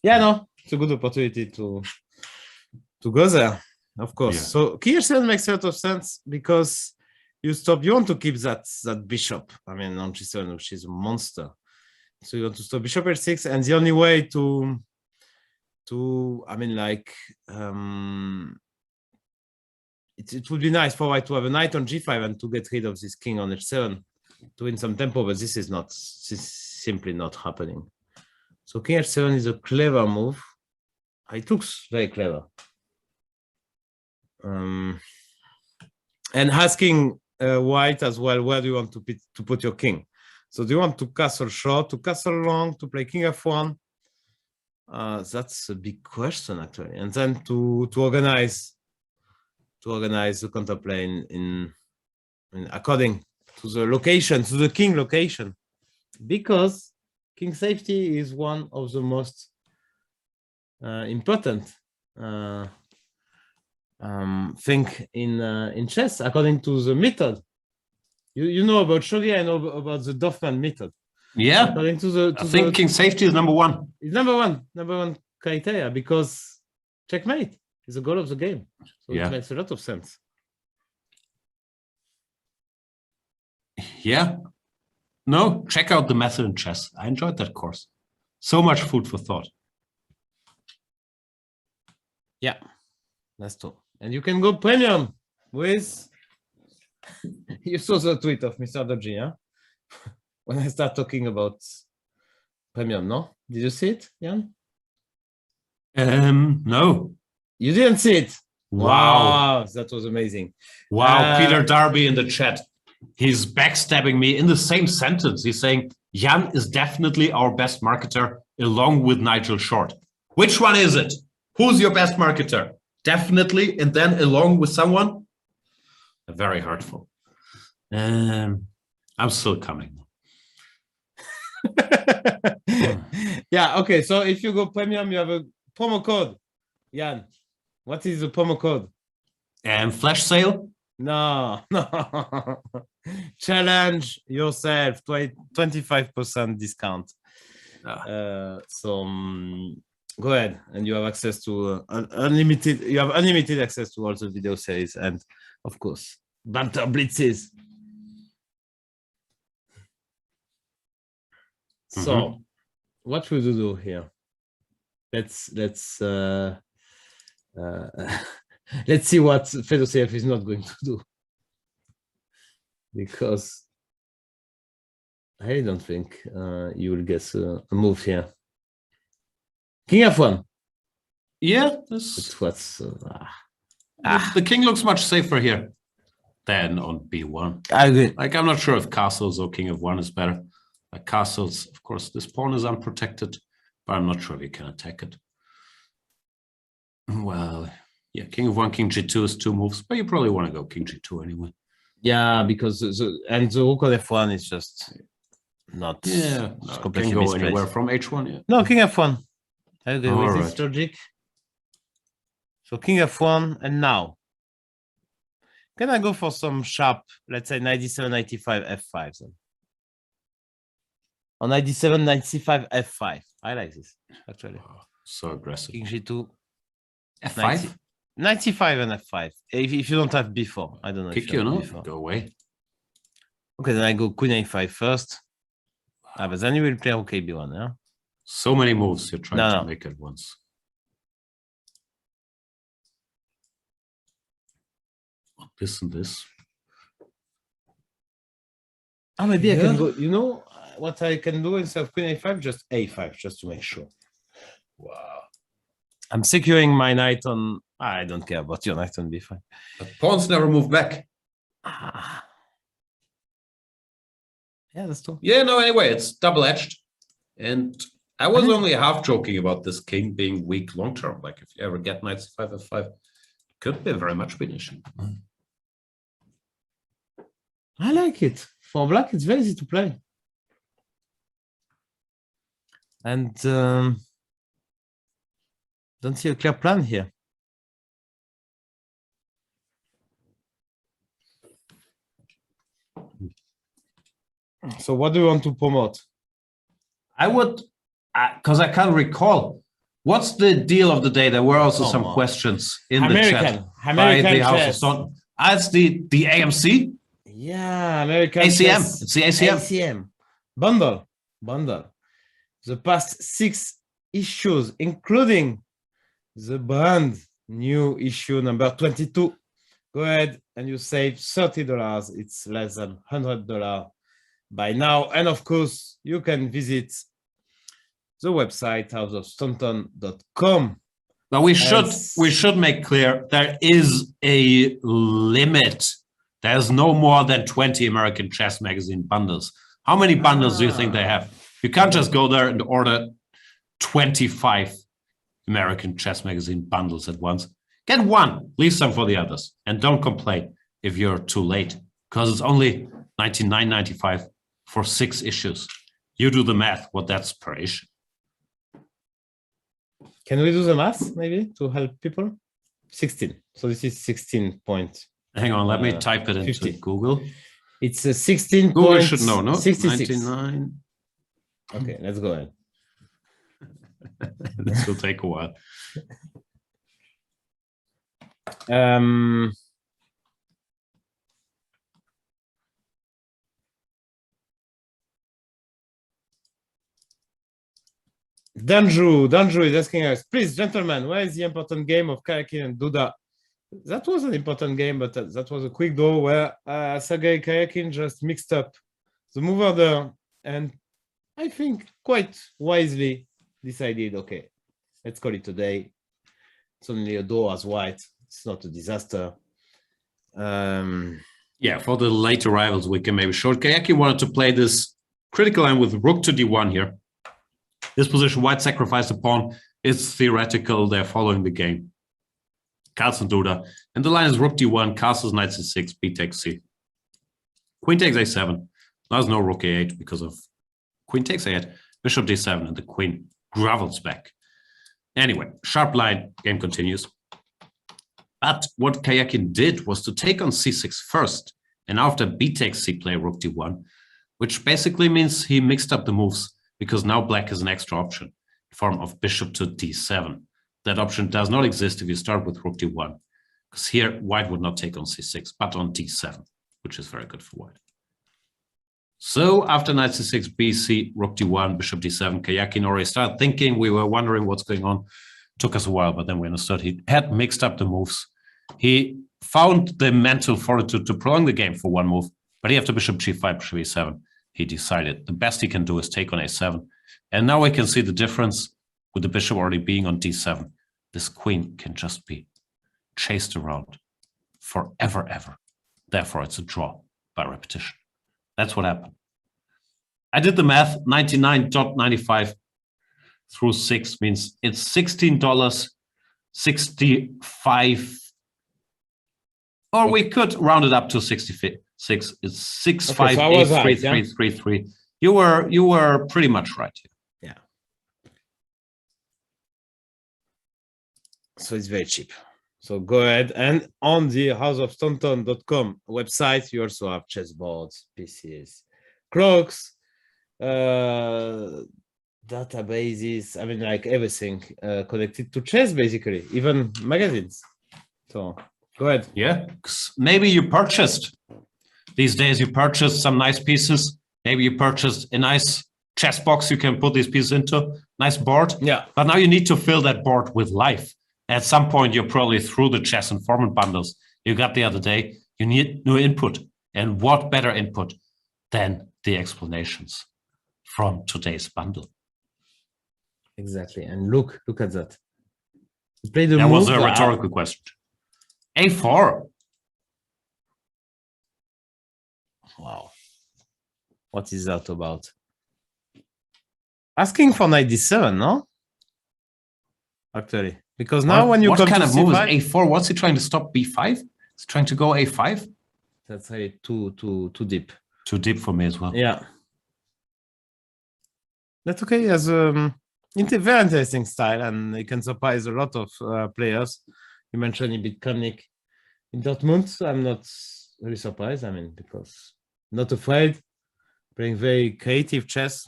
yeah, no, it's a good opportunity to go there, of course.
Yeah.
So King h7 makes a lot of sense because you want to keep that bishop. I mean, on g7, which is a monster. So you want to stop bishop h6, and the only way to I mean, like, it would be nice for white to have a knight on g5 and to get rid of this king on h7 to win some tempo, but this is simply not happening. So king h7 is a clever move. It looks very clever. And asking white as well, where do you want to put your king? So do you want to castle short, to castle long, to play king f1? That's a big question actually. And then to organize the counterplay in according to the location, to the king location, because king safety is one of the most important thing in chess according to the method. You know about shogi, I know about the Dorfman method.
Yeah,
according to
I think king safety is #1.
It's number one criteria, because checkmate is the goal of the game. So
Yeah.
it makes a lot of sense.
Yeah. No, check out the method in chess. I enjoyed that course. So much food for thought.
Yeah, that's true. And you can go premium with. You saw the tweet of Mr. Dodgy, huh? When I start talking about premium, no? Did you see it, Jan?
No.
You didn't see it.
Wow.
That was amazing.
Wow, Peter Darby in the chat. He's backstabbing me in the same sentence. He's saying, Jan is definitely our best marketer along with Nigel Short. Which one is it? Who's your best marketer? Definitely, and then along with someone? Very hurtful. I'm still coming.
Yeah, okay. So if you go premium, you have a promo code. Jan, what is the promo code?
Flash sale?
No. Challenge yourself, 25% discount. Go ahead, and you have access to unlimited. You have unlimited access to all the video series, and of course, banter blitzes. So, what should we do here? Let's see what Fedosiev is not going to do, because I don't think you will guess a move here. King f1.
Yeah,
It's what's
the king looks much safer here than on b1.
I agree.
Like, I'm not sure if castles or king of 1 is better. Like castles, of course, this pawn is unprotected, but I'm not sure if you can attack it. Well, yeah, king of 1, king g2 is 2 moves, but you probably want to go king g2 anyway.
Yeah, because the rook on f1 is just not.
Yeah,
it's
no,
completely
can go
misplaced.
anywhere from h1. Yeah.
No, king f1. I agree with
All
this
right.
logic. So king f1, and now can I go for some sharp, let's say 97, 95, f5 then? On 97, 95, f5. I like this actually.
So aggressive.
King g2,
f5?
95 and f5. If you don't have b4, I don't know.
Kick
if you
you,
have
no?
b4.
Go away.
Okay, then I go Queen A5 first. But then you will play Rook AB1, yeah?
So many moves you're trying
No.
to make at once. This and this.
Maybe I can go, you know what I can do instead of Queen A5? Just A5, just to make sure. Wow. I'm securing my knight on... I don't care about your knight on B5.
But pawns never move back.
Yeah, that's true.
Yeah, no, anyway, it's double-edged. And I was only half joking about this king being weak long-term. Like, if you ever get knight c5, f5, could be very much finishing.
I like it. For black, it's very easy to play. And don't see a clear plan here. So what do you want to promote?
I would, because I can't recall. What's the deal of the day? There were also some questions in the chat by the House of Stone. It's the AMC?
Yeah, American
ACM.
chess.
It's the ACM.
ACM. Bundle. The past 6 issues, including the brand new issue number 22. Go ahead and you save $30. It's less than $100 by now. And of course, you can visit the website houseofstaunton.com.
But we should make clear there is a limit. There's no more than 20 American Chess Magazine bundles. How many bundles do you think they have? You can't just go there and order 25 American Chess Magazine bundles at once. Get one, leave some for the others, and don't complain if you're too late, because it's only $99.95 for 6 issues. You do the math, what that's per issue.
Can we do the math, maybe, to help people? 16. So this is 16 point.
Hang on, let me type it into
50.
Google.
It's a 16
Google
point
should know, no?
66.
99.
Okay, let's go ahead.
This will take a while. Danju is asking us, please, gentlemen, where is the important game of Karjakin and Duda? That was an important game, but that was a quick draw where Sergey Karjakin just mixed up the move order and I think quite wisely decided, okay, let's call it a day. It's only a draw as white. It's not a disaster. Yeah, for the late arrivals, we can maybe show. Karjakin wanted to play this critical line with rook to d1 here. This position, white sacrificed a pawn. It's theoretical. They're following the game. Carlsen Duda. And the line is rook d1, castles knight c6, b takes c. Queen takes a7. There's no rook a8 because of queen takes a8, bishop d7, and the queen grovels back. Anyway, sharp line, game continues. But what Karjakin did was to take on c6 first, and after b takes c, play rook d1, which basically means he mixed up the moves, because now black has an extra option, in form of bishop to d7. That option does not exist if you start with rook d1, because here white would not take on c6, but on d7, which is very good for white. So after knight c6, bc, rook d1, bishop d7, Karjakin already started thinking. We were wondering what's going on. Took us a while, but then we understood he had mixed up the moves. He found the mental fortitude to prolong the game for one move, but after bishop g5, bishop e7, he decided the best he can do is take on a7. And now we can see the difference with the bishop already being on d7. This queen can just be chased around forever, ever. Therefore, it's a draw by repetition. That's what happened. I did the math. 99.95 through 6 means it's $16.65. Or we could round it up to 66. It's 6583333. You were pretty much right here.
Yeah. So it's very cheap. So go ahead, and on the houseofstaunton.com website, you also have chessboards, PCs, clocks, databases. I mean, like everything connected to chess, basically, even magazines. So go ahead.
Yeah, maybe you purchased These days you purchase some nice pieces. Maybe you purchased a nice chess box you can put these pieces into, nice board.
Yeah.
But now you need to fill that board with life. At some point, you're probably through the chess and format bundles you got the other day. You need new input. And what better input than the explanations from today's bundle?
Exactly. And look at that. You play the
That
move
was a rhetorical question. A4.
Wow. What is that about? Asking for knight d7, no? Actually. Because now when you
what
come
kind
to
of move is
c5,
A4? What's he trying to stop B5? He's trying to go A5?
that's really too deep.
Too deep for me as well.
Yeah. That's okay. As very interesting style, and it can surprise a lot of players. You mentioned he beat Koenig in Dortmund. I'm not really surprised. I mean, because not afraid, playing very creative chess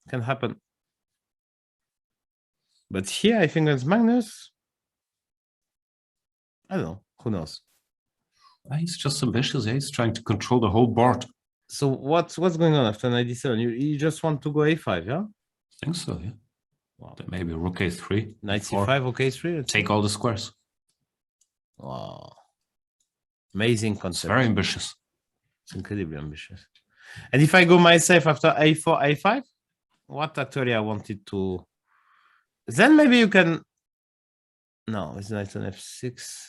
can happen. But here, I think that's Magnus. I don't know. Who knows?
He's just ambitious. Yeah? He's trying to control the whole board.
So what's going on after knight d7? You just want to go a5, yeah?
I think so, yeah.
Wow.
Then maybe rook A3.
Knight c5, okay, 3.
Take all the squares.
Wow. Amazing
It's
concept.
very ambitious.
It's incredibly ambitious. And if I go myself after a4, a5, what actually I wanted to... Then maybe you can... No, it's knight on f6.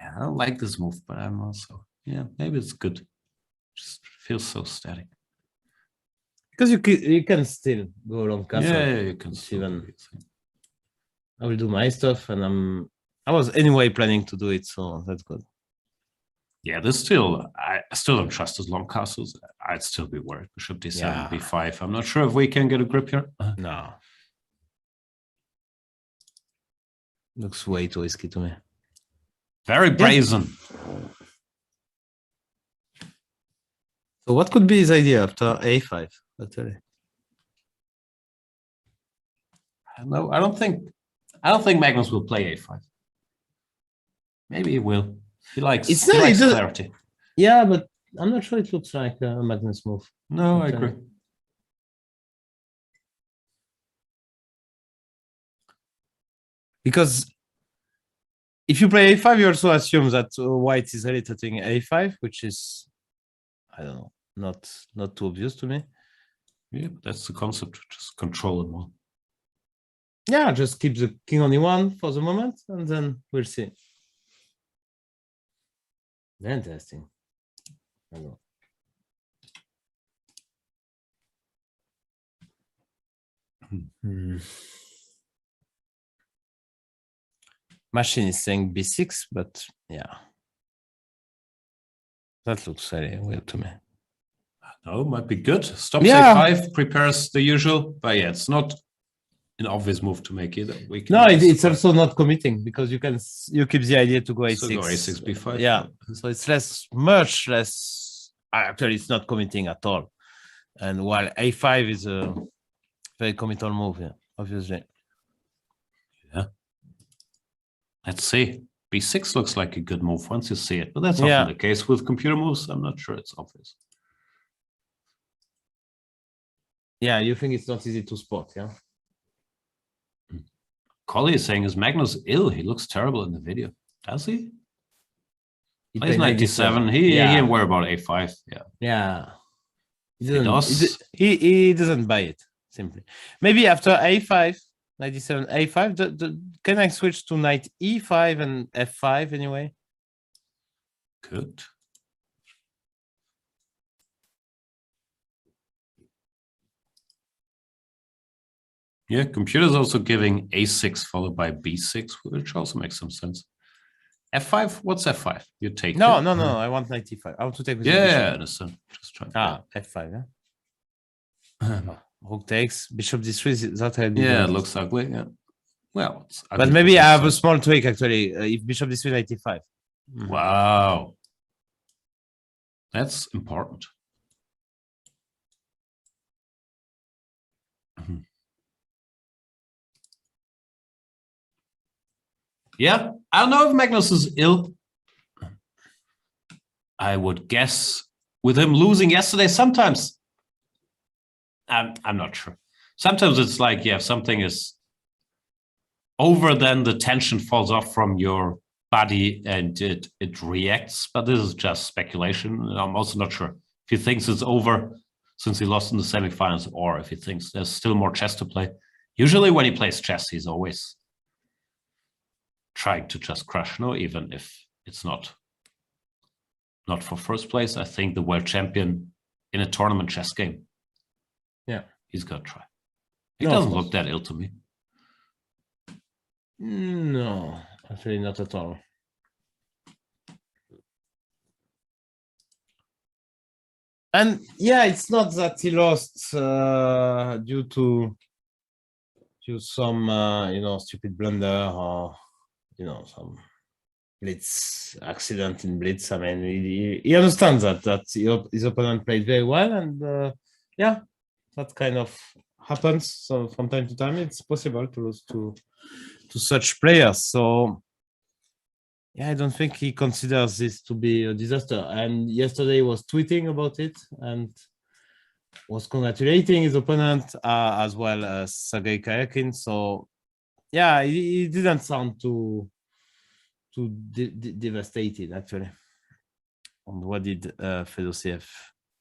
Yeah, I don't like this move, but I'm also... Yeah, maybe it's good. Just feels so static.
Because you can still go along castle.
Yeah, you can still
even...
do it.
I will do my stuff, and I was anyway planning to do it, so that's good.
Yeah, there's still... I still don't trust his long castles. I'd still be worried. Bishop d7,
Yeah.
b5. I'm not sure if we can get a grip here.
No. Looks way too risky to me.
Very brazen.
So what could be his idea after a5? Actually,
No, I don't think Magnus will play a5. Maybe he will. He likes clarity.
Yeah, but I'm not sure it looks like a Magnus move.
No, I agree.
Because if you play a5, you also assume that white is really taking a5, which is, I don't know, not too obvious to me.
Yeah, but that's the concept. Just control it more.
Yeah, just keep the king on e1 for the moment, and then we'll see. Interesting. I don't know. Machine is saying b6, but yeah. That looks very weird to me.
No, might be good. Stops
Yeah.
a5, prepares the usual, but yeah, it's not an obvious move to make either. We can
No,
just-
it's also not committing because you keep the idea to go a6.
So go a6, b5.
Yeah, so it's much less. Actually, it's not committing at all. And while a5 is a very committal move, yeah, obviously.
Yeah. Let's see. b6 looks like a good move once you see it, but that's
Yeah.
often the case with computer moves. I'm not sure it's obvious.
Yeah, you think it's not easy to spot, yeah?
Collie is saying, is Magnus ill? He looks terrible in the video. Does he?
He
Plays
played
97. He didn't worry about a5. Yeah.
Yeah. He
does.
He doesn't buy it, simply. Maybe after a5, 97, a5, can I switch to knight e5 and f5 anyway?
Good. Yeah, computer's also giving a6 followed by b6, which also makes some sense. f5? What's f5? You take
No,
it.
I want knight e5. I want to take with the
Yeah,
bishop.
I understand. Just trying.
F5, yeah. Rook takes, bishop d3, that I
Yeah, it looks ugly. Yeah. Well, it's ugly
but maybe
for
I have a
both sides.
small trick actually. If bishop d3, knight e5.
Wow. That's important. Mhm. Yeah, I don't know if Magnus is ill. I would guess with him losing yesterday, sometimes I'm not sure. Sometimes it's like, yeah, if something is over, then the tension falls off from your body and it reacts. But this is just speculation. I'm also not sure if he thinks it's over since he lost in the semifinals, or if he thinks there's still more chess to play. Usually when he plays chess, he's always trying to just crush, no, even if it's not for first place. I think the world champion in a tournament chess game,
yeah,
he's gonna try. He doesn't look that ill to me.
No, actually not at all. And yeah, it's not that he lost due to some stupid blunder or some blitz accident in blitz. I mean, he understands that his opponent played very well, and yeah, that kind of happens. So from time to time, it's possible to lose to such players. So yeah, I don't think he considers this to be a disaster. And yesterday he was tweeting about it and was congratulating his opponent as well as Sergey Karjakin. So yeah, he didn't sound too devastated actually. And what did Fedosiev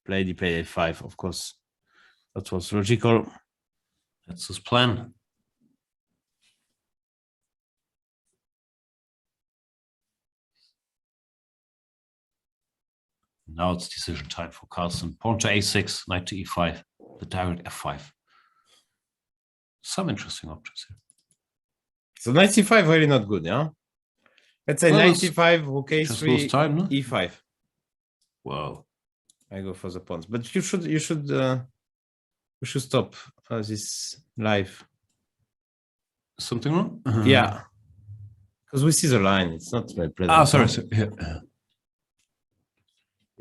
play? He played a5, of course. That was logical.
That's his plan. Now it's decision time for Carlsen. Pawn to a6, knight to e5, the direct f5. Some interesting options here.
So knight c5 really not good, yeah? Let's say knight c5, rook a3,
time, no?
e5.
Wow.
I go for the pawns, but you should stop this live.
Something wrong?
Yeah, because we see the line. It's not very pleasant.
Ah, sorry.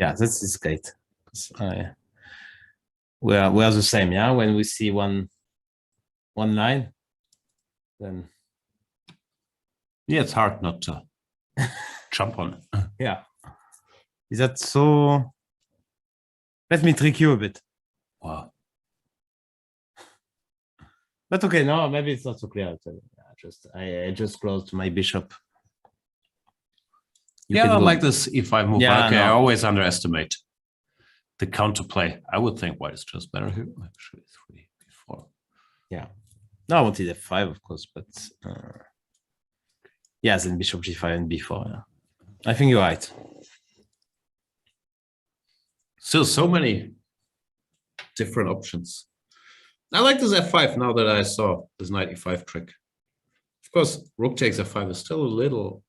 Yeah, that's great. We are the same. Yeah, when we see one line, then
yeah, it's hard not to jump on it.
Yeah, is that so? Let me trick you a bit.
Wow.
But okay, no, maybe it's not so clear. I just closed my bishop.
I don't like this e5 move.
Yeah,
okay,
no.
I always underestimate the counterplay. I would think white is just better here. Actually, 3, b4.
Yeah. No, I wanted f5, of course, but yes, and bishop g5 and b4. Yeah. I think you're right.
Still so many different options. I like this f5 now that I saw this knight e5 trick. Of course, rook takes f5 is still a little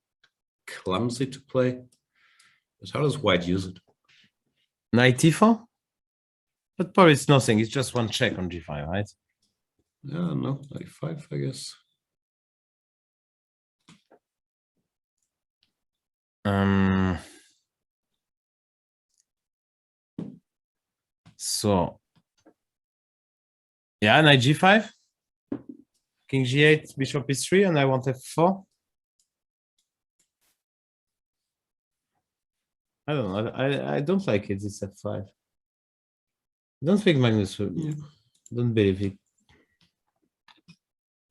clumsy to play. But how does white use it?
Knight e4? But probably it's nothing. It's just one check on g5, right?
Yeah, no, knight e5, I guess.
So yeah, knight g5, king g8, bishop e3, and I want f4. I don't know. I don't like it. This f5. I don't think Magnus will. Yeah. Don't believe it.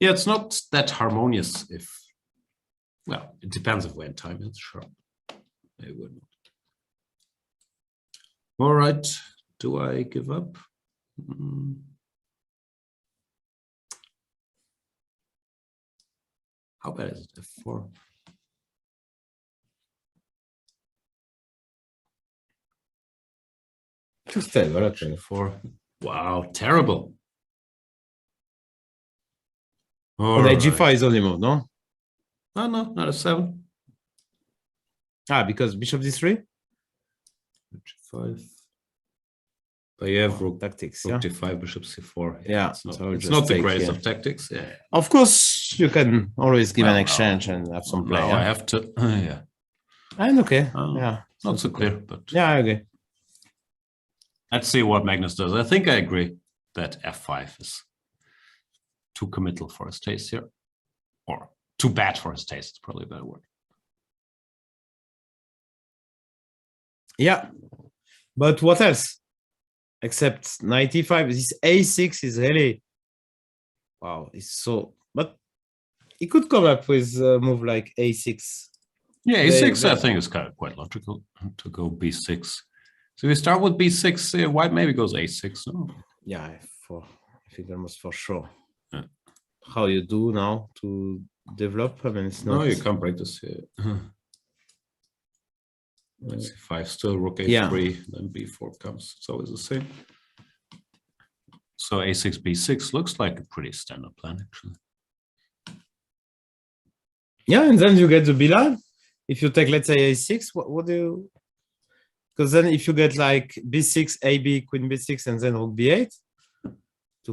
Yeah, it's not that harmonious. Well, it depends if we're in time. It's sure. I wouldn't. All right. Do I give up? How bad is it? F4.
Just okay.
F4. Wow, terrible.
Oh, the g5 is only move, no?
No, not a 7.
Because bishop d3?
G5. But you have rook
tactics.
Rook
Yeah?
d5, bishop c4.
Yeah,
it's not,
so
it's
just
not the
take,
greatest
yeah.
of tactics. Yeah.
Of course, you can always give
Well,
an exchange and have some play.
No,
Yeah?
I have to. Yeah.
I'm okay.
Oh,
Yeah.
Not so clear, but
Yeah, I agree.
let's see what Magnus does. I think I agree that f5 is too committal for his taste here, or too bad for his taste. It's probably a better word.
Yeah, but what else? Except 95. This A6 is really wow. It's so. But he could come up with a move like A6.
Yeah, A6 I think is quite logical to go B6. So we start with B6. White maybe goes A6. No?
Yeah, I think almost for sure.
Yeah.
How you do now to develop? I mean, it's not.
No, you can't break this here. Let's see, 5 still, rook A3,
Yeah.
then B4 comes. It's always the same. So A6, B6 looks like a pretty standard plan, actually.
Yeah, and then you get the B line. If you take, let's say, A6, what do you? Because then if you get like B6, AB, Queen B6, and then Rook B8,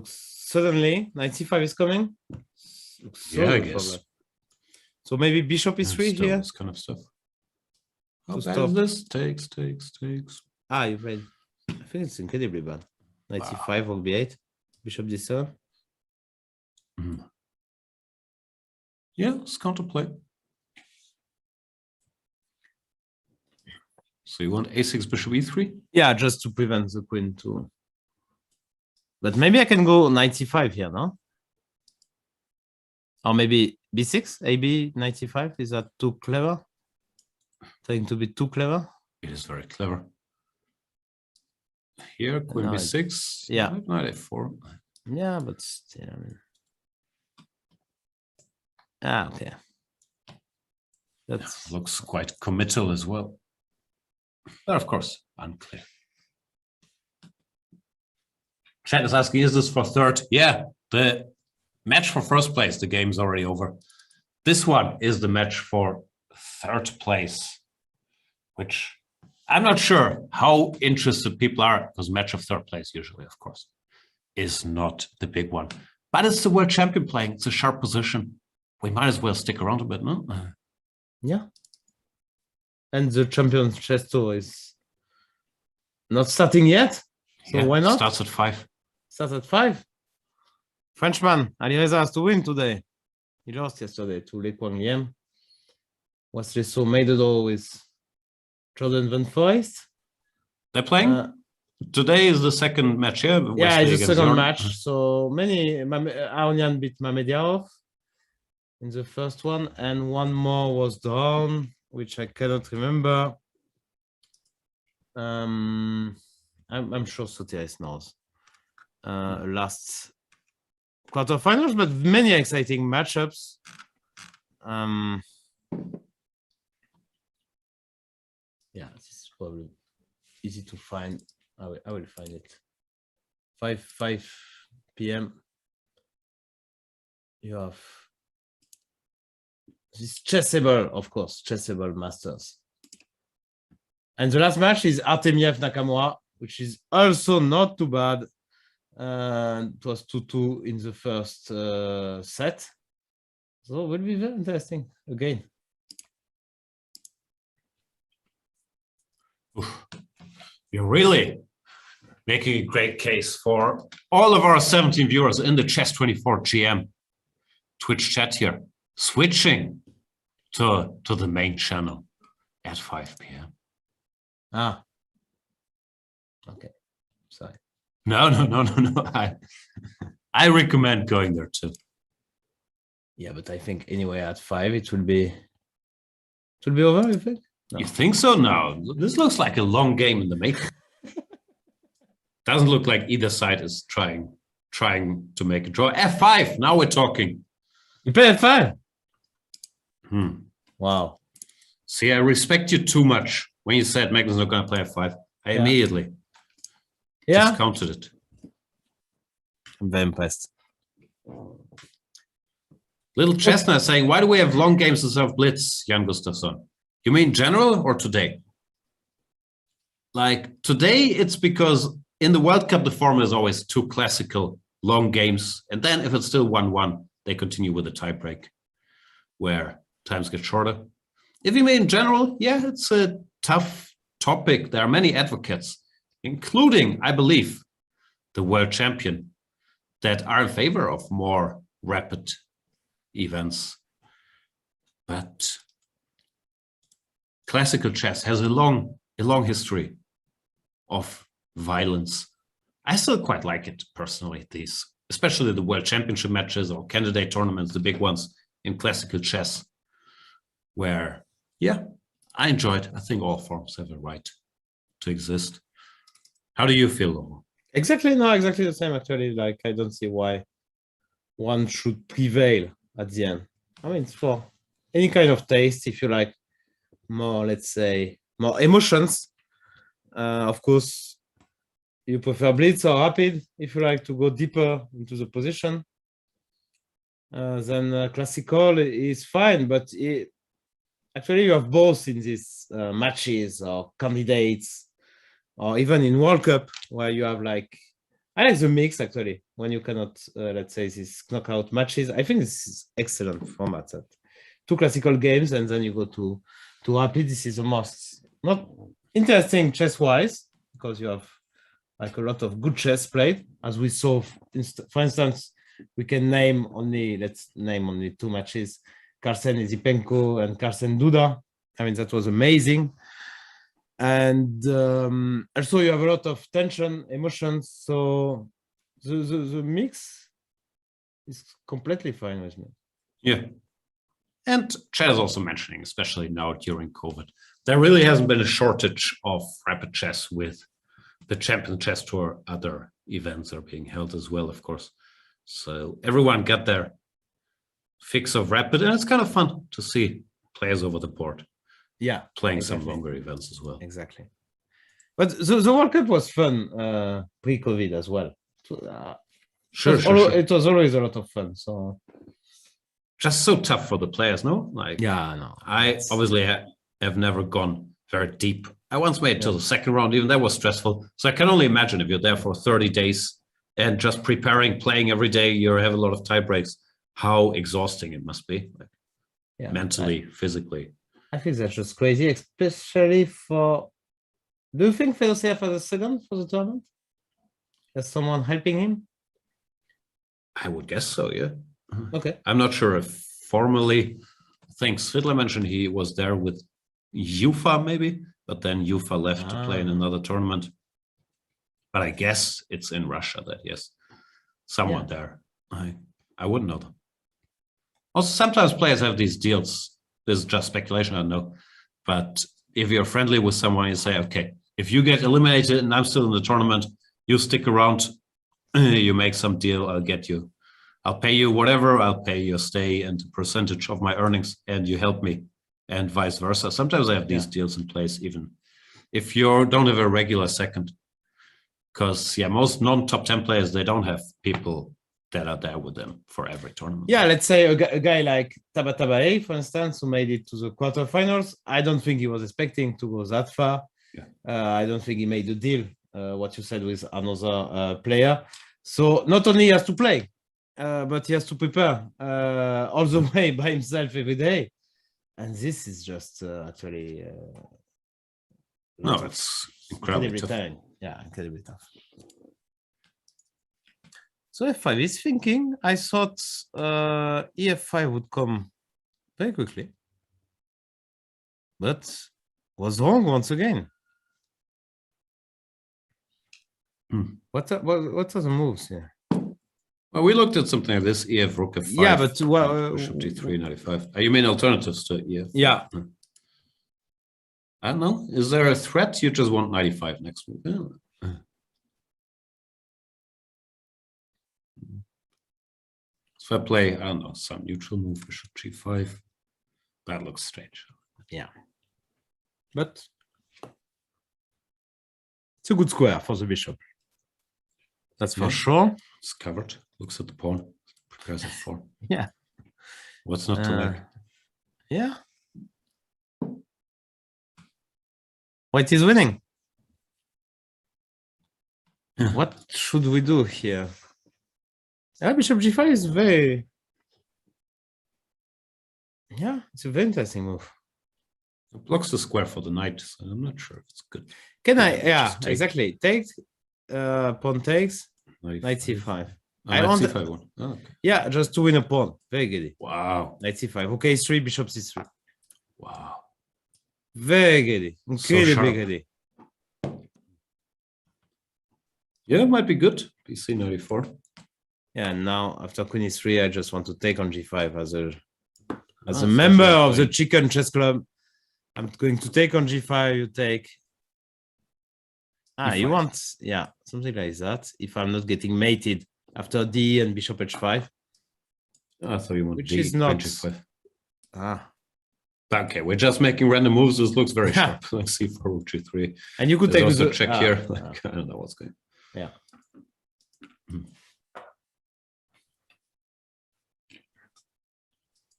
suddenly 95 is coming. Looks so
Yeah, I
good for
guess.
that. So maybe Bishop
Yeah,
E3
still
here.
this kind of stuff. How
To
bad
stop.
is this? Takes.
Ah, you read. I think it's incredibly bad. 95 Rook B8, Bishop D7.
Mhm. Yeah, it's counterplay. So you want A6, Bishop E3?
Yeah, just to prevent the queen to. But maybe I can go 95 here, no? Or maybe B6, AB 95. Is that too clever? Trying to be too clever?
It is very clever. Here, Queen
No,
B6.
yeah.
Knight A4.
Yeah, but still. I mean... Ah, okay. That's
Looks quite committal as well. But of course, unclear. Chat is asking, is this for third? Yeah, the match for first place, the game's already over. This one is the match for third place, which I'm not sure how interested people are, because match of third place usually, of course, is not the big one. But it's the world champion playing. It's a sharp position. We might as well stick around a bit, no?
yeah. And the champion chess tour is not starting yet. So
Yeah,
why not?
Starts at 5.
Starts at 5. Frenchman, Alireza has to win today. He lost yesterday to Le Quang Liem. Wesley So made the door with Jordan Van Forest.
They're playing? Today is the second match here.
Yeah,
Wesley
it's the
against
second
Jordan.
match. So Aronian beat Mamediarov in the first one, and one more was drawn, which I cannot remember. I'm sure Sotiris knows. Last quarterfinals, but many exciting matchups. Yeah, this is probably easy to find. I will find it. 5 p.m. You have this Chessable, of course, Chessable Masters. And the last match is Artemiev Nakamura, which is also not too bad. It was 2-2 in the first set. So it will be very interesting again.
Oof. You're really making a great case for all of our 17 viewers in the Chess24 GM Twitch chat here, switching to the main channel at 5 p.m.
Ah. Okay. Sorry.
No. I recommend going there too.
Yeah, but I think anyway at 5 it will be over, you think? No.
You think so? No. This looks like a long game in the making. Doesn't look like either side is trying to make a draw. F5. Now we're talking.
You play at 5? Wow.
See, I respect you too much. When you said Magnus is not going to play F5, I immediately discounted it.
I'm very impressed.
Little Chestnut saying, why do we have long games instead of blitz, Jan Gustafsson? You mean general or today? Like today, it's because in the World Cup, the format is always 2 classical long games. And then if it's still 1-1, they continue with a tiebreak where times get shorter. If you mean in general, yeah, it's a tough topic. There are many advocates, including, I believe, the world champion, that are in favor of more rapid events. But classical chess has a long a long history of violence. I still quite like it personally, these, especially the World Championship matches or candidate tournaments, the big ones in classical chess, where, yeah, I enjoy it. I think all forms have a right to exist. How do you feel, Laurent?
Exactly, no, exactly the same, actually. Like, I don't see why one should prevail at the end. I mean, it's for any kind of taste, if you like more, let's say, more emotions. Of course, you prefer blitz or rapid if you like to go deeper into the position. Then classical is fine, but actually you have both in these matches or candidates, or even in World Cup where you have like, I like the mix actually when you cannot, let's say, these knockout matches. I think this is excellent format. That 2 classical games and then you go to rapid. This is the most not interesting chess wise because you have like a lot of good chess played, as we saw. For instance, we can name only, let's name only 2 matches: Carlsen Zipenko and Carlsen Duda. I mean, that was amazing. And also you have a lot of tension, emotions. So the mix is completely fine with me.
Yeah. And Chad is also mentioning, especially now during COVID, there really hasn't been a shortage of rapid chess with the Champion Chess Tour. Other events are being held as well, of course. So everyone got their fix of rapid, and it's kind of fun to see players over the board.
Yeah,
playing
exactly.
some longer events as well.
Exactly. But the World Cup was fun pre-COVID as well.
Sure.
It was always a lot of fun. So
just so tough for the players, no? Like,
yeah, no.
I obviously have never gone very deep. I once made it till the second round. Even that was stressful. So I can only imagine if you're there for 30 days and just preparing, playing every day, you have a lot of tie breaks, how exhausting it must be, like, mentally, physically.
I think that's just crazy, especially for. Do you think Fedosea for the second for the tournament? There's someone helping him?
I would guess so, yeah.
Okay.
I'm not sure if formally. I think Svidla mentioned he was there with Yufa maybe, but then Yufa left to play in another tournament. But I guess it's in Russia that yes, someone there. I wouldn't know them. Also, sometimes players have these deals. This is just speculation, I don't know. But if you're friendly with someone, you say, okay, if you get eliminated and I'm still in the tournament, you stick around, you make some deal, I'll pay you whatever, I'll pay your stay and a percentage of my earnings, and you help me, and vice versa. Sometimes I have these deals in place, even if you don't have a regular second. Because, most non-top 10 players, they don't have people that are there with them for every tournament.
Yeah, let's say a guy like Tabatabae, for instance, who made it to the quarterfinals. I don't think he was expecting to go that far. I don't think he made the deal, what you said, with another player. So not only he has to play, but he has to prepare all the way by himself every day. And this is just actually...
no, it's incredibly tough.
Yeah, incredibly tough. So F5 is thinking. I thought EF5 would come very quickly, but was wrong once again. What are the moves here?
Well, we looked at something like this: EF Rook F5.
Yeah, but
Bishop D3, 95. You mean alternatives to EF?
Yeah.
I don't know. Is there a threat? You just want 95 next move. Yeah. So I play, I don't know, some neutral move, Bishop G5. That looks strange.
Yeah. But it's a good square for the bishop. That's for sure.
It's covered. Looks at the pawn. Prepares it for.
Yeah.
What's not to like?
Yeah. White is winning. What should we do here? Bishop G5 is very... Yeah, it's a very interesting move.
It blocks the square for the knight, so I'm not sure if it's good.
Can I? Yeah, exactly. Take, pawn takes, knight C5.
I want C5 one. Oh, okay.
Yeah, just to win a pawn. Very good.
Wow.
Knight C5. Okay, 3, bishop C3.
Wow.
Very giddy. Incredibly
sharp.
giddy.
Yeah, it might be good. PC 94.
Yeah, and now after Queen E3, I just want to take on G5 as a
That's
member
also
of the
playing.
Chicken Chess Club. I'm going to take on G5. You take. You
E5.
want something like that. If I'm not getting mated after D and Bishop H5.
I thought you wanted
Which
D,
is not-
Queen G5.
Okay,
Okay, we're just making random moves. This looks very sharp. Let's see for Rook G3.
and you could
There's
take
also
the
a check here. Like, I don't know what's going.
Yeah.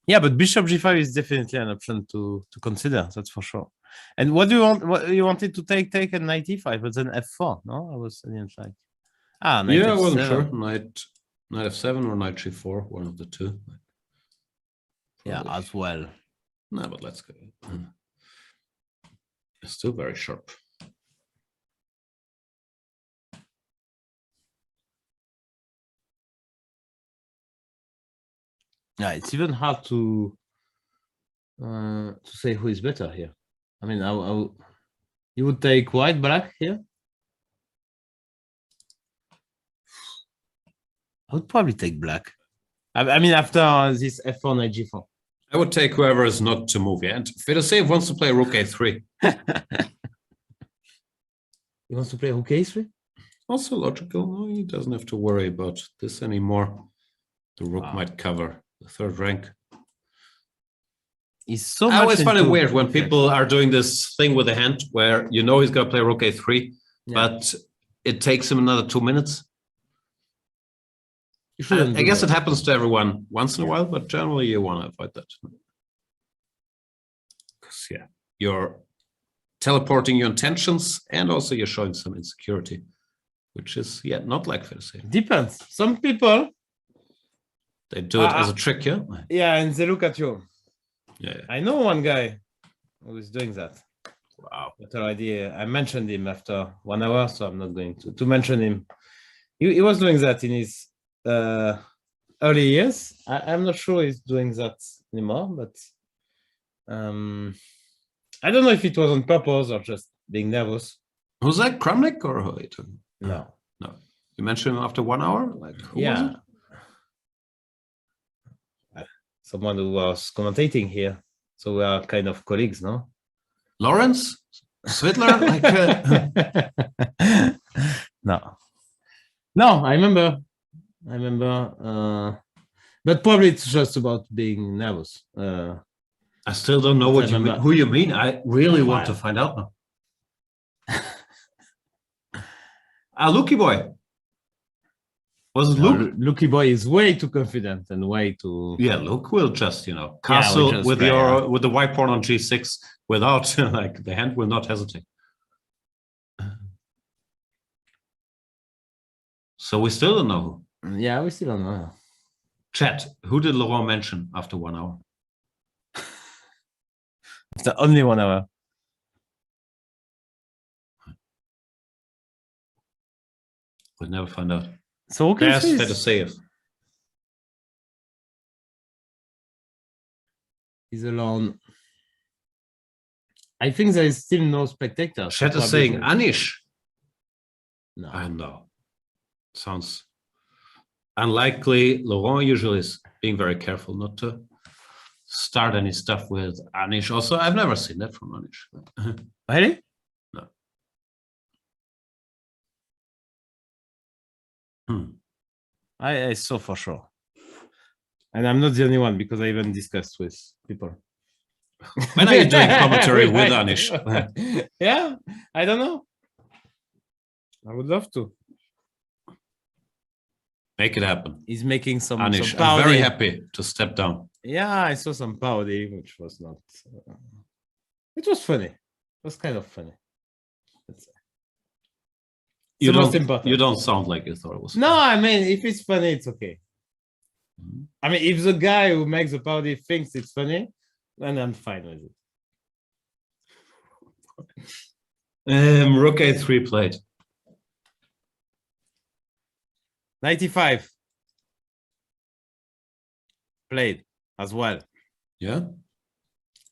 Yeah, but Bishop G5 is definitely an option to consider. That's for sure. And what do you want? What you wanted to take a knight E5, but then F4? No, I didn't like. Knight
Yeah, I wasn't
F7.
sure. Knight F7 or Knight G4, one of the two.
Yeah,
Probably.
as well.
No, but let's go. It's still very sharp.
Yeah, it's even hard to say who is better here. I mean, you would take white black here. I would probably take black. I mean, after this F4 knight G4.
I would take whoever is not to move. Yeah, and FIDE wants to play Rook A3.
He wants to play Rook A3?
Also logical. No, he doesn't have to worry about this anymore. The Rook might cover the third rank.
He's so
I always
much
find it
into-
weird when people are doing this thing with the hand where you know he's going to play Rook A3,
Yeah.
but it takes him another 2 minutes.
You shouldn't
I
do
guess
that.
it happens to everyone once in a while, but generally you want to avoid that. Because, yeah, you're teleporting your intentions and also you're showing some insecurity, which is, yeah, not like FIDE.
Depends. Some people,
They do it as a trick, yeah?
yeah, and they look at you.
Yeah.
I know one guy who is doing that.
Wow.
But already, I mentioned him after 1 hour, so I'm not going to mention him. He was doing that in his early years. I'm not sure he's doing that anymore, but I don't know if it was on purpose or just being nervous.
Was that Kramnik or who are you talking?
No.
No. You mentioned him after 1 hour? Like, who was
Yeah.
it?
Someone who was commentating here. So we are kind of colleagues, no?
Lawrence? Svidler?
No. No, I remember. But probably it's just about being nervous.
I still don't know what you mean, who you mean. I really want to find out now. Lucky boy. Was it Luke?
Lucky boy is way too confident and way too.
Yeah, Luke will just,
Yeah,
castle
we just
with
play,
with the white pawn on G6 without like the hand will not hesitate. So we still don't know who.
Yeah, we still don't know.
Chat, who did Laurent mention after 1 hour?
It's the only 1 hour.
We'll never find out.
So okay,
Yes, fair to say it.
he's alone. I think there is still no spectators.
Chat is
Probably
saying
the-
Anish.
No.
I know. Sounds unlikely. Laurent usually is being very careful not to start any stuff with Anish. Also, I've never seen that from Anish.
Really?
No.
I saw for sure. And I'm not the only one because I even discussed with people.
When are you doing commentary with Anish?
Yeah, I don't know. I would love to.
Make it happen.
He's making some
Anish,
some
I'm very
parody.
happy to step down.
Yeah, I saw some parody, which was not. It was funny. It was kind of funny. Let's say.
You
the most
don't,
important.
you don't sound like you thought it was.
No, I mean, if it's funny, it's okay. I mean, if the guy who makes the parody thinks it's funny, then I'm fine with it.
Rook A3 played.
95 played as well.
Yeah,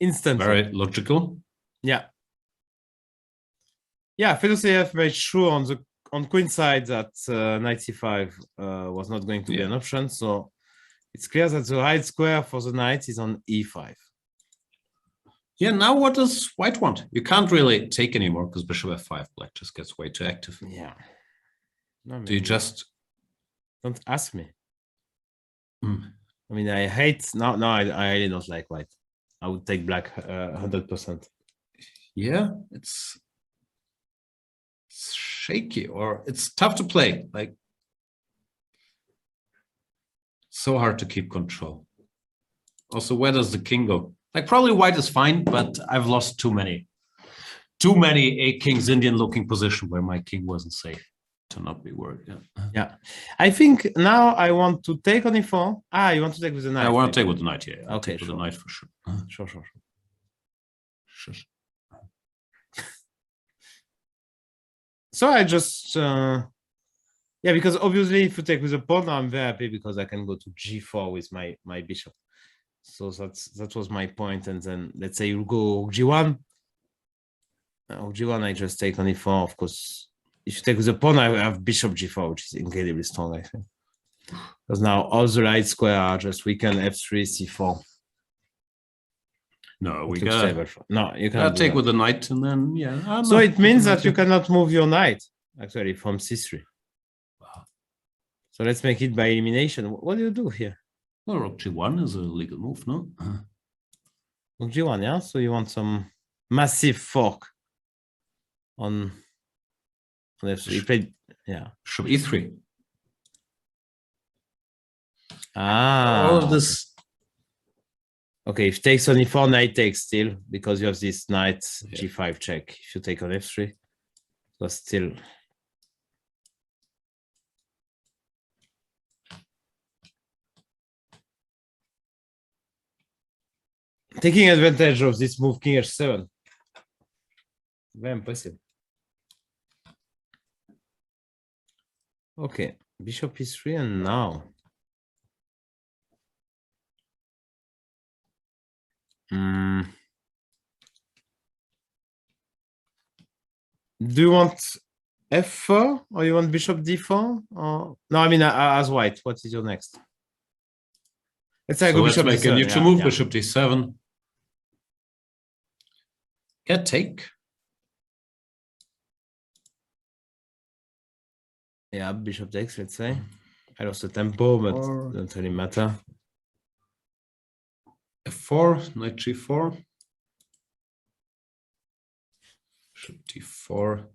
Instantly.
very logical.
Yeah. Yeah, Fedoseev made sure on queen side that knight c5 was not going to be an option. So it's clear that the right square for the knight is on e5.
Yeah, now what does white want? You can't really take anymore because bishop f5, black just gets way too active.
Yeah. No,
Do you just...
Don't ask me. I mean, I hate... No, I really don't like white. I would take black 100%.
Yeah, it's shaky, or it's tough to play. Like, so hard to keep control. Also, where does the king go? Like, probably white is fine, but I've lost too many a king's Indian looking position where my king wasn't safe to not be worried.
Yeah, I think now I want to take on e4. Ah, you want to take with the knight?
I want to take with the knight here.
Okay,
with the knight for sure.
Sure. So I just yeah, because obviously if you take with a pawn, I'm very happy because I can go to g4 with my bishop. So that was my point. And then let's say you go g1. G1, I just take on e4. Of course, if you take with a pawn, I have bishop g4, which is incredibly strong, I think. Because now all the right square are just weaken f3, c4.
No, we
Too
got
stable. No, you cannot
take
do
with the knight, and then yeah.
So it means that you cannot move your knight actually from c3.
Wow.
So let's make it by elimination. What do you do here?
Well, rook g1 is a legal move, no?
Rook g1, yeah. So you want some massive fork on f3. You played, yeah.
Bishop e3.
Ah,
all of this.
Okay, if takes on e4, knight takes still because you have this knight g5 check. If you take on f3, so still. Taking advantage of this move, king h7. Very impressive. Okay, bishop e3, and now. Do you want f4 or you want bishop d4? Or no, I mean as white. What is your next? Let's say
So
go
let's
bishop
make
d7.
a neutral move. Bishop d7. Yeah, take.
Yeah, bishop takes. Let's say I lost the tempo, but doesn't really matter.
f4, knight g4. Bishop d4.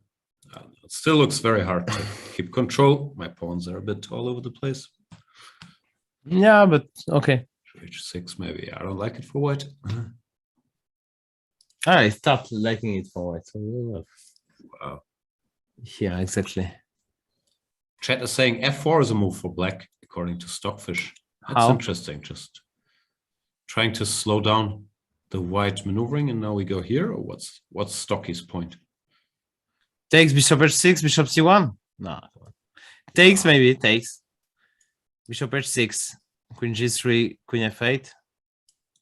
It still looks very hard to keep control. My pawns are a bit all over the place.
Yeah, but okay.
h6 maybe. I don't like it for white.
I stopped liking it for white. So
wow.
Yeah, exactly.
Chat is saying f4 is a move for black, according to Stockfish. That's
How?
interesting. Just trying to slow down the white maneuvering, and now we go here. Or what's Stocky's point?
Takes bishop h6, bishop c1. No, takes maybe takes. Bishop h6, queen g3, queen f8.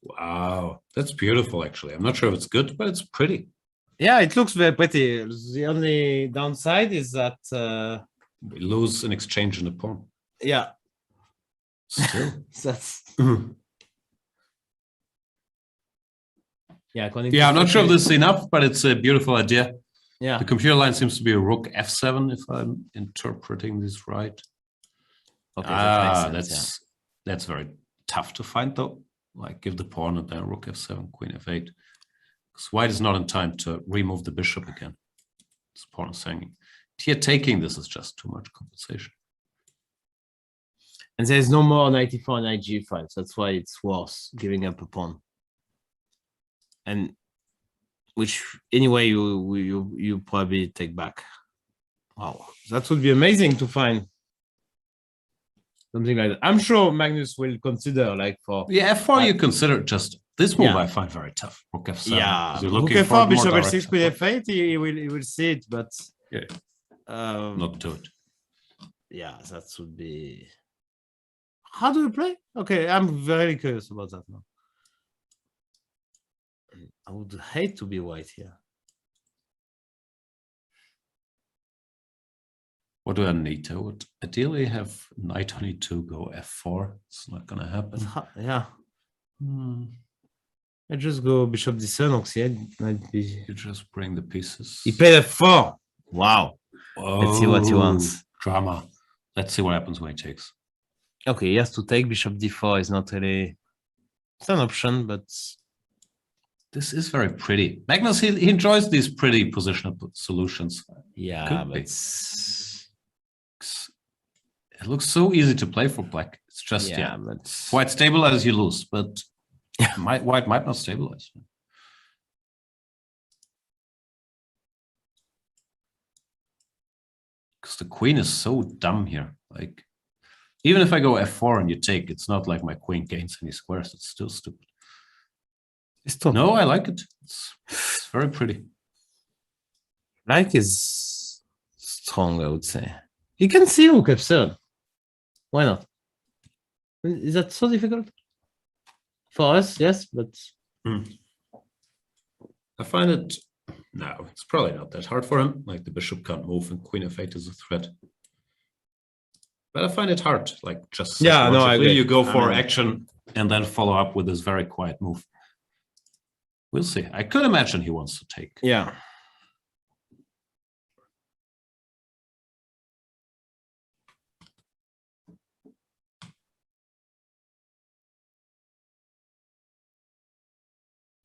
Wow, that's beautiful. Actually, I'm not sure if it's good, but it's pretty.
Yeah, it looks very pretty. The only downside is that
we lose an exchange in the pawn.
Yeah,
still
that's yeah.
I'm not sure if this is enough, but it's a beautiful idea.
Yeah,
the computer line seems to be a rook f7 if I'm interpreting this right.
Okay, that makes
sense, that's very tough to find though. Like give the pawn and then rook f7, queen f8. Because white is not in time to remove the bishop again. This pawn is hanging. Here taking this is just too much compensation.
And there's no more knight e4, knight g5. So that's why it's worth giving up a pawn. And which anyway you probably take back. Wow, that would be amazing to find something like that. I'm sure Magnus will consider like for
f4 you consider just this move. I find very tough. Rook f7.
Yeah,
you're
rook
looking
f4,
for
bishop
more
h6, queen f8. He will see it, but
not do it.
Yeah, that would be. How do you play? Okay, I'm very curious about that now. I would hate to be white here.
What do I need? I would ideally have knight on e2, go f4. It's not gonna happen.
Yeah. I just go bishop d7, oxyed, knight b.
You just bring the pieces.
He played f4. Wow.
Oh,
Let's see what he wants.
Drama. Let's see what happens when he takes.
Okay, he has to take bishop d4. Is not really. It's an option, but
this is very pretty. Magnus, he enjoys these pretty positional solutions.
yeah,
Could
but
be. It looks so easy to play for black. It's just
but
white stabilize, you lose, but white might not stabilize. Because the queen is so dumb here. Like, even if I go f4 and you take, it's not like my queen gains any squares. It's still stupid. No, I like it. It's very pretty.
black is strong, I would say. You can see rook f7. Why not? Is that so difficult? For us, yes, but
I find it, no, it's probably not that hard for him. Like the bishop can't move and queen f8 is a threat. But I find it hard, like just
Yeah, no, I agree.
you go for action and then follow up with this very quiet move. We'll see. I could imagine he wants to take.
yeah.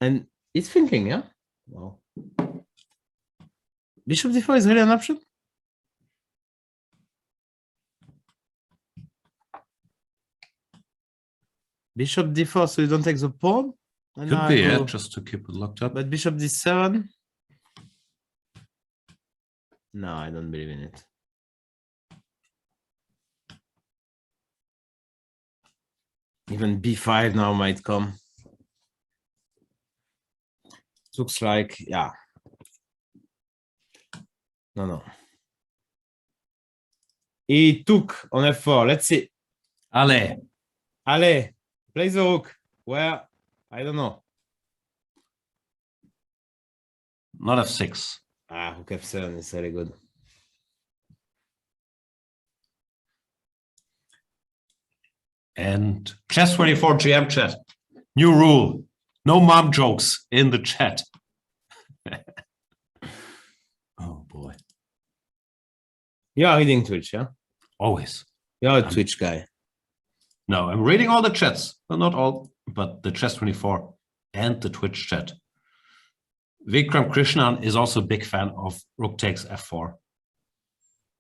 And he's thinking, yeah? Well, bishop d4 is really an option? Bishop d4, so you don't take the pawn? And
Could
now
be,
I
yeah,
go-
just to keep it locked up.
But bishop d7? No, I don't believe in it. Even b5 now might come. Looks like, yeah. No. He took on f4. Let's see.
Allez.
Allez, play the rook. Where? I don't know.
Not f6.
Ah, rook f7 is very good.
And Chess 24 GM chat. New rule. No mom jokes in the chat. Oh boy.
You are reading Twitch, yeah?
Always.
You're a Twitch guy.
No, I'm reading all the chats. Well, not all, but the Chess 24 and the Twitch chat. Vikram Krishnan is also a big fan of rook takes f4.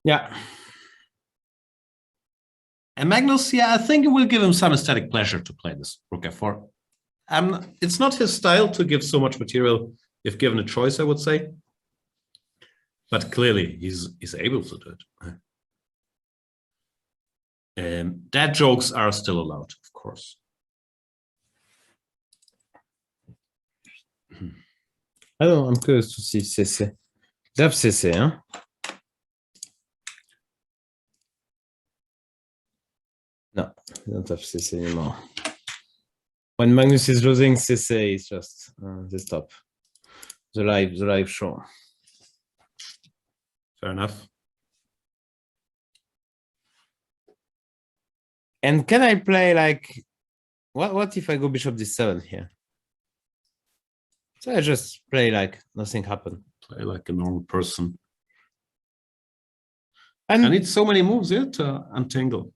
Yeah.
And Magnus, yeah, I think it will give him some aesthetic pleasure to play this rook f4. It's not his style to give so much material if given a choice, I would say. But clearly, he's able to do it. Dad jokes are still allowed, of course.
I don't know, I'm curious to see CC. They have CC, huh? No, they don't have CC anymore. When Magnus is losing, CC is just they stop. The live show.
Fair enough.
And can I play like what if I go bishop d7 here? So I just play like nothing happened.
Play like a normal person.
And
I need so many moves here to untangle.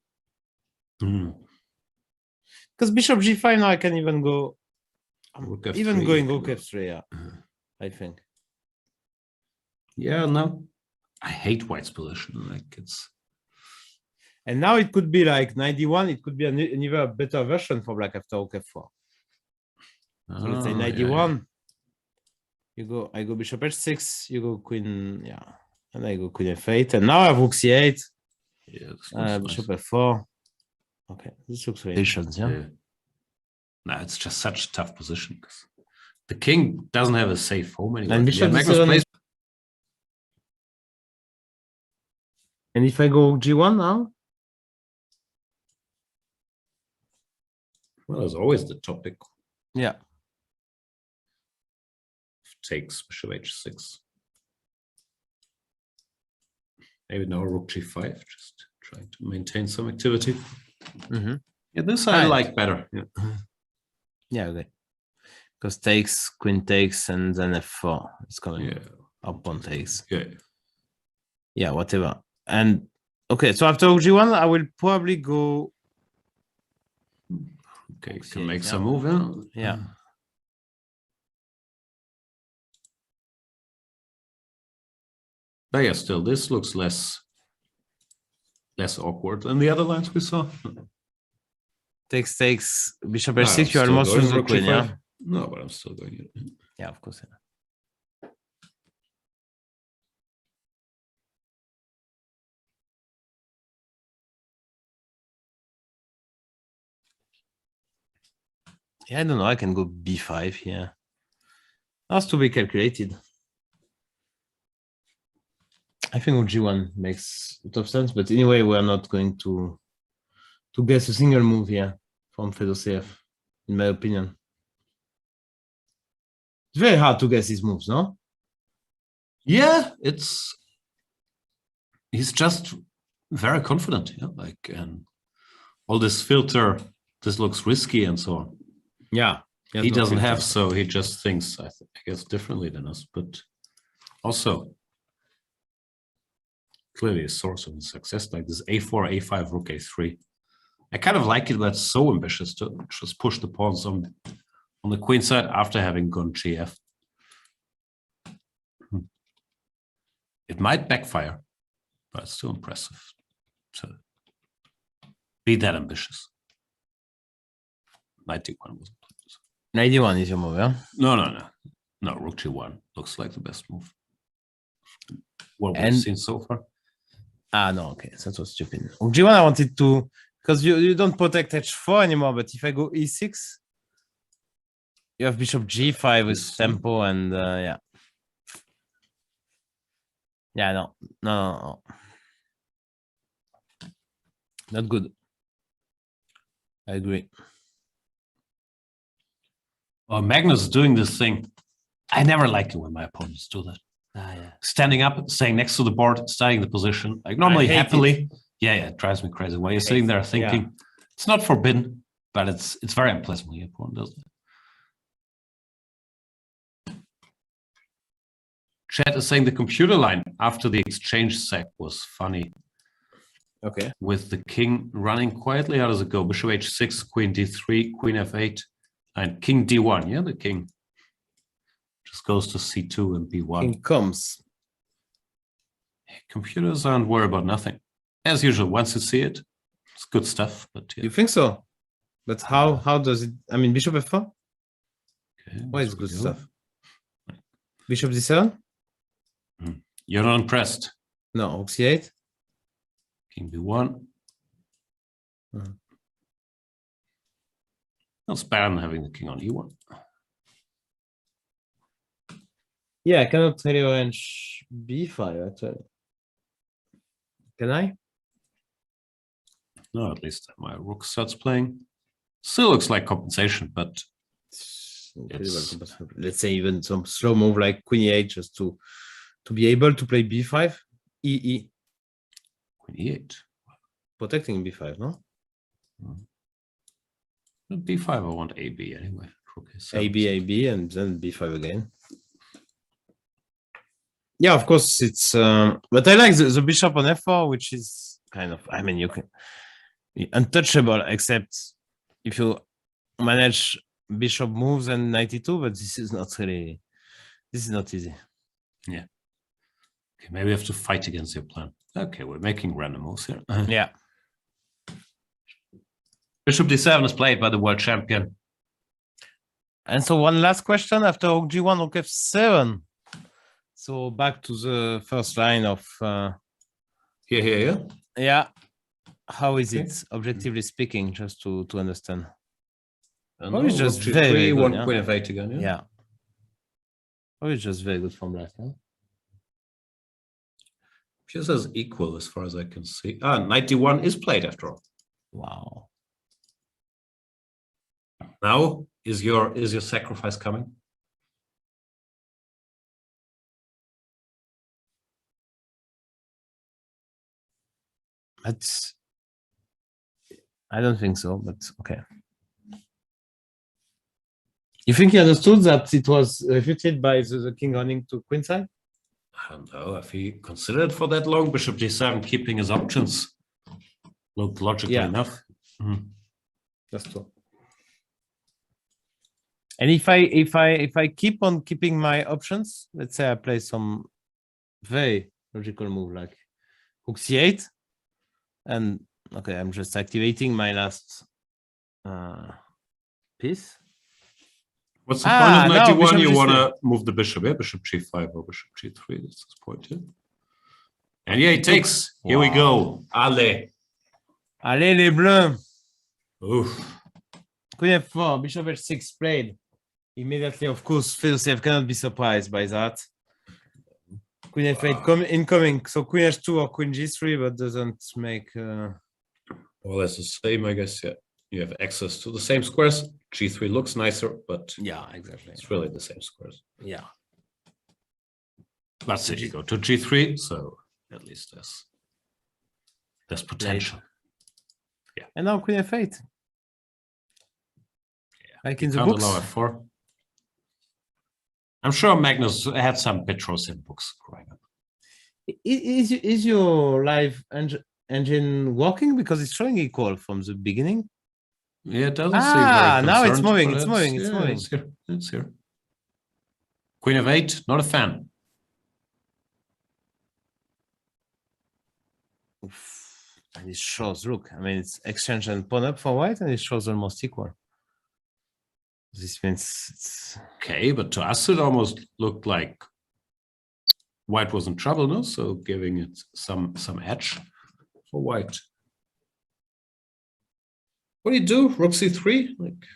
because bishop g5 now I can even go
Rook F3,
even going
you
rook
can
f3, yeah. I think.
Yeah, no. I hate white's position. Like it's
And now it could be like 91, it could be an even better version for black after rook f4. So let's say 91. I go bishop h6, you go queen, yeah. And I go queen f8. And now I have rook c8.
Yeah, this looks
Bishop
nice.
f4. Okay, this looks very efficient, yeah.
No, it's just such a tough position because the king doesn't have a safe home anymore.
And bishop
Magnus
d7
plays.
And if I go g1 now?
Well, there's always the topic.
Yeah.
takes bishop h6. Maybe now rook g5, just trying to maintain some activity. Yeah, this I like better. Yeah.
Yeah, okay. Because takes, queen takes, and then f4. It's coming up pawn takes.
Yeah.
Yeah, whatever. And okay, so after g1, I will probably go.
Okay, you can make some move.
Yeah.
But yeah, still, this looks less awkward than the other lines we saw.
Takes, takes, bishop
No,
h6, you
I'm
almost
still
lose the
going
queen,
rook
yeah?
g5. No, but I'm still going.
Yeah, of course. Yeah, I don't know. I can go b5 here. Has to be calculated. I think g1 makes a lot of sense, but anyway, we're not going to guess a single move here from Fedosiev, in my opinion. It's very hard to guess his moves, no?
Yeah, he's just very confident. Yeah, like and all this filter, this looks risky and so on.
Yeah.
He doesn't have, so he just thinks, I guess, differently than us, but also clearly a source of success, like this a4, a5, rook a3. I kind of like it, but it's so ambitious to just push the pawns on the queen side after having gone gf. It might backfire, but it's still impressive to be that ambitious. 91 wasn't.
91 is your move, yeah?
No, rook g1 looks like the best move. What we've seen so far.
Ah, no, okay, that was stupid. G1, I wanted to, because you don't protect h4 anymore, but if I go e6, you have bishop g5 with tempo and yeah. Yeah, no. Not good. I agree.
Well, Magnus is doing this thing. I never like it when my opponents do that.
Yeah.
Standing up, staying next to the board, studying the position. Like normally happily. Yeah, it drives me crazy. While you're sitting there thinking, it's not forbidden, but it's very unpleasant when your opponent does it. Chat is saying the computer line after the exchange sack was funny.
Okay.
With the king running quietly, how does it go? Bishop h6, queen d3, queen f8, and king d1. Yeah, the king just goes to c2 and b1.
King comes.
Computers aren't worried about nothing. As usual, once you see it, it's good stuff. But yeah.
You think so? But how does it? I mean, bishop f4.
Okay,
why is good stuff? Bishop d7.
You're not impressed.
No, rook c8.
King b1. It's better than having the king on e1.
Yeah, I cannot really arrange b5 actually. Can I?
No, at least my rook starts playing. Still looks like compensation, but
let's say even some slow move like queen e8 just to be able to play b5, e.
Queen e8.
Protecting b5, no?
b5, I want ab anyway.
AB, and then b5 again. Yeah, of course it's. But I like the bishop on f4, which is kind of. I mean, you can untouchable, except if you manage bishop moves and 92. But this is not really. This is not easy.
Yeah. Okay, maybe we have to fight against your plan. Okay, we're making random moves here.
Yeah.
Bishop d7 is played by the world champion.
And so one last question after rook g1, rook f7. So back to the first line of
Here.
Yeah. How is it, objectively speaking, just to understand?
It's just
very good,
one queen f8 again.
Yeah. Oh, it's just very good from last time.
She says equal as far as I can see. 91 is played after all.
Wow.
Now is your sacrifice coming?
I don't think so, but okay. You think he understood that it was refuted by the king running to queenside?
I don't know if he considered for that long. Bishop g7, keeping his options looked logical enough.
That's true. And if I keep on keeping my options, let's say I play some very logical move like Rook c8, and okay, I'm just activating my last piece.
What's the point of 91?
No,
you want to move the bishop, yeah? Bishop g5 or bishop g3. That's the point, yeah. And yeah, he takes. Here we go. Allez.
Allez, les bleus.
Oof.
Queen f4, bishop h6 played. Immediately, of course, Philosoph cannot be surprised by that. Queen f8 incoming. So queen h2 or queen g3, but doesn't make...
Well, that's the same, I guess, yeah. You have access to the same squares. G3 looks nicer, but
yeah, exactly.
It's really the same squares.
Yeah.
But still, you go to G3, so at least there's potential. Yeah.
And now queen f8.
Yeah.
Like in the
Can't
books.
allow f4. I'm sure Magnus had some Petros in books growing up.
Is your live engine working? Because it's showing equal from the beginning.
Yeah, it doesn't seem very
now it's
concerned,
moving,
but
it's moving, it's moving.
It's here. It's here. Queen of 8, not a fan.
Oof. And it shows, look, I mean, it's exchange and pawn up for white, and it shows almost equal. This means it's...
Okay, but to us it almost looked like white was in trouble, no? So giving it some edge for white. What do you do? Rook c3? Like,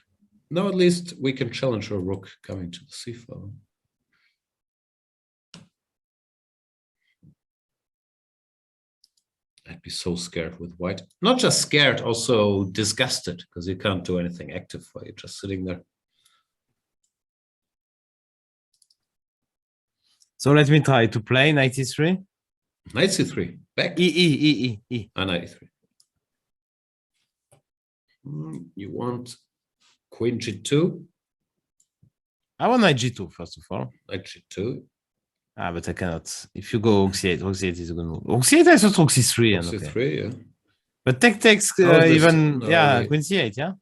now at least we can challenge a rook coming to the c file. I'd be so scared with white. Not just scared, also disgusted, because you can't do anything active while you're just sitting there.
So let me try to play knight e3.
Knight c3. Back.
E.
Knight e3. You want queen g2?
I want knight g2 first of all.
Knight g2.
But I cannot. If you go rook c8, rook c8 is a good move. Rook c8, I thought rook c3.
Rook c3,
okay.
yeah.
But takes even, no, yeah, queen c8, yeah?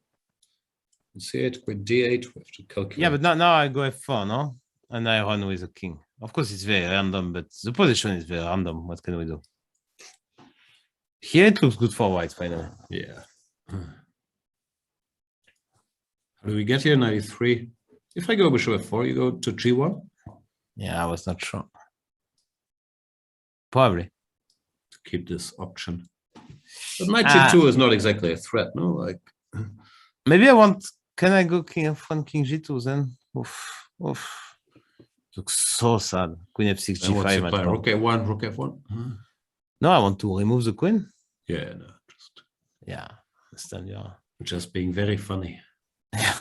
Queen c8, queen d8, we have to calculate.
Yeah, but now I go f4, no? And I run with a king. Of course, it's very random, but the position is very random. What can we do? Here it looks good for white, finally.
Yeah. How do we get here? 93. If I go bishop f4, you go to g1?
Yeah, I was not sure. Probably.
To keep this option. But knight g2 is not exactly a threat, no? Like,
maybe I want... Can I go king f1, king g2 then? Oof, oof. Looks so sad. Queen f6, g5.
Rook a1, rook f1.
No, I want to remove the queen.
Yeah, no, just...
Yeah, understand, yeah.
Just being very funny.
Yeah.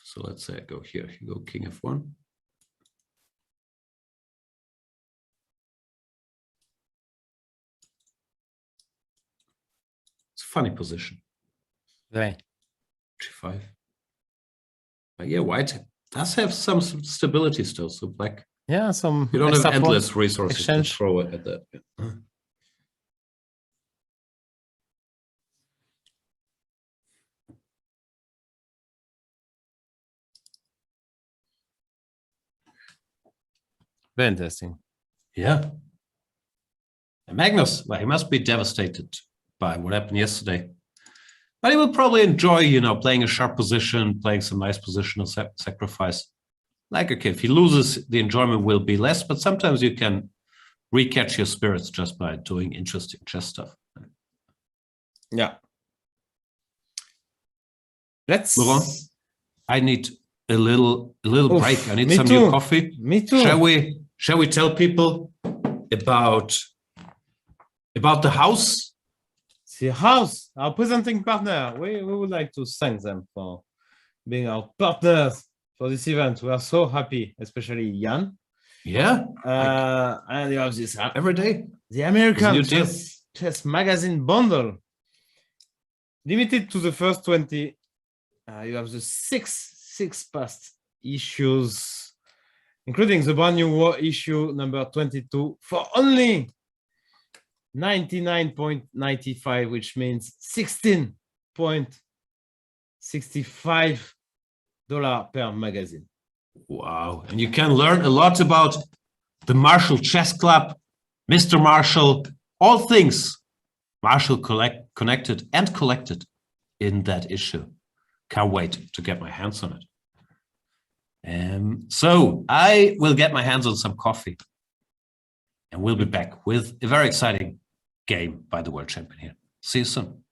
So let's say I go here. You go king f1. It's a funny position.
Right.
g5. But yeah, white does have some stability still. So black.
Yeah, some.
You don't have endless resources to throw it at that. Yeah.
Very interesting.
Yeah. And Magnus, well, he must be devastated by what happened yesterday. But he will probably enjoy, you know, playing a sharp position, playing some nice positional sacrifice. Like, okay, if he loses, the enjoyment will be less, but sometimes you can recatch your spirits just by doing interesting chess stuff.
Yeah. Let's...
Laurent, I need a little break. I need some
new
coffee.
Me too.
Shall we tell people about the house?
The house, our presenting partner. We would like to thank them for being our partners for this event. We are so happy, especially Jan.
Yeah,
And you have this
every day.
the American
New deal.
chess magazine bundle, limited to the first 20. You have the six past issues, including the brand new war issue number 22 for only 99.95, which means $16.65 per magazine.
Wow. And you can learn a lot about the Marshall Chess Club, Mr. Marshall, all things Marshall connected and collected in that issue. Can't wait to get my hands on it. So I will get my hands on some coffee and we'll be back with a very exciting game by the world champion here. See you soon.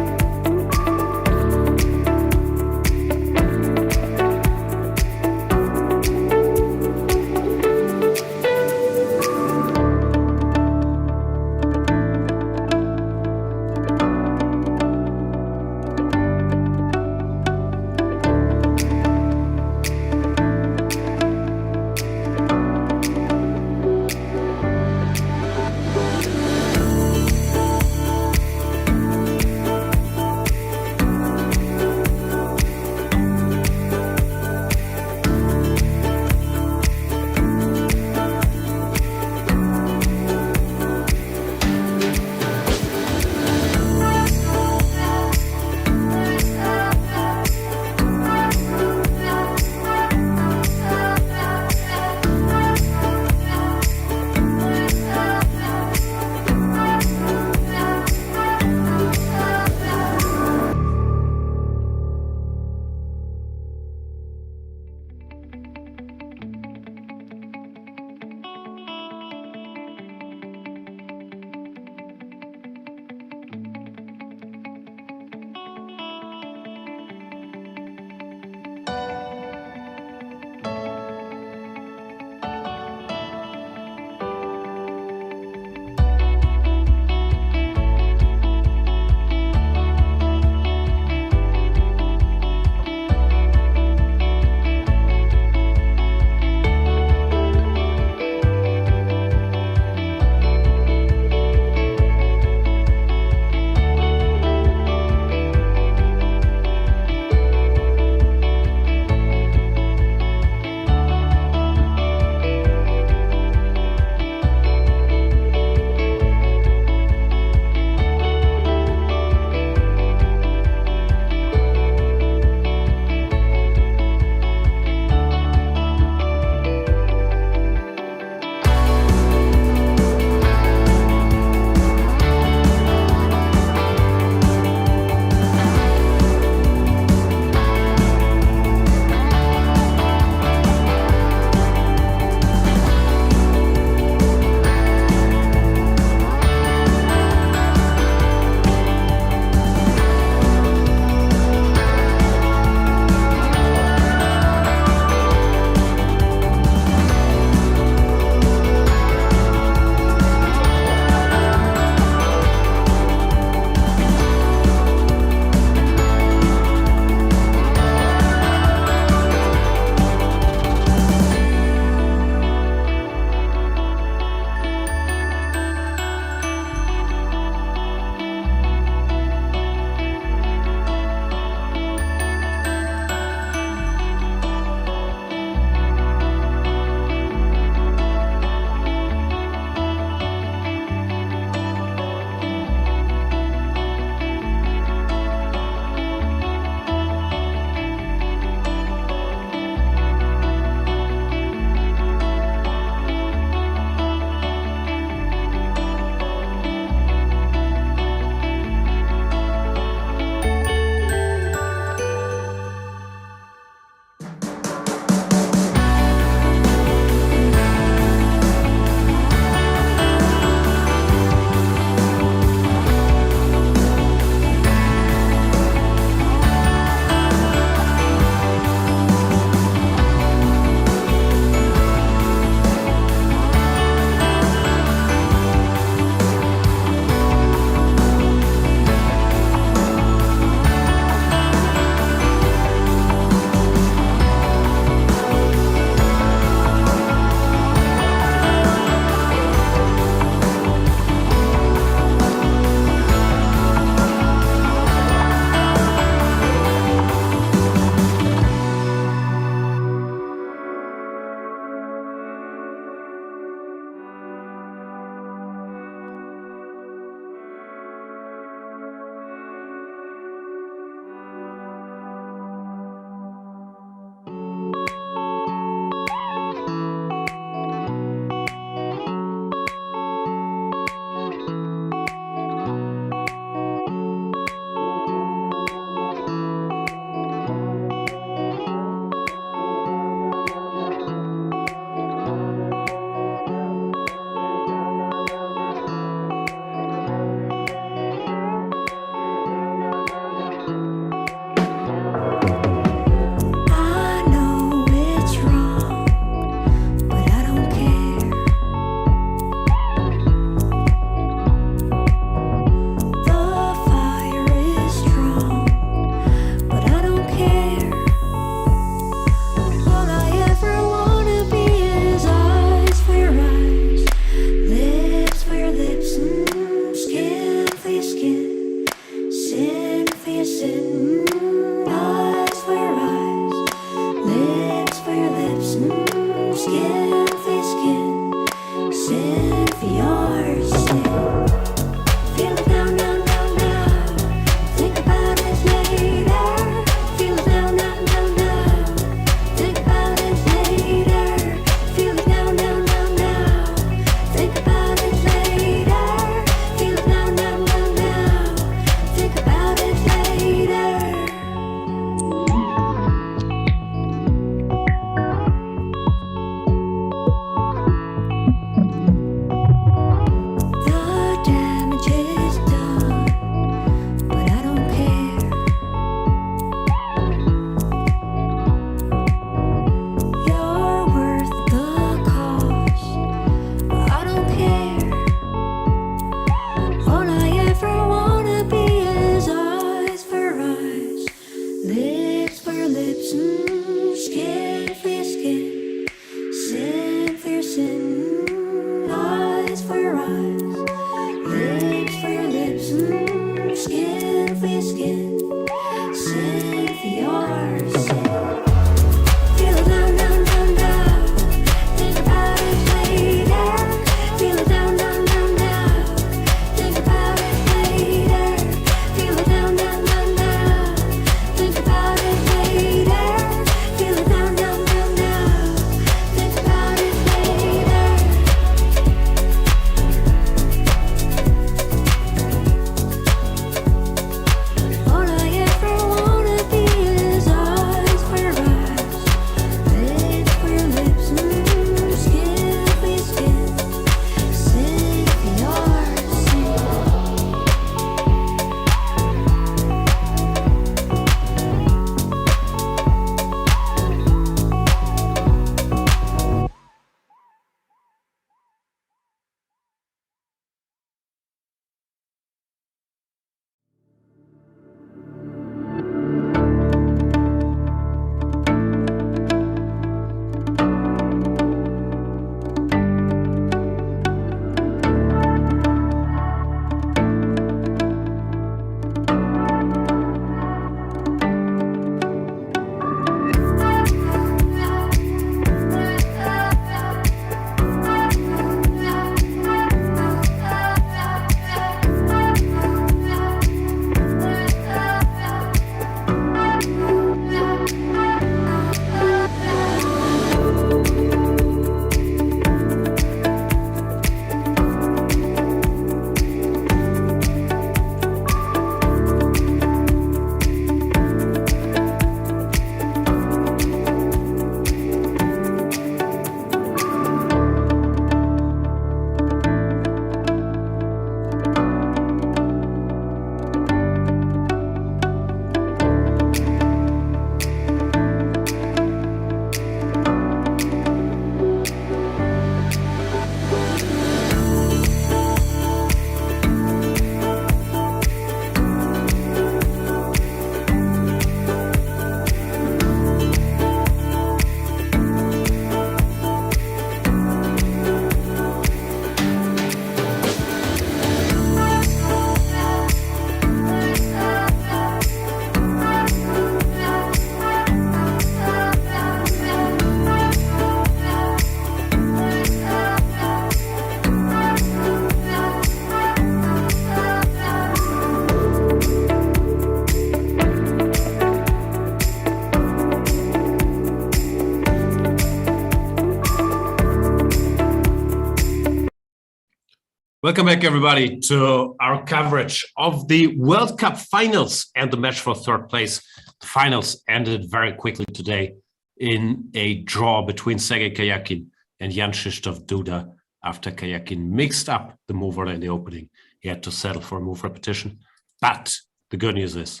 Welcome back, everybody, to our coverage of the World Cup finals and the match for third place. The finals ended very quickly today in a draw between Sergey Karjakin and Jan-Krzysztof Duda after Karjakin mixed up the move order in the opening. He had to settle for a move repetition. But the good news is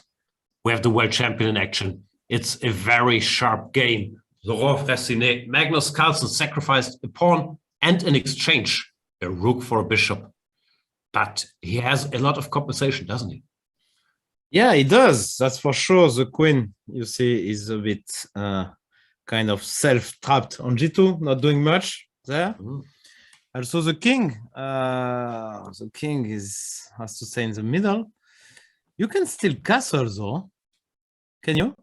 we have the world champion in action. It's a very sharp game. Laurent Fressinet, Magnus Carlsen sacrificed a pawn and in exchange a rook for a bishop. But he has a lot of compensation, doesn't he?
Yeah, he does. That's for sure. The queen, you see, is a bit kind of self-trapped on g2, not doing much there. Also, the king has to stay in the middle. You can still castle, though. Can you?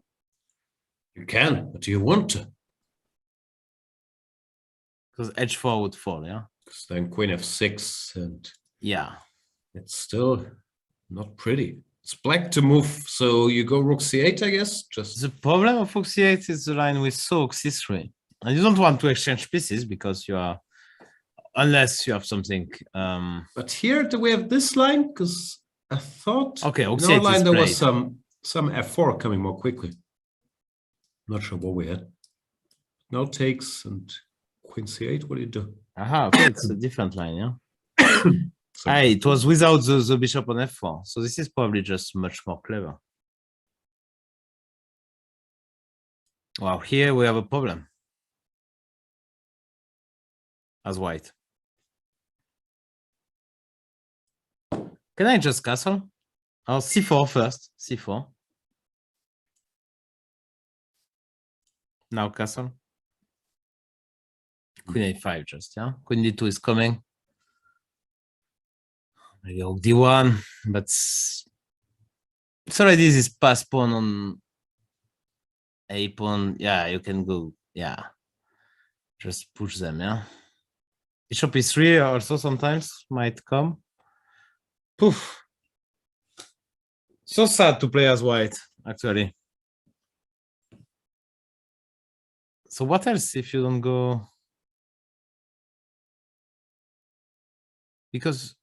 You can, but do you want to?
Because h4 would fall, yeah?
Because then queen f6 and
yeah,
it's still not pretty. It's black to move, so you go rook c8, I guess. Just
the problem of rook c8 is the line with rook c3, and you don't want to exchange pieces because you are, unless you have something.
But here, do we have this line? Because I thought
okay,
in our line there was some f4 coming more quickly. Not sure what we had. No takes and queen c8. What do you do?
Aha, okay, it's a different line, yeah. It was without the bishop on f4, so this is probably just much more clever. Wow, here we have a problem as white. Can I just castle? Oh, c4 first, c4. Now castle. Queen a5 just, yeah. Queen d2 is coming. Maybe rook d1, but it's already this pass pawn on a pawn. Yeah, you can go, yeah. Just push them, yeah. Bishop e3 also sometimes might come. Poof. So sad to play as white, actually. So what else if you don't go? Because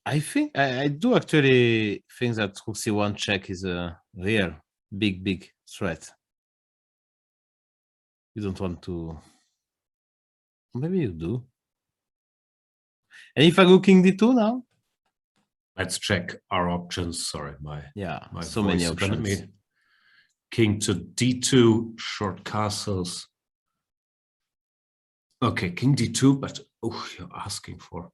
I think I do actually think that rook c1 check is a real big threat. You don't want to. Maybe you do. And if I go king d2 now?
Let's check our options. Sorry, my
so many options.
King to d2, short castles. Okay, king d2, but oh, you're asking for.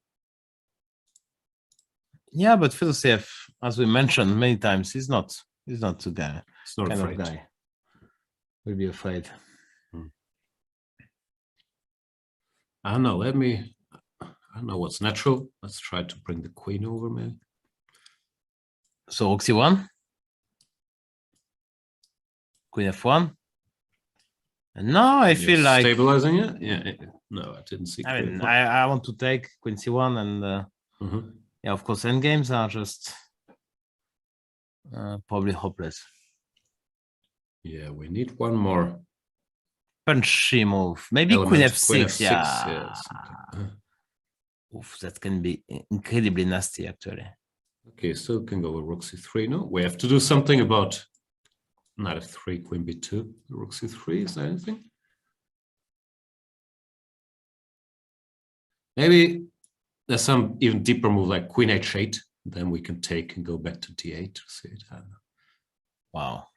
Yeah, but Fedosiev, as we mentioned many times, he's not the guy.
He's not afraid.
Of guy. Will be afraid.
I don't know. I don't know what's natural. Let's try to bring the queen over, maybe.
So rook c1, queen f1, and now I feel like
stabilizing it. Yeah. No, I didn't see.
I mean, I want to take queen c1 and yeah, of course, endgames are just probably hopeless.
Yeah, we need one more
punchy move. Maybe queen f6. Yeah. Oof, that can be incredibly nasty, actually.
Okay, still can go with rook c3. No, we have to do something about knight f3, queen b2, rook c3. Is there anything? Maybe there's some even deeper move like queen h8. Then we can take and go back to d8 to see it. I don't know.
Wow.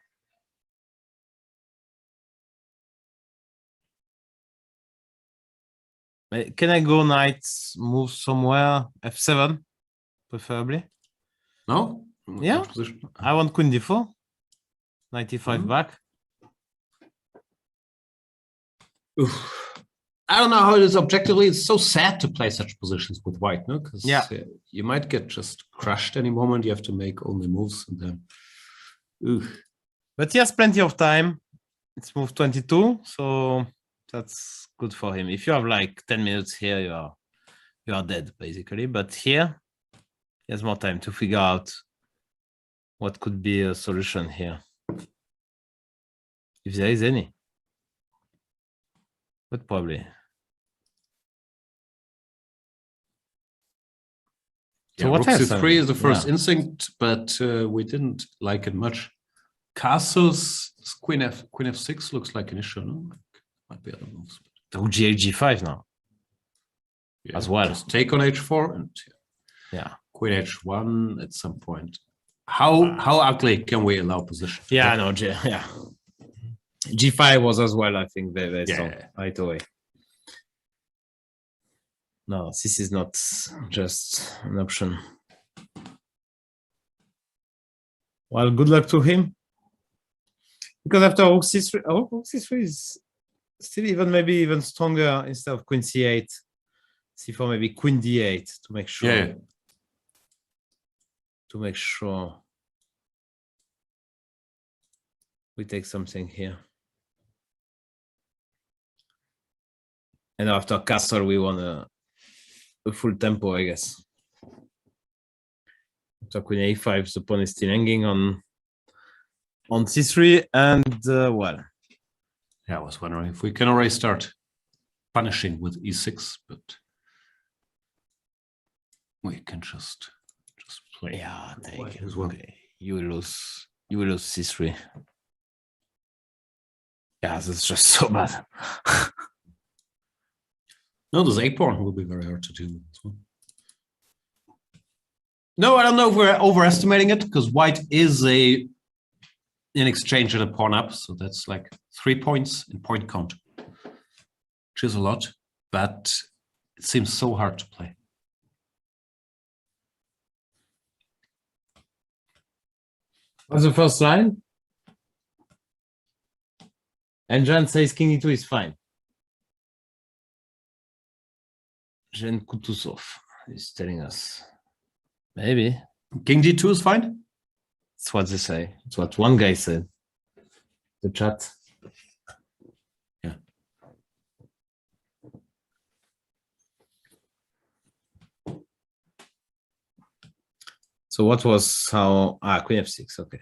Can I go knight move somewhere? f7, preferably.
No?
Yeah. I want queen d4. Knight e5 back.
Oof. I don't know how it is objectively. It's so sad to play such positions with white, no? Because you might get just crushed any moment. You have to make only moves and then. Oof.
But he has plenty of time. It's move 22, so that's good for him. If you have like 10 minutes here, you are dead basically. But here, he has more time to figure out what could be a solution here, if there is any. But probably.
So
what
rook
else?
c3 is the first
Yeah.
instinct, but we didn't like it much. Castles, queen f6 looks like an issue. No? Might be other moves.
Rook g5 now.
Yeah,
As well.
Just take on h4 and
Yeah.
queen h1 at some point. How ugly can we allow position?
Yeah, no, yeah. G5 was as well, I think, very strong
Yeah.
right away. No, this is not just an option. Well, good luck to him. Because after rook c3, rook c3 is still maybe even stronger instead of queen c8. c4, maybe queen d8 to make sure.
Yeah.
To make sure we take something here. And after castle, we want a full tempo, I guess. After queen a5, the pawn is still hanging on c3, and well.
Yeah, I was wondering if we can already start punishing with e6, but we can just play.
Yeah, take
as well.
Okay. You will lose c3. Yeah, that's just so bad.
No, this a pawn will be very hard to do as well. No, I don't know if we're overestimating it, because white is in exchange at a pawn up, so that's like 3 points in point count, which is a lot, but it seems so hard to play.
What's the first line? And Jan says king e2 is fine. Jan Kutuzov is telling us. Maybe.
King d2 is fine?
That's what they say. That's what one guy said. The chat.
Yeah.
So what was how queen f6, okay.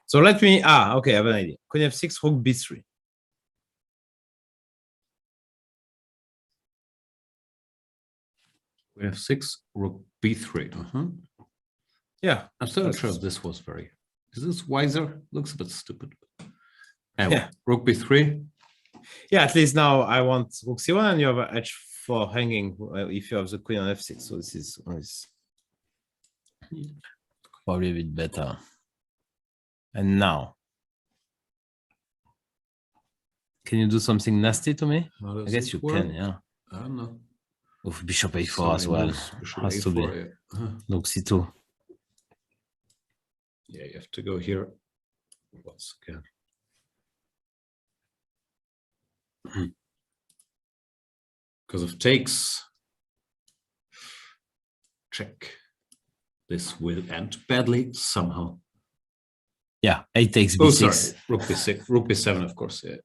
So let me okay, I have an idea. Queen f6, rook b3.
Queen f6, rook b3.
Yeah.
I'm still not sure if this was very. Is this wiser? Looks a bit stupid. Anyway,
Yeah.
rook b3.
Yeah, at least now I want rook c1 and you have an h4 hanging if you have the queen on f6. So this is probably a bit better. And now, can you do something nasty to me? I guess you can, yeah.
I don't know.
With bishop a4 as well. Has to be. Rook c2.
Yeah, you have to go here once again. Because of takes, check. This will end badly somehow.
Yeah, a takes b6.
Oh, sorry, rook b6, rook b7, of course. Yeah.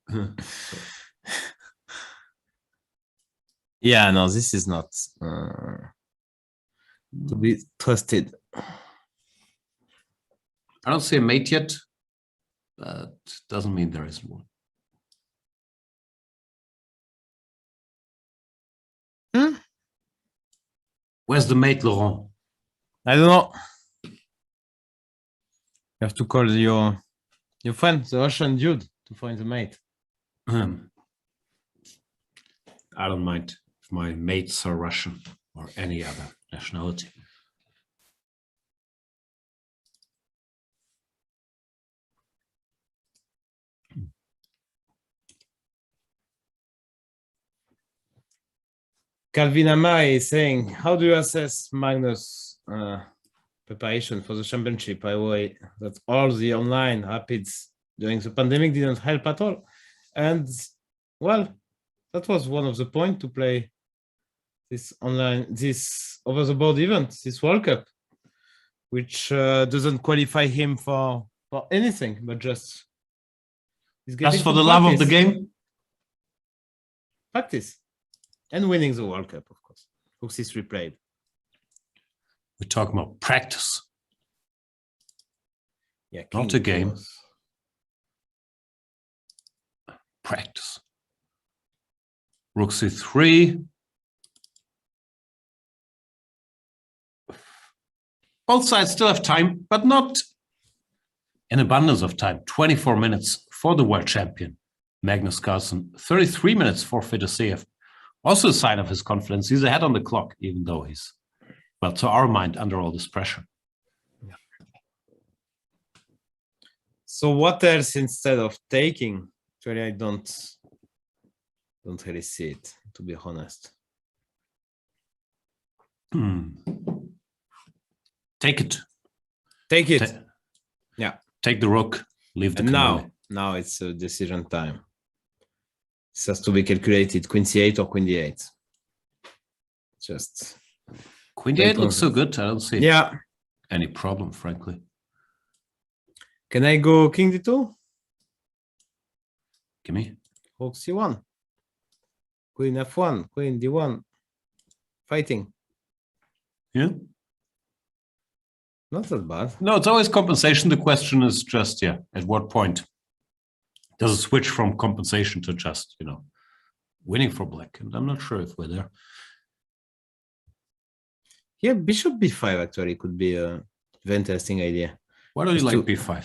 Yeah, no, this is not to be trusted.
I don't see a mate yet, but doesn't mean there isn't one. Where's the mate, Laurent?
I don't know. You have to call your friend, the Russian dude, to find the mate.
I don't mind if my mates are Russian or any other nationality.
Calvin Amai is saying, how do you assess Magnus' preparation for the championship? I worry that all the online rapids during the pandemic didn't help at all. And, well, that was one of the points to play this online, this over-the-board event, this World Cup, which doesn't qualify him for anything, but just...
Just for the love of the game?
Practice. And winning the World Cup, of course. Rook c3 played.
We're talking about practice.
Yeah,
not a game. Practice. Rook c3.
Both sides still have time, but not an abundance of time. 24 minutes for the world champion, Magnus Carlsen. 33 minutes for FIDE. Also a sign of his confidence. He's ahead on the clock, even though he's, well, to our mind, under all this pressure.
So what else instead of taking? Actually, I don't really see it, to be honest.
Take it.
Take it. Yeah.
Take the rook. Leave the
And now it's a decision time. This has to be calculated. Queen c8 or queen d8. Just
Queen d8 looks so good. I don't see any problem, frankly.
Can I go king d2?
Give me.
Rook c1. Queen f1. Queen d1. Fighting.
Yeah.
Not that bad.
No, it's always compensation. The question is just, at what point does it switch from compensation to just, winning for black? And I'm not sure if we're there.
Yeah, bishop b5 actually could be a very interesting idea.
Why don't you like b5?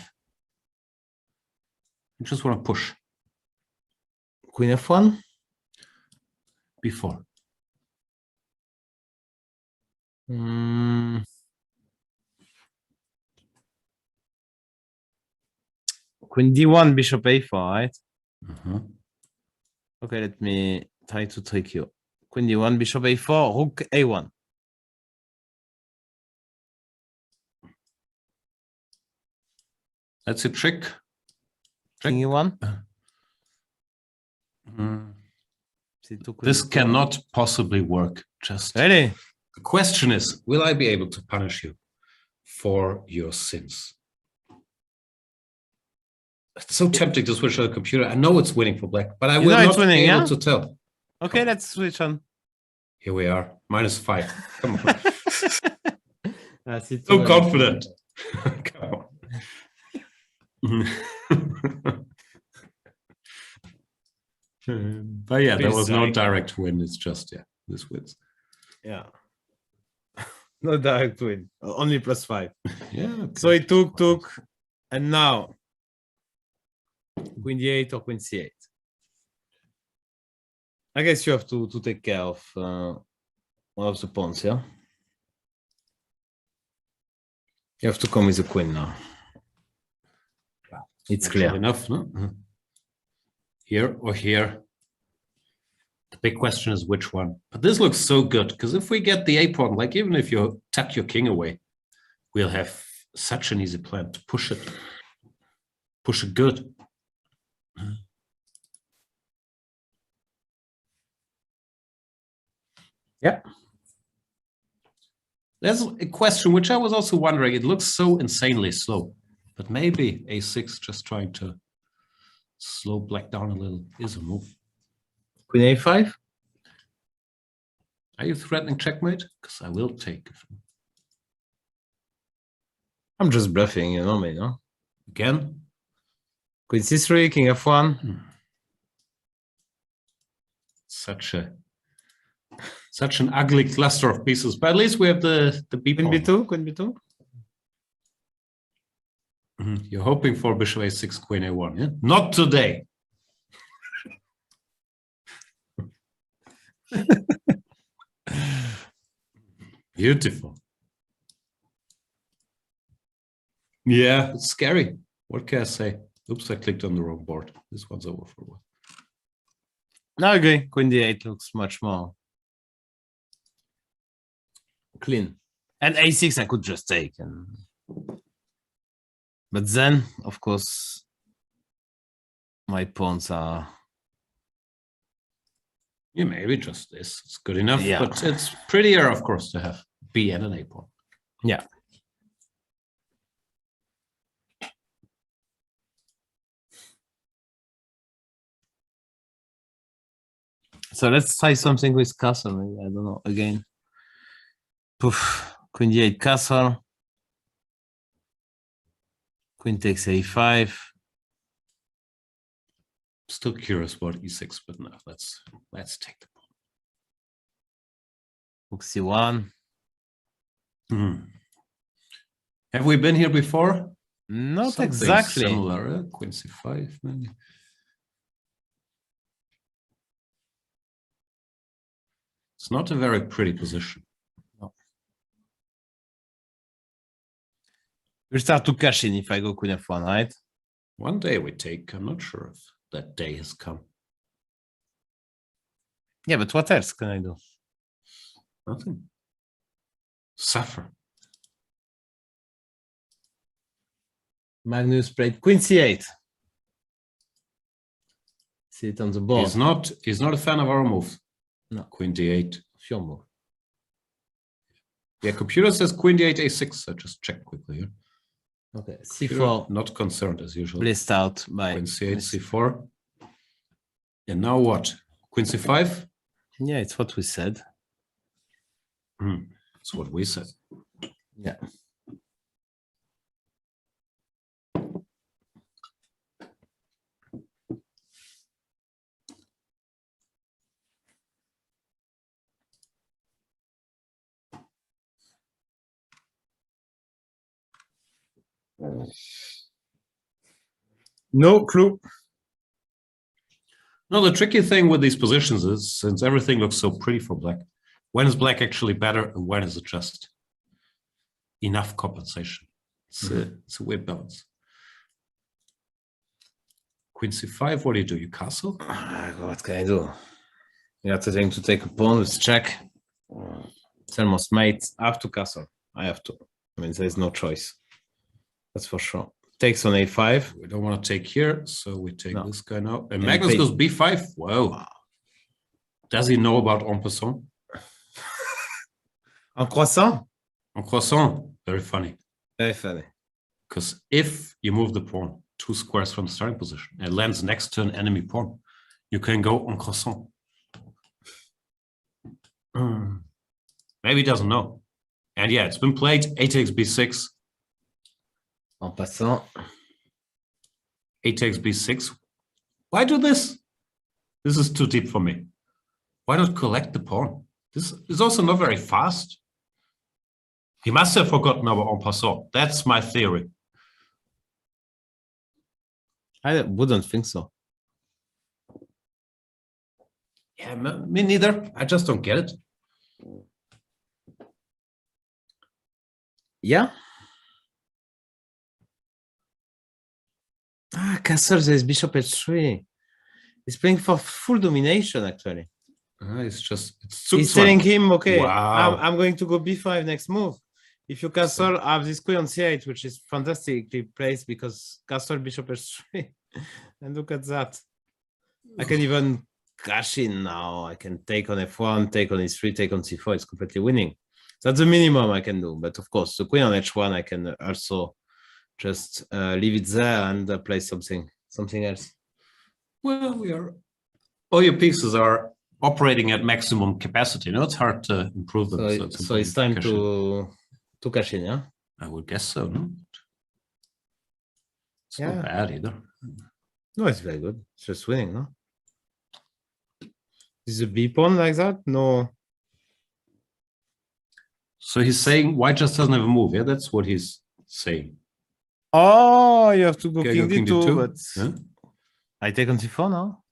You just want to push.
Queen f1?
b4.
Queen d1, bishop a4, right?
Mm-hmm.
Okay, let me try to trick you. Queen d1, bishop a4, rook a1.
That's a trick.
King e1.
This cannot possibly work. Just
really?
The question is, will I be able to punish you for your sins? It's so tempting to switch on the computer. I know it's winning for black, but I will not be able to tell.
Okay, let's switch on.
Here we are, -5. Come on. So confident. Come on. But yeah, there was no direct win. It's just, this wins.
Yeah. No direct win. Only +5.
Yeah. Okay.
So it took, and now queen d8 or queen c8. I guess you have to take care of one of the pawns, yeah? You have to come with the queen now. It's clear
enough, no? Here or here. The big question is which one. But this looks so good, because if we get the a pawn, like even if you tuck your king away, we'll have such an easy plan to push it. Push it good.
Yeah.
There's a question which I was also wondering. It looks so insanely slow, but maybe a6 just trying to slow black down a little is a move.
Queen a5?
Are you threatening checkmate? Because I will take.
I'm just bluffing, you know me, no?
Again?
Queen c3, king f1.
Such an ugly cluster of pieces, but at least we have the b pawn.
Queen b2, queen b2.
You're hoping for bishop a6, queen a1, yeah? Not today. Beautiful. Yeah, it's scary. What can I say? Oops, I clicked on the wrong board. This one's over for a while.
No, I agree. Queen d8 looks much more clean. And a6 I could just take. But then, of course, my pawns are...
Yeah, maybe just this. It's good enough, but it's prettier, of course, to have b and an a pawn.
Yeah. So let's try something with castle. Maybe. I don't know. Again. Poof. Queen d8 castle. Queen takes a5.
Still curious about e6, but no, let's take the pawn.
Rook c1.
Have we been here before?
Not
Something
exactly.
Similar, queen c5, maybe. It's not a very pretty position.
We'll start to cash in if I go queen f1, right?
One day we take, I'm not sure if that day has come.
Yeah, but what else can I do?
Nothing. Suffer.
Magnus played queen c8. See it on the board.
He's not a fan of our move.
No.
Queen d8.
Your move.
Yeah, computer says queen d8, a6. I just checked quickly here.
Okay,
Computer
c4.
not concerned as usual.
Blissed out by
Queen c8, c4. And now what? Queen c5?
Yeah, it's what we said.
That's what we said.
Yeah. No clue.
No, the tricky thing with these positions is, since everything looks so pretty for black, when is black actually better and when is it just enough compensation? It's a weird balance. Queen c5, what do? You castle?
What can I do? You have to take a pawn with check. It's almost mate. I have to castle. I have to. I mean, there's no choice. That's for sure. Takes on a5.
We don't want to take here, so we take this guy now. And
And
Magnus
play-
goes b5. Whoa. Does he know about en passant?
En croissant?
En croissant. Very funny.
Very funny.
Because if you move the pawn 2 squares from the starting position and it lands next to an enemy pawn, you can go en croissant. Maybe he doesn't know. And yeah, it's been played. A takes b6.
En passant.
A takes b6. Why do this? This is too deep for me. Why not collect the pawn? This is also not very fast. He must have forgotten about en passant. That's my theory.
I wouldn't think so.
Yeah, me neither. I just don't get it.
Yeah. Castle, there's bishop h3. He's playing for full domination, actually.
It's
He's telling him, okay,
Wow.
I'm going to go b5 next move. If you castle, I have this queen on c8, which is fantastically placed because castle bishop h3. And look at that. I can even cash in now. I can take on f1, take on e3, take on c4. It's completely winning. That's the minimum I can do. But of course, the queen on h1, I can also just leave it there and play something else.
Well, all your pieces are operating at maximum capacity. No, it's hard to improve them.
So it's time to cash in, yeah?
I would guess so, no? It's
Yeah.
not bad either.
No, it's very good. It's just winning, no? Is a b pawn like that? No.
So he's saying white just doesn't have a move. Yeah, that's what he's saying.
Oh, you have to go
Okay,
king
go king
d2,
d2,
but
yeah.
I take on c4 now.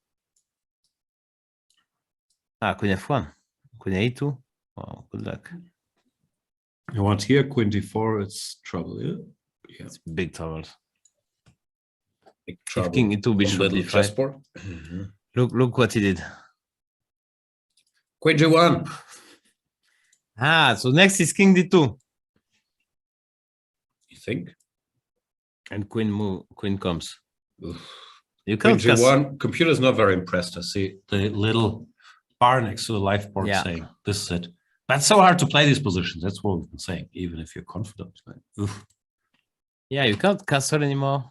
Queen f1. Queen a2. Oh, good luck.
You want here, queen d4, it's trouble, yeah? Yeah,
It's big trouble.
big
If
trouble.
king e2,
on
bishop
little
d5.
chessboard.
Look what he did.
Queen g1.
So next is king d2.
You think?
And queen comes.
Oof.
You
Queen
can't castle.
g1. Computer's not very impressed. I see the little bar next to the life board
Yeah.
saying this is it. That's so hard to play these positions. That's what we've been saying, even if you're confident. Like, oof.
Yeah, you can't castle anymore.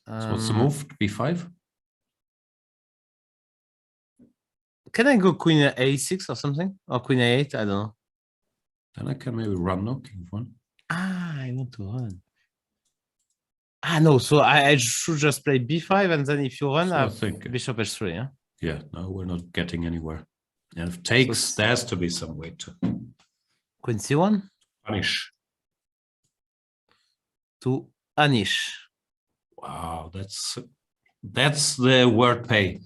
So what's the move? b5?
Can I go queen a6 or something? Or queen a8? I don't know.
Then I can maybe run no king one.
I want to run. No, so I should just play b5 and then if you run,
So
I
I
have
think-
bishop h3, yeah?
Yeah, no, we're not getting anywhere. And if takes, there has to be some way to
Queen c1?
punish.
to Anish.
Wow, that's the wordplay.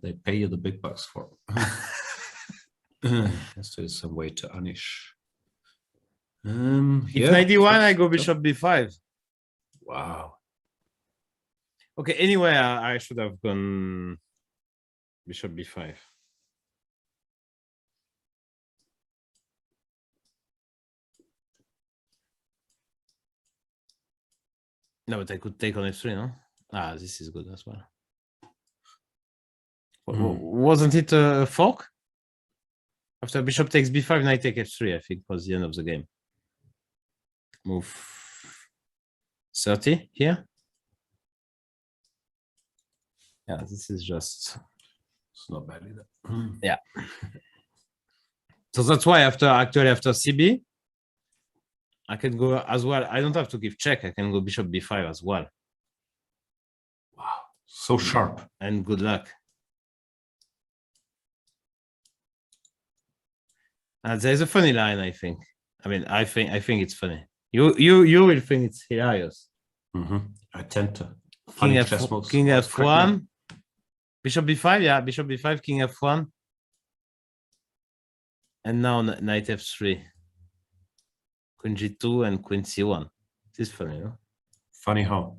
They pay you the big bucks for. Let's do some way to Anish.
If knight d1, I go bishop b5.
Wow.
Okay, anyway, I should have gone bishop b5. No, but I could take on f3, no? Ah, this is good as well. Wasn't it a fork? After bishop takes b5, knight take f3, I think was the end of the game. Move 30 here. Yeah, this is just...
It's not bad either.
Yeah. So that's why after CB, I can go as well. I don't have to give check. I can go bishop b5 as well.
Wow, so sharp.
And good luck. There's a funny line, I think. I mean, I think it's funny. You will think it's hilarious.
I tend to.
King f1, bishop b5, yeah, bishop b5, king f1, and now knight f3, queen g2, and queen c1. This is funny, no?
Funny how?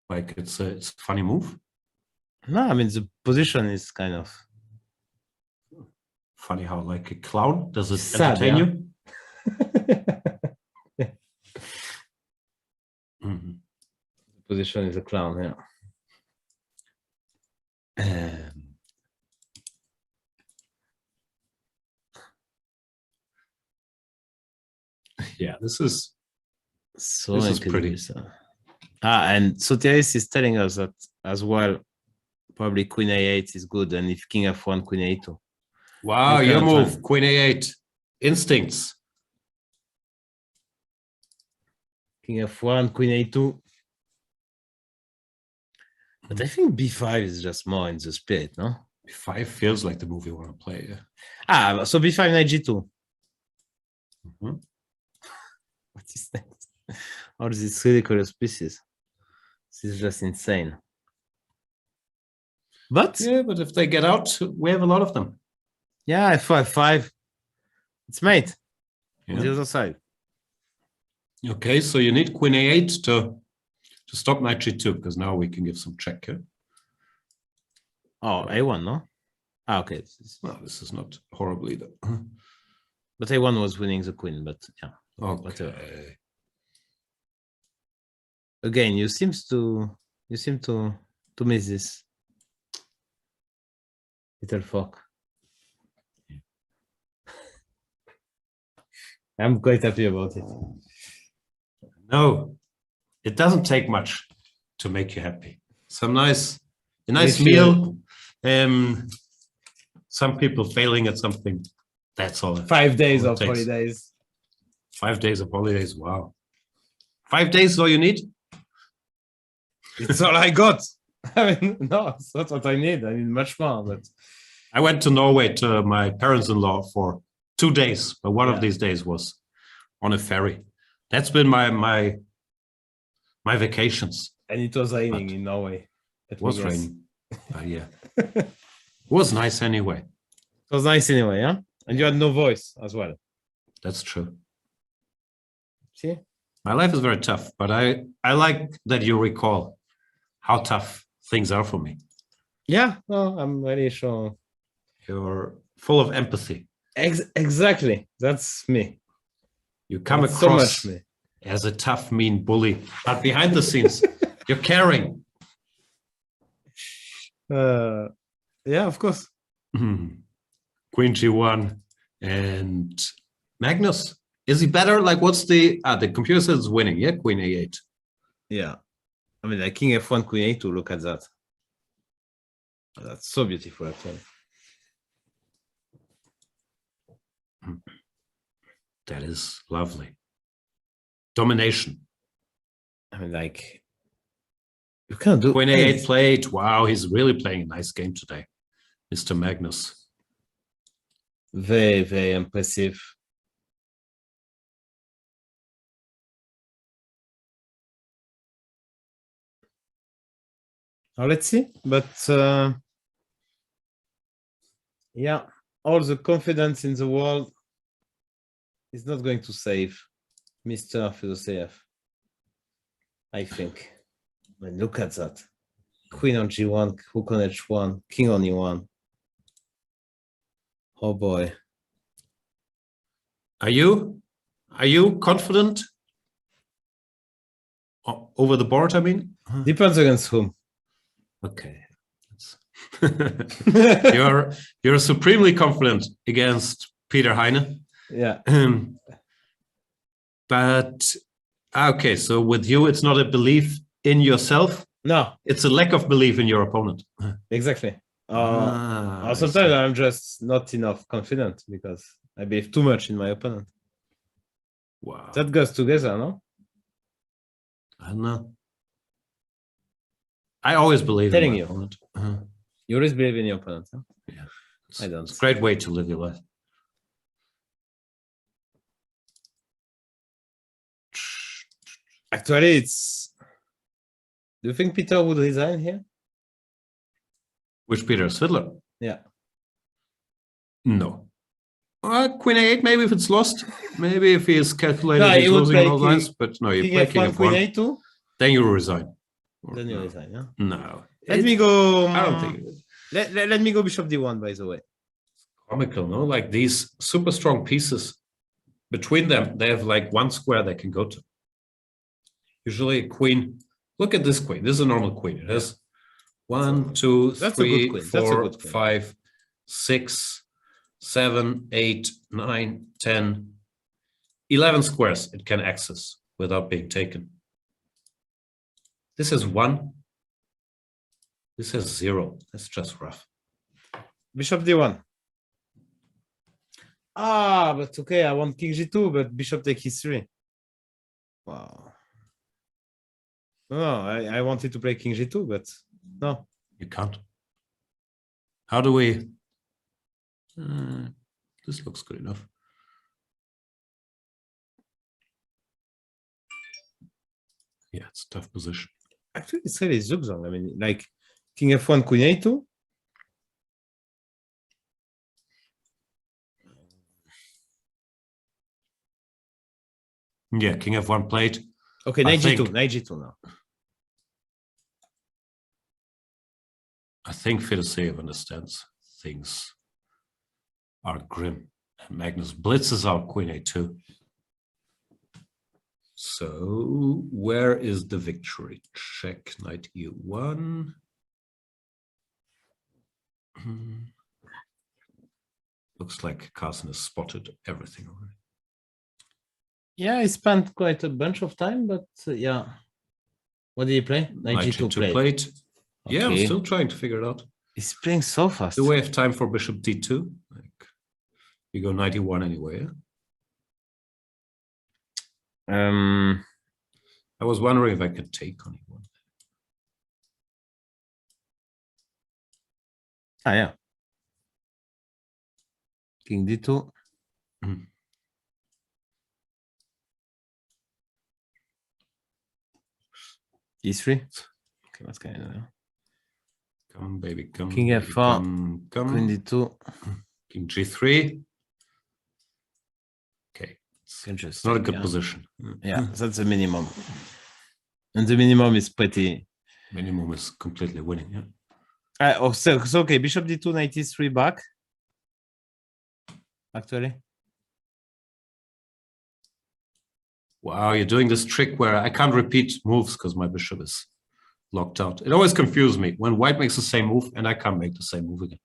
Like it's a funny move?
No, I mean the position is kind of
funny how, like a clown. Does it
sad,
entertain
yeah?
you?
The position is a clown, yeah.
Yeah, this is
pretty. And Sotiris is telling us that as well. Probably queen a8 is good, and if king f1, queen a2.
Wow, your move, queen a8, instincts.
King f1, queen a2. But I think b5 is just more in the spirit, no?
b5 feels like the move you want to play. Yeah.
Ah, so b5, knight g2. What is that? All these ridiculous pieces. This is just insane. But
yeah, but if they get out, we have a lot of them.
Yeah, f5. It's mate.
Yeah.
On the other side.
Okay, so you need queen a8 to stop knight g2, because now we can give some check here.
Oh, a1, no? Ah, okay.
Well, this is not horrible either.
But a1 was winning the queen, but yeah.
Okay.
Again, you seem to miss this little fork. I'm quite happy about it.
No, it doesn't take much to make you happy. A nice meal. Some people failing at something. That's all.
5 days of holidays.
5 days of holidays. Wow. 5 days is all you need?
It's all I got. I mean, no, it's not what I need. I need much more. But
I went to Norway to my parents-in-law for 2 days, but one of these days was on a ferry. That's been my vacations.
And it was raining in Norway.
It was raining. Yeah. It was nice anyway.
It was nice anyway, yeah? And you had no voice as well.
That's true.
See?
My life is very tough, but I like that you recall how tough things are for me.
Yeah, no, I'm really sure.
You're full of empathy.
Exactly. That's me.
You come across
so much me.
As a tough, mean bully, but behind the scenes, you're caring.
Yeah, of course.
Queen G1 and Magnus. Is he better? Like, what's the computer says it's winning? Yeah, Queen A8.
Yeah, I mean, like King F1, Queen A2. Look at that. That's so beautiful, actually.
That is lovely. Domination.
I mean, like, you can't do
Queen A8 played. Wow, he's really playing a nice game today, Mr. Magnus.
Very, very impressive. Now let's see. But yeah, all the confidence in the world is not going to save Mr. Fedosseev. I think. I mean, look at that. Queen on G1, Rook on H1, King on E1. Oh boy.
Are you confident over the board? I mean,
Depends against whom.
okay. You're supremely confident against Peter Heine.
Yeah.
But okay, so with you, it's not a belief in yourself.
No,
it's a lack of belief in your opponent.
exactly.
I
Sometimes
see.
I'm just not enough confident because I believe too much in my opponent.
Wow.
That goes together, no?
I don't know. I always believe
Telling
in my
you.
opponent.
You always believe in your opponent, huh?
Yeah.
I don't.
It's a great way to live your life.
Actually, it's. Do you think Peter would resign here?
Which Peter? Svidler?
Yeah.
No. Queen A8, maybe if it's lost. Maybe if he is calculated,
No,
he's
he would
losing
play
all
king-
lines. But no, you
King
play
F1,
King
Queen
F1.
A2.
Then you resign. Or
Then you
no.
resign, yeah.
No.
Let me go.
I don't think
Let me go Bishop D1, by the way.
comical, no? Like these super strong pieces, between them, they have like one square they can go to. Usually a queen, look at this queen. This is a normal queen. It has 1, 2,
That's a good
3,
queen. That's a
4,
good queen.
5, 6, 7, 8, 9, 10, 11 squares it can access without being taken. This is 1. This is 0. That's just rough.
Bishop D1. Ah, but okay, I want King G2, but Bishop take E3. Wow. No, I wanted to play King G2, but no.
You can't. How do we? This looks good enough. Yeah, it's a tough position.
Actually, it's really zugzwang. I mean, like King F1, Queen A2.
Yeah, King F1 played.
Okay,
I
Knight G2,
think-
Knight G2 now.
I think Fedosseev understands things are grim. And Magnus blitzes out Queen A2. So where is the victory? Check Knight E1. Looks like Carlsen has spotted everything already.
Yeah, I spent quite a bunch of time, but yeah. What did he play? Knight G2
played. Yeah, I'm
Okay.
still trying to figure it out.
He's playing so fast.
Do we have time for Bishop D2? Like, you go 91 anyway. Yeah? I was wondering if I could take on E1.
Ah, yeah. King D2.
Mhm.
E3. Okay, what's going on?
Come, baby, come.
King
baby,
F4,
come.
Queen D2.
King G3. Okay, it's
Interesting.
not a good
yeah.
position.
Yeah, that's the minimum. And the minimum is pretty.
Minimum is completely winning. Yeah.
So okay, Bishop D2, Knight E3 back. Actually.
Wow, you're doing this trick where I can't repeat moves because my bishop is locked out. It always confuses me when white makes the same move and I can't make the same move again.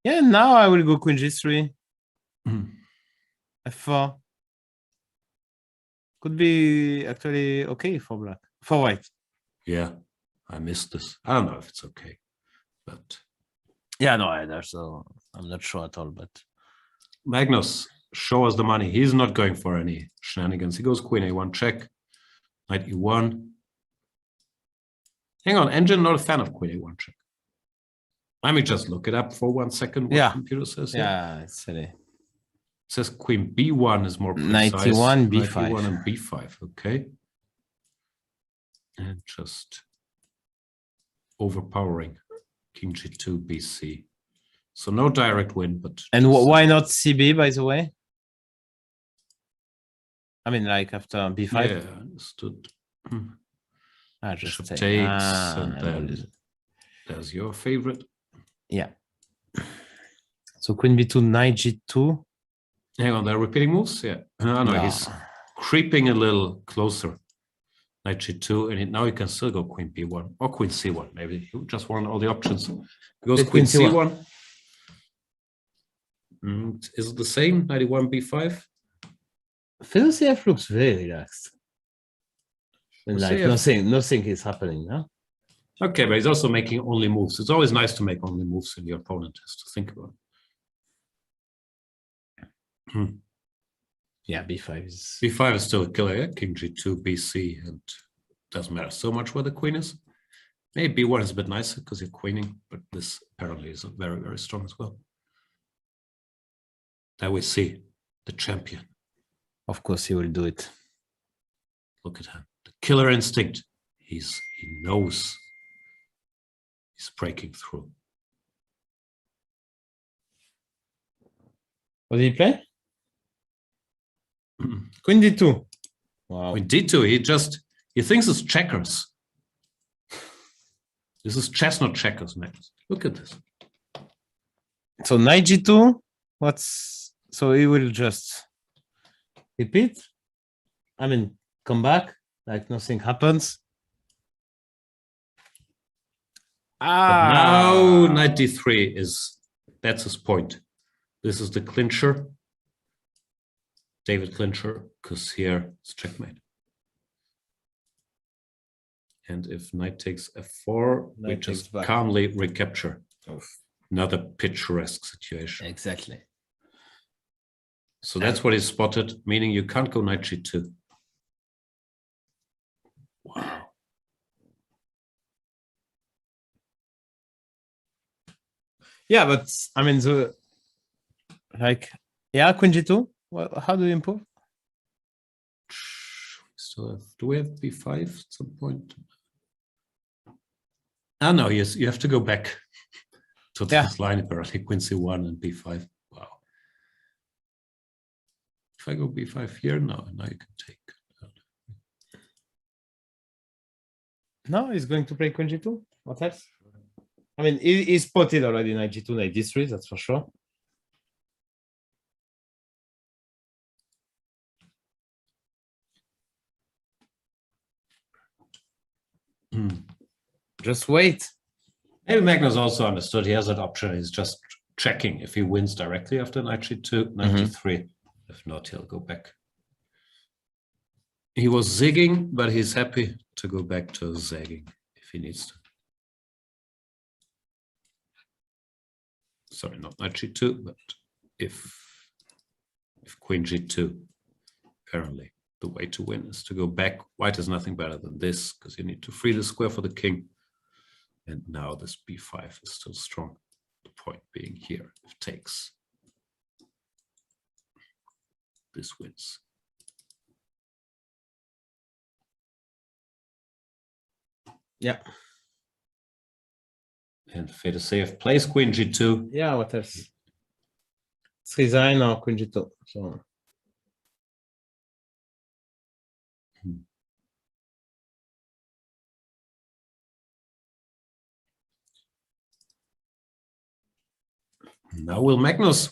Yeah, now I will go Queen G3.
Mhm.
F4. Could be actually okay for black. For white.
Yeah, I missed this. I don't know if it's okay, but
Yeah, no, either. So I'm not sure at all, but
Magnus, show us the money. He's not going for any shenanigans. He goes Queen A1 check, Knight E1. Hang on, Engine not a fan of Queen A1 check. Let me just look it up for 1 second. What
Yeah.
computer says here.
yeah, it's silly.
It says Queen B1 is more precise.
Knight E1,
Knight
B5.
E1 and B5. Okay. And just overpowering. King G2, BC. So no direct win, but...
And why not CB, by the way? I mean, like after B5?
Yeah, understood.
Just
Bishop
say,
takes, and then there's your favorite.
Yeah. So Queen B2, Knight G2.
Hang on, they're repeating moves? Yeah. No, he's creeping a little closer. Knight G2, and now he can still go Queen B1 or Queen C1. Maybe he just won all the options. He goes Queen C1. Is it the same? 91 B5?
Fiddle CF looks very relaxed. And like nothing is happening, no?
Okay, but he's also making only moves. It's always nice to make only moves and your opponent has to think about it.
Yeah, B5 is...
B5 is still a killer, yeah? King G2, BC, and doesn't matter so much where the queen is. Maybe B1 is a bit nicer because you're queening, but this apparently is very, very strong as well. There we see the champion.
Of course he will do it.
Look at him. The killer instinct. He knows he's breaking through.
What did he play? Queen D2. Wow.
Queen D2, he thinks it's checkers. This is chess, not checkers, Magnus. Look at this.
So Knight G2, so he will just repeat? I mean, come back, like nothing happens.
But now Knight D3 that's his point. This is the clincher. David clincher, because here it's checkmate. And if knight takes f4, we just calmly recapture. Another picturesque situation.
Exactly.
So that's what he spotted, meaning you can't go knight G2. Wow.
Yeah, but I mean, Queen G2. Well, how do you improve?
So do we have B5 at some point? Ah, no, yes, you have to go back to this line apparently, Queen C1 and B5. Wow. If I go B5 here, now you can take.
No, he's going to play Queen G2. What else? I mean, he spotted already Knight G2, Knight D3, that's for sure. Just wait.
Maybe Magnus also understood he has that option. He's just checking if he wins directly after knight G2, knight G3. If not, he'll go back. He was zigging, but he's happy to go back to zagging if he needs to. Sorry, not knight G2, but if Queen G2, apparently the way to win is to go back. White is nothing better than this because you need to free the square for the king. And now this B5 is still strong. The point being here, if takes, this wins.
Yeah.
And FIDE safe plays Queen G2.
Yeah, what else? It's resign or Queen G2. So.
Now will Magnus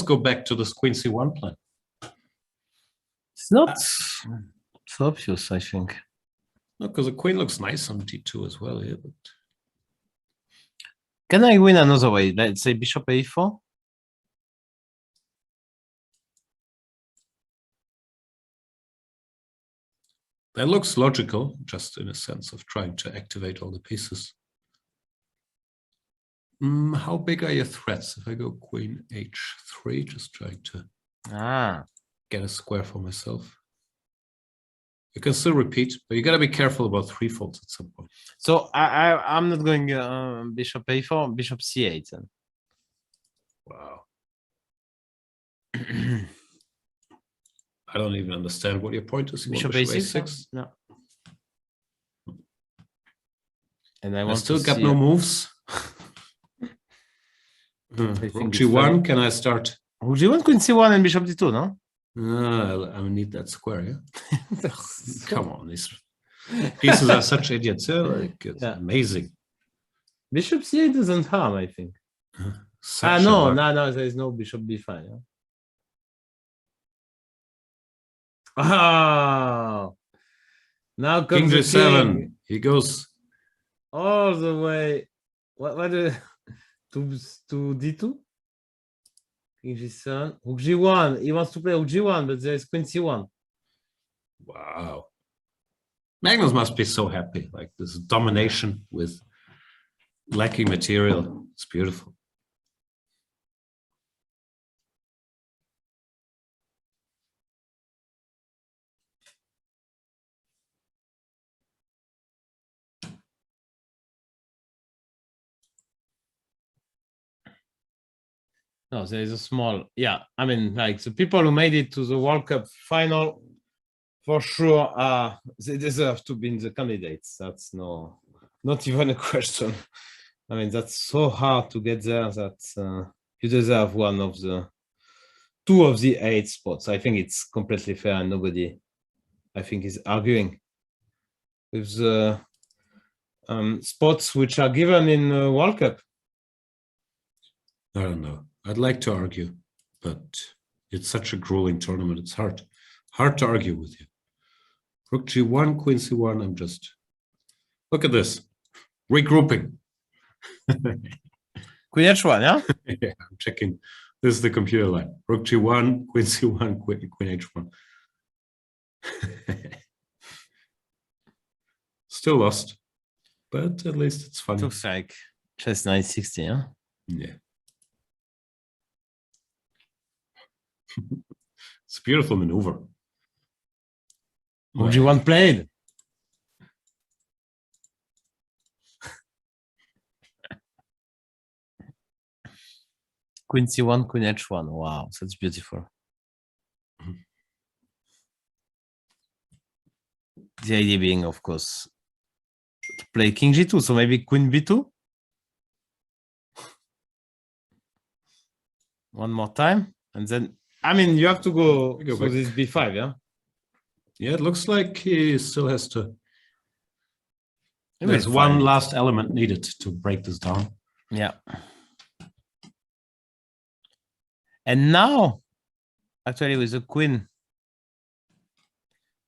go back to this Queen C1 plan?
It's not so obvious, I think.
No, because the queen looks nice on D2 as well here. But...
Can I win another way? Let's say bishop A4.
That looks logical, just in a sense of trying to activate all the pieces. How big are your threats? If I go Queen H3, just trying to get a square for myself. You can still repeat, but you got to be careful about three folds at some point.
So I'm not going bishop A4, bishop C8 then.
Wow. I don't even understand what your point is.
Bishop A6? No. And I
I
want
still
to
got
see
no
a-
moves.
think
Rook
it's
G1, can I start?
Rook G1, Queen C1, and Bishop D2, no?
I need that square, yeah? Come on, these pieces are such idiots. Yeah? Like, it's
Yeah.
amazing.
Bishop C8 doesn't harm, I think.
Such a
No,
luck.
no, there is no Bishop B5. Yeah? Oh, now
King
comes the
G7.
king
He goes.
all the way. What to D2? King G7. Rook G1. He wants to play Rook G1, but there is Queen C1.
Wow. Magnus must be so happy. Like this domination with lacking material. It's beautiful.
No, there is a small. Yeah, I mean, like the people who made it to the World Cup final, for sure, they deserve to be in the candidates. That's not even a question. I mean, that's so hard to get there that you deserve two of the 8 spots. I think it's completely fair, and nobody, I think, is arguing with the spots which are given in the World Cup.
I don't know. I'd like to argue, but it's such a grueling tournament. It's hard to argue with you. Rook G1, Queen C1. I'm just look at this regrouping.
Queen H1, yeah.
Yeah, I'm checking. This is the computer line. Rook G1, Queen C1, Queen H1. Still lost, but at least it's funny.
Looks like chess 960, yeah.
Yeah. It's a beautiful maneuver.
Rook G1 played. Queen C1, Queen H1. Wow, that's beautiful. The idea being, of course, to play King G2, so maybe Queen B2. One more time, and then I mean you have to go
Go
for
back.
this B5, yeah.
Yeah, it looks like he still has to.
Maybe
There's
it's
one
fine.
last element needed to break this down.
Yeah. And now, actually, with the queen,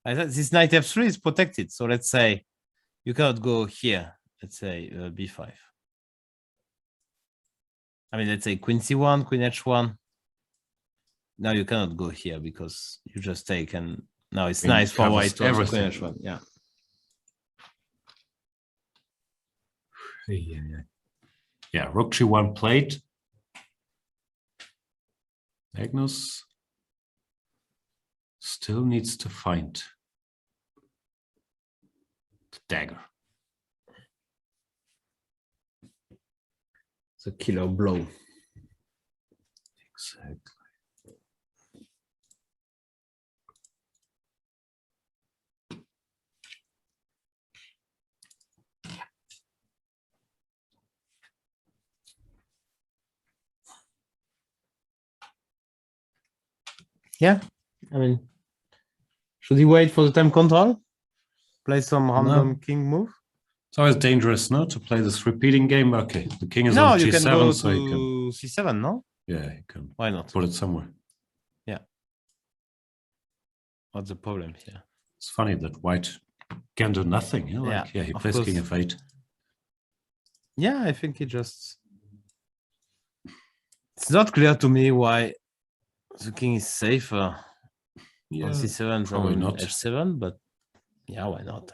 I thought this knight f3 is protected. So let's say you cannot go here. Let's say b5. I mean, let's say queen c1, queen h1. Now you cannot go here because you just take, and now it's
Queen
nice for
covers
white to have
everything.
queen h1. Yeah.
Yeah, Rook G1 played. Magnus still needs to find the dagger.
It's a killer blow.
Exactly.
Yeah. I mean, should he wait for the time control? Play some random king move?
It's always dangerous, no, to play this repeating game. Okay, the king is
No,
on
you
G7,
can go
so
to
you can.
C7, no?
Yeah, you can
Why not?
put it somewhere.
What's the problem here?
It's funny that white can do nothing. Yeah, like,
Yeah,
he
of
plays king
course.
f8.
Yeah, I think he just... It's not clear to me why the king is safer
Yeah,
on C7
probably
than
not.
H7, but yeah, why not?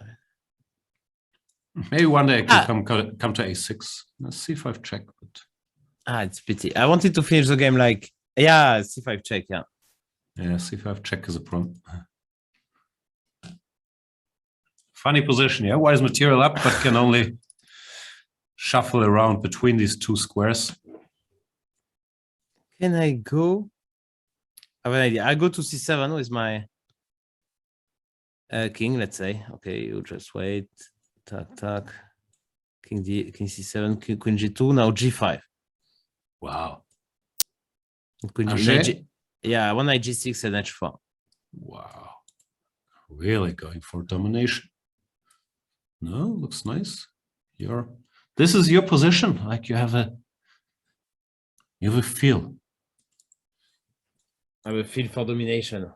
Maybe one day I can come to a6. C5 check, but
It's pity. I wanted to finish the game like, yeah, C5 check, yeah.
yeah, C5 check is a problem. Funny position, yeah. White is material up, but can only shuffle around between these two squares.
Can I go? I have an idea. I go to C7 with my king, let's say. Okay, you just wait. Tuck, tuck. King c7, queen g2, now g5.
Wow.
Queen
G?
yeah, one knight g6 and h4.
Wow. Really going for domination. No, looks nice. This is your position. Like you have a feel.
I have a feel for domination.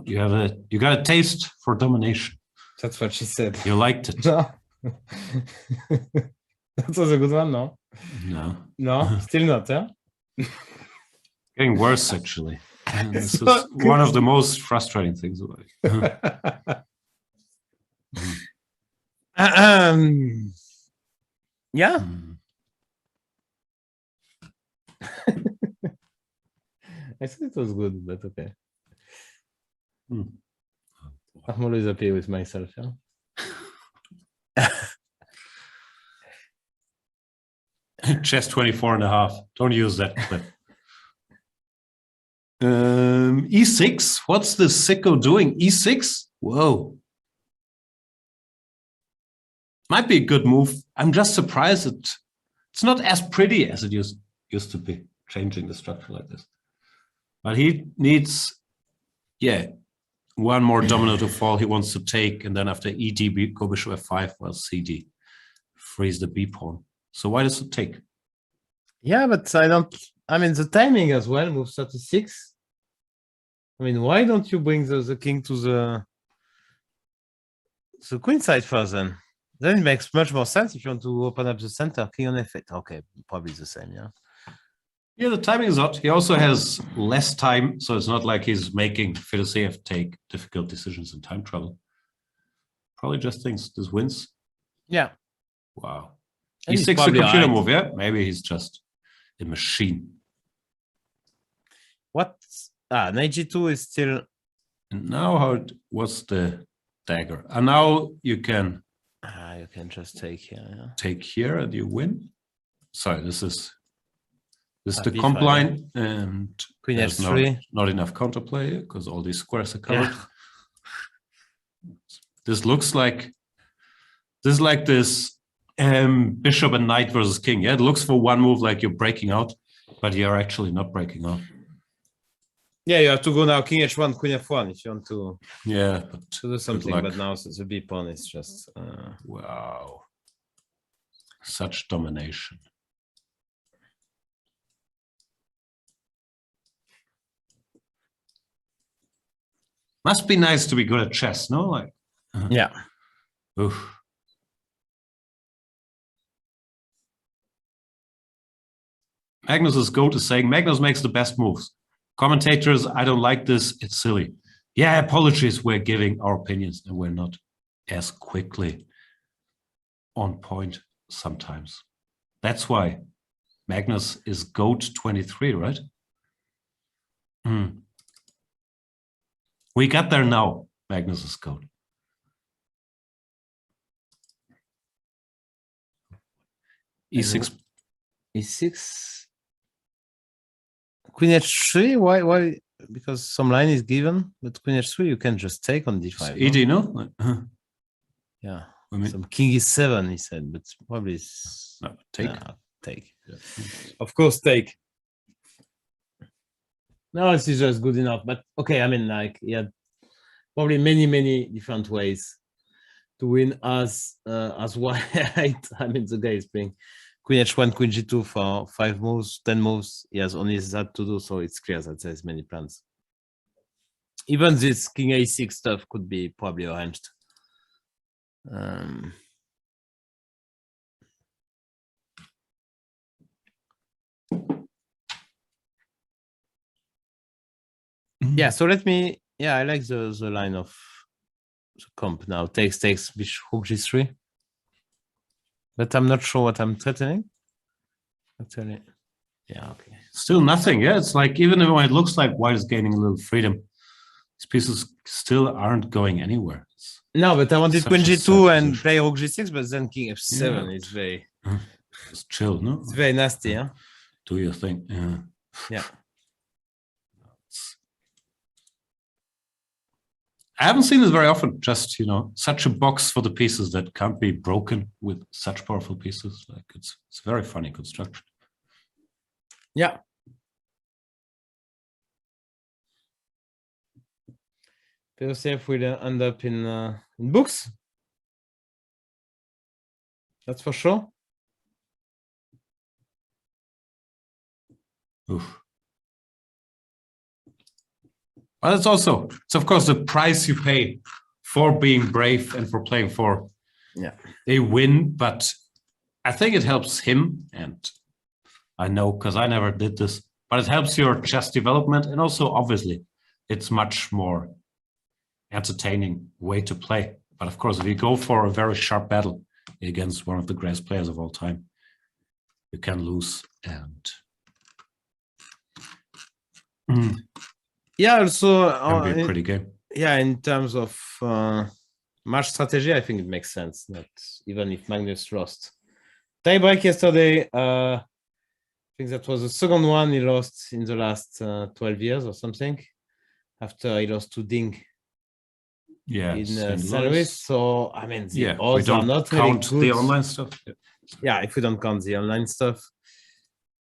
You got a taste for domination.
That's what she said.
You liked it.
No. That was a good one, no?
No.
No, still not, yeah?
Getting worse, actually. And this is
So
one of the most frustrating things.
Yeah.
I said it was good, but okay.
Hmm.
I'm always happy with myself, yeah?
Chess 24.5. Don't use that clip. E6. What's the sicko doing? E6? Whoa. Might be a good move. I'm just surprised it's not as pretty as it used to be, changing the structure like this. But he needs, one more domino to fall. He wants to take, and then after ED, go bishop f5, well, CD. Freeze the B pawn. So why does it take?
Yeah, but I mean, the timing as well, move 36. I mean, why don't you bring the king to the queen side first then? Then it makes much more sense if you want to open up the center. King on f8. Okay, probably the same, yeah.
Yeah, the timing is odd. He also has less time, so it's not like he's making Fedosseev take difficult decisions in time trouble. Probably just thinks this wins.
Yeah.
Wow.
And
E6 a computer move, yeah? Maybe he's just a machine.
What? Knight g2 is still...
And now what's the dagger? And now you can...
you can just take here, yeah.
Take here and you win. Sorry, this is the
B5,
comp line, and
Queen
there's
f3.
not enough counterplay because all these squares are covered. Yeah. This looks like this bishop and knight versus king. Yeah, it looks for one move like you're breaking out, but you're actually not breaking out.
Yeah, you have to go now king h1, queen f1 if you want to,
but
to do something. But now the B pawn is just...
Wow. Such domination. Must be nice to be good at chess, no? Like,
yeah.
Oof. Magnus's goat is saying Magnus makes the best moves. Commentators, I don't like this. It's silly. Yeah, apologies. We're giving our opinions and we're not as quickly on point sometimes. That's why Magnus is GOAT 23, right? We got there now. Magnus is GOAT. E6.
E6. Queen h3. Why? Because some line is given, but queen h3 you can just take on d5.
ED, no?
Yeah.
I mean,
some king e7, he said, but probably
take.
Take. Yeah. Of course, take. No, this is just good enough. But okay, I mean, like, yeah, probably many different ways to win as white. I mean, the guy is playing queen h1, queen g2 for 5 moves, 10 moves. He has only that to do, so it's clear that there's many plans. Even this king a6 stuff could be probably arranged. Yeah, so let me, I like the line of the comp now. Takes, bishop rook g3. But I'm not sure what I'm threatening. Actually, yeah, okay.
Still nothing, yeah. It's like, even though it looks like white is gaining a little freedom, these pieces still aren't going anywhere.
No, but I wanted queen g2 and play rook g6, but then king f7 is very...
Just chill, no?
It's very nasty, yeah?
Do your thing, yeah.
Yeah.
I haven't seen this very often. Just, such a box for the pieces that can't be broken with such powerful pieces. Like it's a very funny construction.
Yeah. We'll see if we end up in books. That's for sure.
Oof. But it's of course the price you pay for being brave and for playing for a win. But I think it helps him, and I know because I never did this, but it helps your chess development, and also obviously it's much more entertaining way to play. But of course, if you go for a very sharp battle against one of the greatest players of all time, you can lose. And
yeah, also
can be a pretty game.
Yeah, in terms of match strategy, I think it makes sense that even if Magnus lost tiebreak yesterday, I think that was the second one he lost in the last 12 years or something, after he lost to Ding.
Yeah,
in service. So I mean, the
we
odds
don't
are not
count
really good.
the online stuff.
Yeah, if we don't count the online stuff,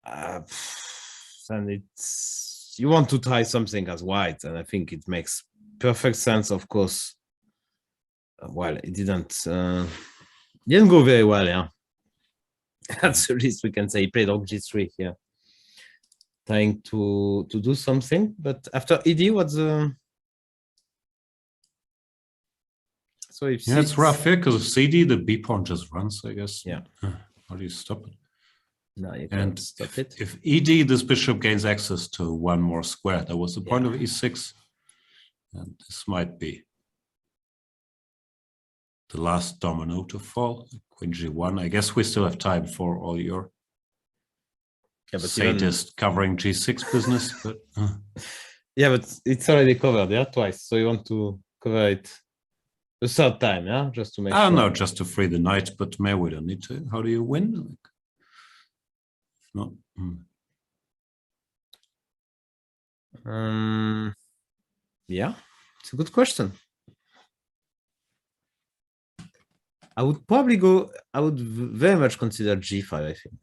then it's you want to try something as white, and I think it makes perfect sense. Of course, well, it didn't go very well. Yeah, that's the least we can say. He played Rook G3 here, trying to do something. But after ED, what's the So if
it's rough here because of CD, the B pawn just runs, I guess.
Yeah.
How do you stop it?
No, you can't stop it.
If ED, this bishop gains access to one more square. That was the point of E6. And this might be the last domino to fall. Queen G1. I guess we still have time for all your sadist covering G6 business. But
yeah, but it's already covered, twice. So you want to cover it the third time, just to make sure.
No, just to free the knight, but maybe we don't need to. How do you win? No.
Yeah, it's a good question. I would very much consider G5, I think.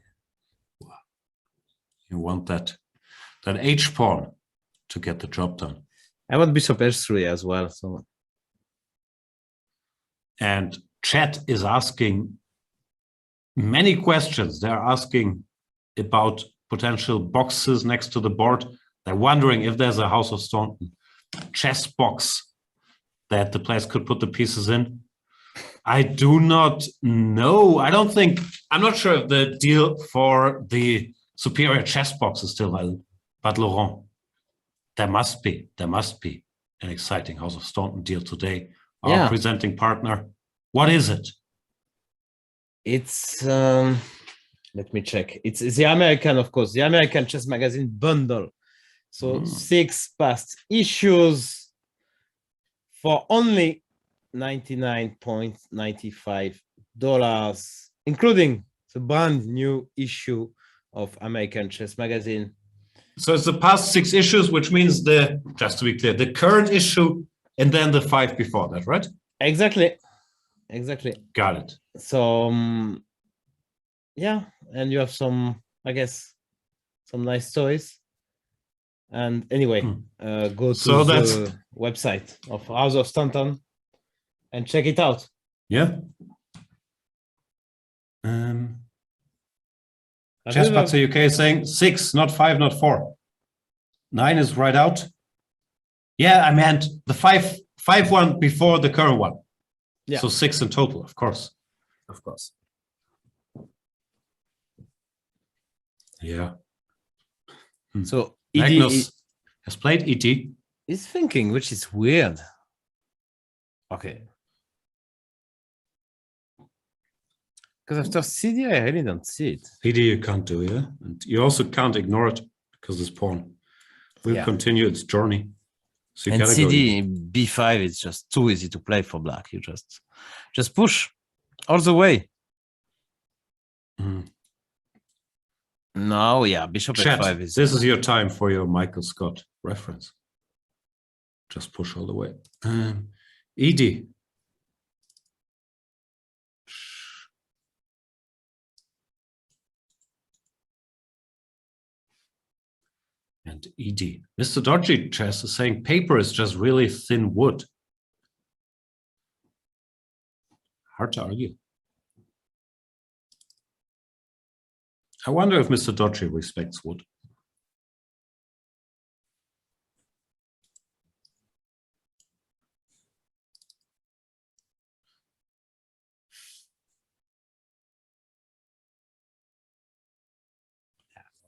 You want that H pawn to get the job done.
I want bishop H3 as well. So.
And chat is asking many questions. They're asking about potential boxes next to the board. They're wondering if there's a House of Staunton chess box that the players could put the pieces in. I do not know. I'm not sure if the deal for the superior chess box is still valid. But Laurent, there must be an exciting House of Staunton deal today. Our presenting partner. What is it?
It's let me check. It's the American, of course, the American Chess Magazine bundle. So 6 past issues for only $99.95, including the brand new issue of American Chess Magazine.
So it's the past 6 issues, which means just to be clear, the current issue and then the 5 before that, right?
Exactly.
Got it.
So and you have some, I guess, some nice stories. And anyway, go to the website of House of Staunton and check it out.
Yeah. Chessbox UK is saying 6, not 5, not 4. 9 is right out. Yeah, I meant the 5 one before the current one. Yeah. So 6 in total, of course.
Of course.
Yeah.
So
Magnus has played ET.
He's thinking, which is weird. Okay. Because after CD, I really don't see it.
PD you can't do, yeah? And you also can't ignore it because this pawn will continue its journey. So you
and CD B5 is just too easy to play for black. You just push all the way. No, bishop F5 is.
This is your time for your Michael Scott reference. Just push all the way. ED. And ED. Mr. Dodgy Chess is saying paper is just really thin wood. Hard to argue. I wonder if Mr. Dodgy respects wood.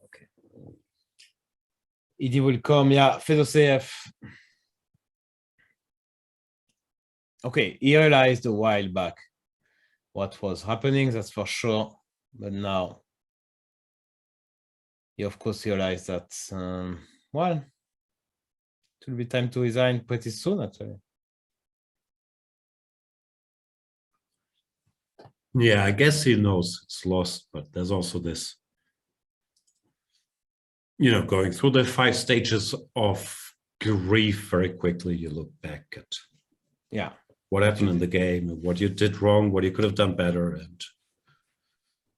Okay. ED will come. Yeah, FIDE CF. Okay, he realized a while back what was happening, that's for sure. But now, he of course realized that, well, it will be time to resign pretty soon, actually.
Yeah, I guess he knows it's lost, but there's also this, you know, going through the 5 stages of grief very quickly. You look back at what happened in the game, and what you did wrong, what you could have done better, and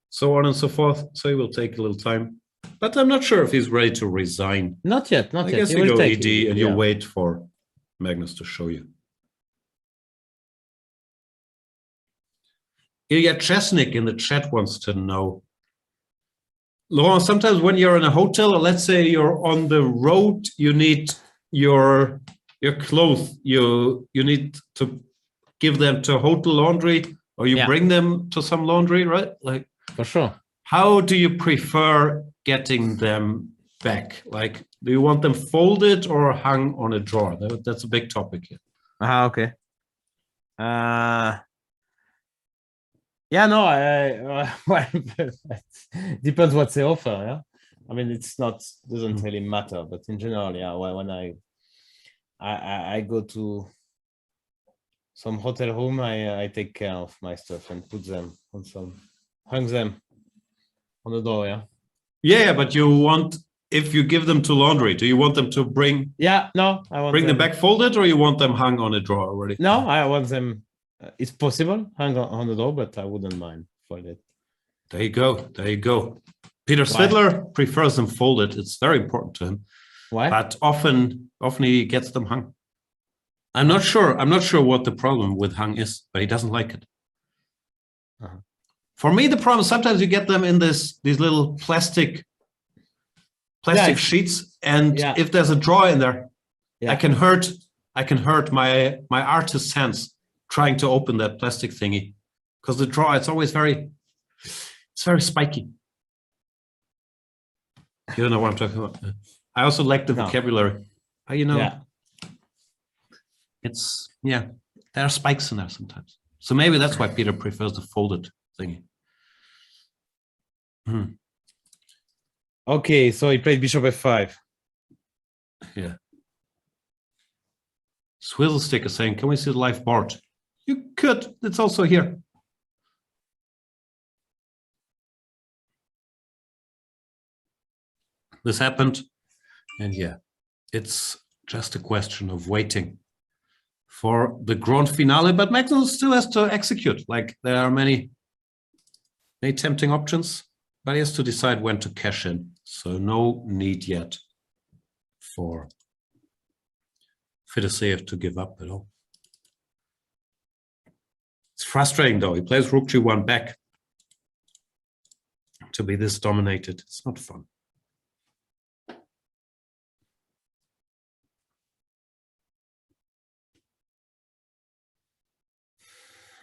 so on and so forth. So it will take a little time, but I'm not sure if he's ready to resign.
Not yet, not yet.
I guess you go ED and you wait for Magnus to show you. Ilya Chesnik in the chat wants to know, Laurent, sometimes when you're in a hotel, or let's say you're on the road, you need your clothes, you need to give them to hotel laundry, or you bring them to some laundry, right? Like,
for sure.
How do you prefer getting them back? Like, do you want them folded or hung on a drawer? That's a big topic here.
Okay. Yeah, no, well, depends what they offer. Yeah, I mean, it's not, doesn't really matter, but in general, yeah, when I go to some hotel room, I take care of my stuff and put them on hang them on the door.
Yeah, but you want, if you give them to laundry, do you want them to bring?
Yeah, no, I want
bring them back folded, or you want them hung on a drawer already?
No, I want them. It's possible hang on the door, but I wouldn't mind folded.
There you go. There you go. Peter Svidler prefers them folded. It's very important to him.
Why?
But often he gets them hung. I'm not sure what the problem with hung is, but he doesn't like it. For me, the problem, sometimes you get them in these little plastic sheets, and if there's a drawer in there, I can hurt my artist's hands trying to open that plastic thingy, because the drawer, it's always very spiky. You don't know what I'm talking about. I also like the vocabulary. It's there are spikes in there sometimes. So maybe that's why Peter prefers the folded thingy.
Okay, so he played bishop f5.
Yeah. Swizzle Stick is saying, can we see the live board? You could. It's also here. This happened, and it's just a question of waiting for the grand finale, but Magnus still has to execute. Like, there are many tempting options, but he has to decide when to cash in. So no need yet for FIDE to give up at all. It's frustrating though. He plays rook g1 back to be this dominated. It's not fun.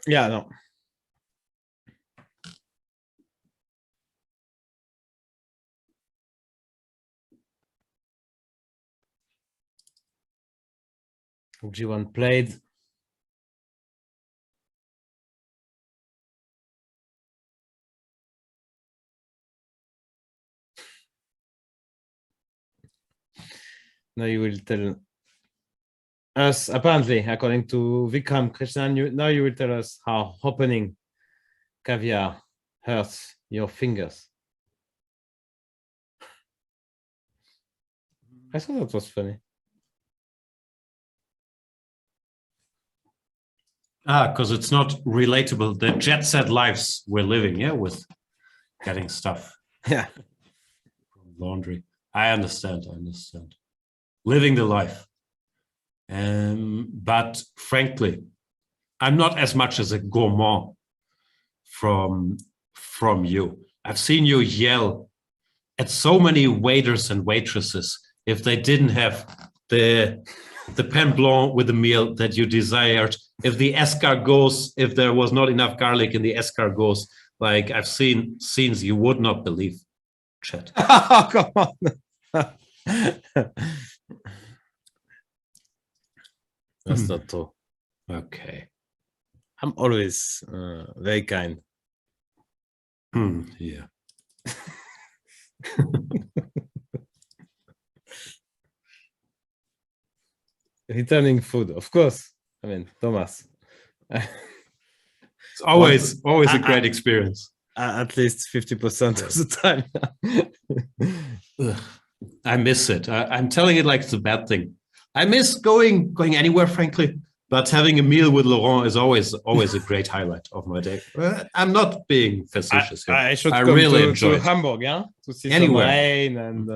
Yeah, no. G1 played. Now you will tell us, apparently, according to Vikram Krishnan, now you will tell us how opening caviar hurts your fingers. I thought that was funny.
Because it's not relatable. The jet set lives we're living, yeah, with getting stuff
Yeah.
from laundry. I understand. Living the life. But frankly, I'm not as much as a gourmand from you. I've seen you yell at so many waiters and waitresses if they didn't have the pain blanc with the meal that you desired, if the escargots, if there was not enough garlic in the escargots. Like, I've seen scenes you would not believe, chat.
Oh, come on. That's not true.
Okay.
I'm always very kind.
Yeah.
Returning food, of course. I mean, Thomas.
It's always a great experience.
At least 50% of the time.
I miss it. I'm telling it like it's a bad thing. I miss going anywhere, frankly. But having a meal with Laurent is always a great highlight of my day. I'm not being facetious here.
I should
I
come
really
to
enjoy it.
Hamburg, yeah, to see
Anywhere.
some rain and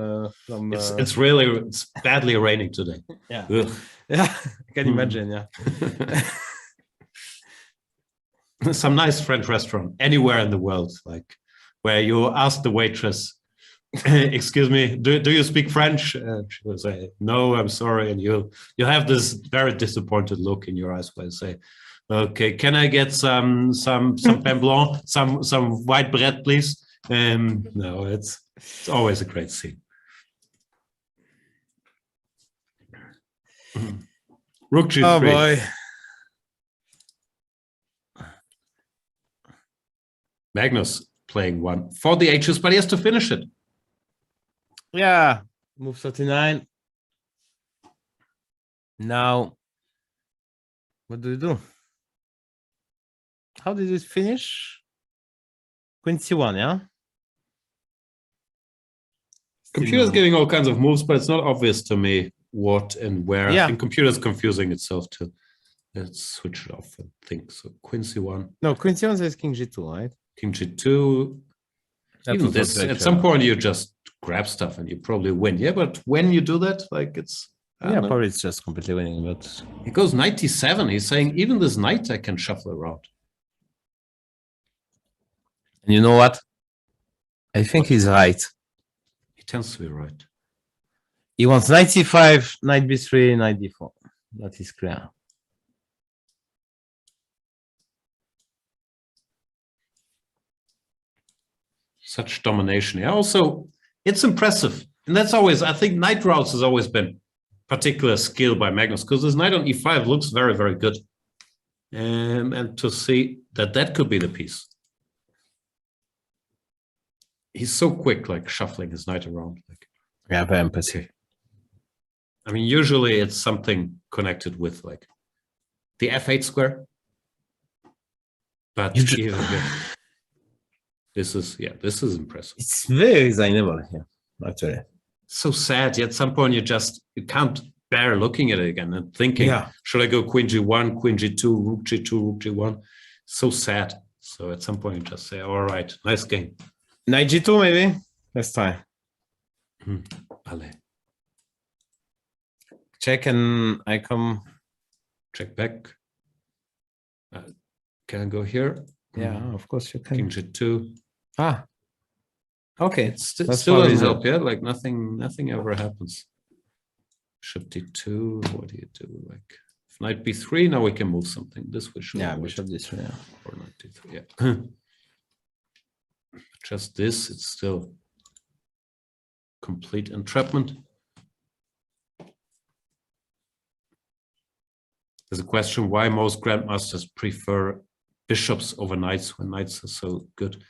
some.
It's badly raining today.
Yeah,
Ugh.
yeah, I can imagine. Yeah,
Some nice French restaurant anywhere in the world, like where you ask the waitress, "Excuse me, do you speak French?" And she will say, "No, I'm sorry," and you have this very disappointed look in your eyes where you say, "Okay, can I get some pain blanc, some white bread, please?" No, it's always a great scene. Rook G3.
oh boy.
Magnus playing one for the H's, but he has to finish it.
Yeah, move 39. Now, what do you do? How did it finish? Queen C1, yeah?
Computer's giving all kinds of moves, but it's not obvious to me what and where.
Yeah.
I think computer's confusing itself too. Let's switch it off and think. So Queen C1,
No, Queen C1 says King G2, right?
King G2.
That
Even
was
this,
also
at some point you just grab stuff and you probably win. Yeah, but when you do that, like it's I
Yeah,
don't know.
probably it's just completely winning, but
He goes 97. He's saying even this knight I can shuffle around.
and you know what? I think he's right.
He tends to be right.
He wants 95, knight b3, knight d4. That is clear.
Such domination. Yeah, also it's impressive. And that's always, I think knight routes has always been particular skill by Magnus, because this knight on e5 looks very, very good. And to see that that could be the piece. He's so quick, like shuffling his knight around. Like,
Yeah, very impressive.
I mean, usually it's something connected with like the f8 square. But even here, this is impressive.
It's very reasonable here, actually.
So sad. At some point, you can't bear looking at it again and thinking,
Yeah.
should I go Queen G1, Queen G2, Rook G2, Rook G1? So sad. So at some point, you just say, all right, nice game.
Knight g2, maybe? Let's try.
Allez.
Check and I come.
Check back. Can I go here?
Yeah, of course you
King
can.
G2.
Ah, okay.
It still
That's
doesn't
probably
help, yeah? Like nothing ever happens. Bishop D2, what do you do? Like if knight B3, now we can move something. This we should
Yeah,
avoid.
bishop d3. Yeah.
Or knight D3, yeah. Just this, it's still complete entrapment. There's a question why most grandmasters prefer bishops over knights when knights are so good.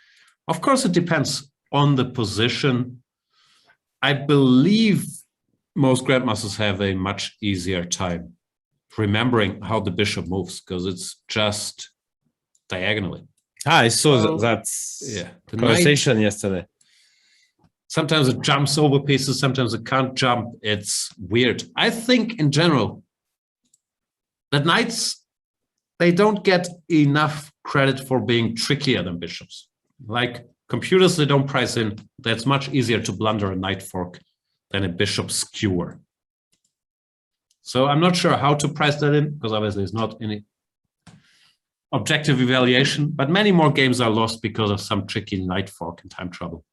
Of course, it depends on the position. I believe most grandmasters have a much easier time remembering how the bishop moves because it's just diagonally.
Ah, I saw
Well,
that
Yeah, the knight,
conversation yesterday.
sometimes it jumps over pieces, sometimes it can't jump. It's weird. I think in general that knights they don't get enough credit for being trickier than bishops. Like computers, they don't price in. That's much easier to blunder a knight fork than a bishop skewer. So I'm not sure how to price that in, because obviously it's not any objective evaluation, but many more games are lost because of some tricky knight fork and time trouble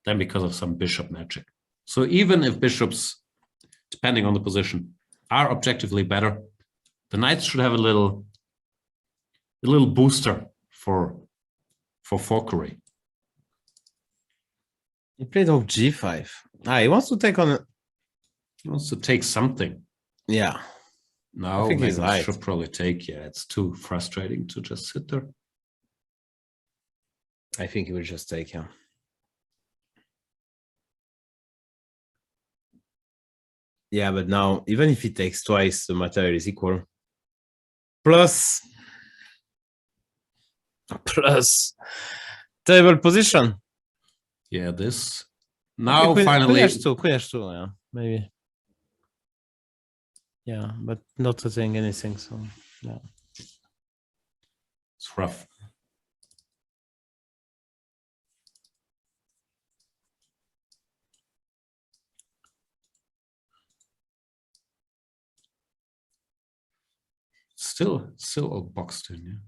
than because of some bishop magic. So even if bishops, depending on the position, are objectively better, the knights should have a little booster for forkery.
He played off g5. He wants to take on.
He wants to take something.
Yeah.
No,
I think he's
Magnus
right.
should probably take. Yeah, it's too frustrating to just sit there.
I think he will just take him. Yeah, but now, even if he takes twice, the material is equal. Plus, terrible position.
Yeah, this. Now
Queen,
finally.
Queen H2, yeah, maybe. Yeah, but not saying anything, so yeah.
It's rough. Still all boxed in, yeah.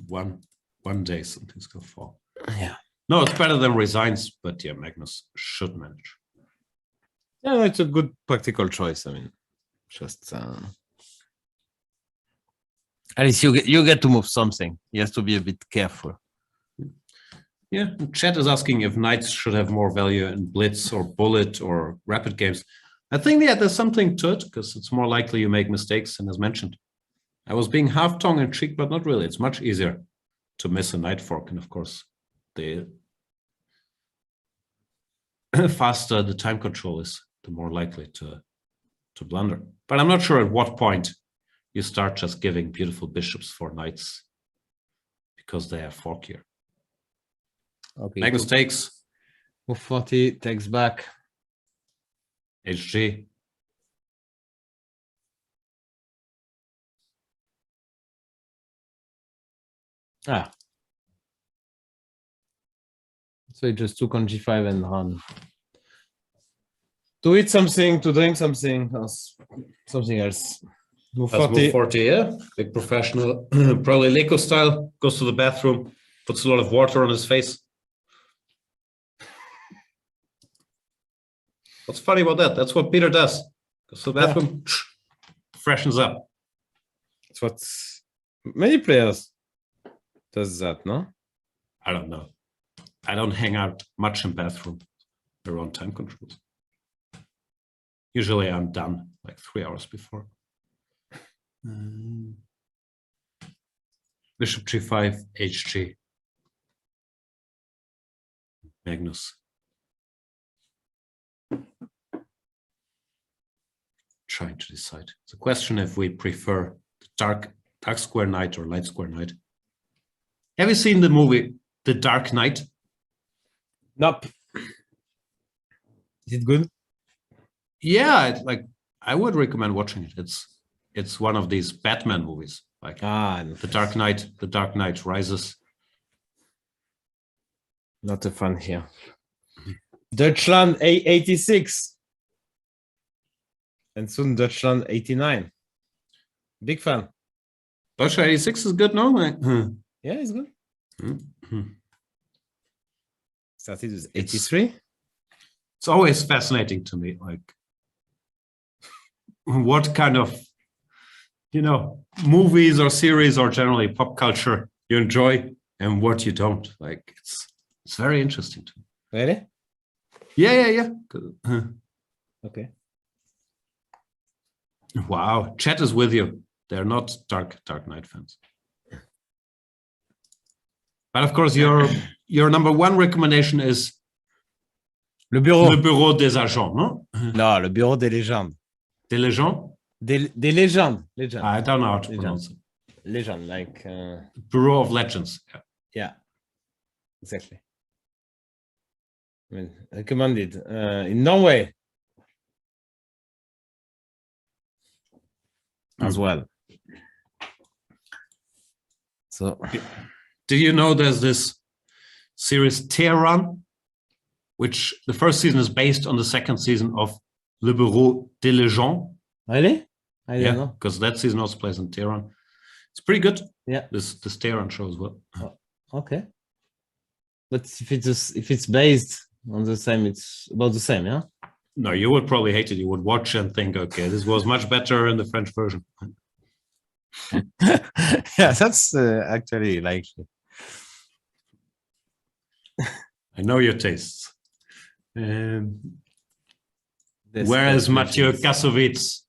One day something's gonna fall.
Yeah.
No, it's better than resigns, but yeah, Magnus should manage.
Yeah, no, it's a good practical choice. I mean, just at least you get to move something. He has to be a bit careful.
Yeah, chat is asking if knights should have more value in blitz or bullet or rapid games. I think, yeah, there's something to it, because it's more likely you make mistakes, and as mentioned. I was being half tongue-in-cheek, but not really. It's much easier to miss a knight fork, and of course, the faster the time control is, the more likely to blunder. But I'm not sure at what point you start just giving beautiful bishops for knights because they are forkier.
Okay.
Magnus takes.
Move 40, takes back.
HG.
So he just took on g5 and run. To eat something, to drink something else. Something else. Move 40.
Move 40, yeah. Big professional. Probably Leko style. Goes to the bathroom. Puts a lot of water on his face. What's funny about that? That's what Peter does. Goes to the bathroom, freshens up.
That's what many players does that, no?
I don't know. I don't hang out much in bathroom around time controls. Usually I'm done like 3 hours before. Bishop g5, HG. Magnus. Trying to decide. It's a question if we prefer the dark square knight or light square knight. Have you seen the movie The Dark Knight?
Nope. Is it good?
Yeah, I would recommend watching it. It's one of these Batman movies, like The Dark Knight Rises.
Not a fan here. Deutschland 86. And soon Deutschland 89. Big fan.
Deutschland 86 is good, no?
Yeah, it's good.
Mm-hmm.
Started with 83.
It's always fascinating to me, like what kind of, movies or series or generally pop culture you enjoy and what you don't. Like it's very interesting to me.
Really?
Yeah.
Okay.
Wow, chat is with you. They're not Dark Knight fans. But of course, your number one recommendation is
Le bureau.
Le bureau des agents, no?
No, le bureau des légendes.
Des légendes?
Des légendes. Legend.
I don't know how to pronounce it.
Legend, like...
Bureau of Legends.
Yeah, exactly. I mean, recommended. In Norway. as well. So,
Do you know there's this series Tehran, which the first season is based on the second season of Le Bureau des Légendes?
really? I don't
Yeah,
know.
because that season also plays in Tehran. It's pretty good.
Yeah.
This Tehran show as well.
Okay. But if it's based on the same, it's about the same, yeah?
No, you would probably hate it. You would watch and think, okay, this was much better in the French version.
Yeah, that's actually likely.
I know your tastes.
This
Whereas Mathieu
is-
Kassovitz,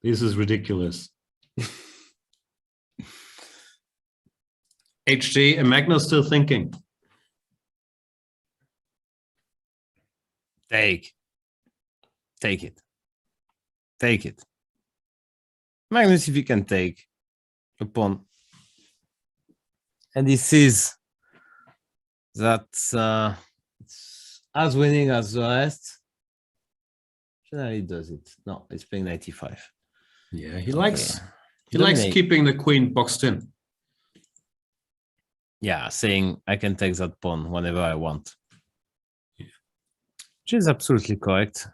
this is ridiculous. HG and Magnus still thinking.
Take it. Magnus, if you can take a pawn. And he sees that it's as winning as the rest. Generally does it. No, it's playing 95.
Yeah, he likes
Okay.
he likes
Dominate.
keeping the queen boxed in.
Yeah, saying I can take that pawn whenever I want. Which is absolutely correct.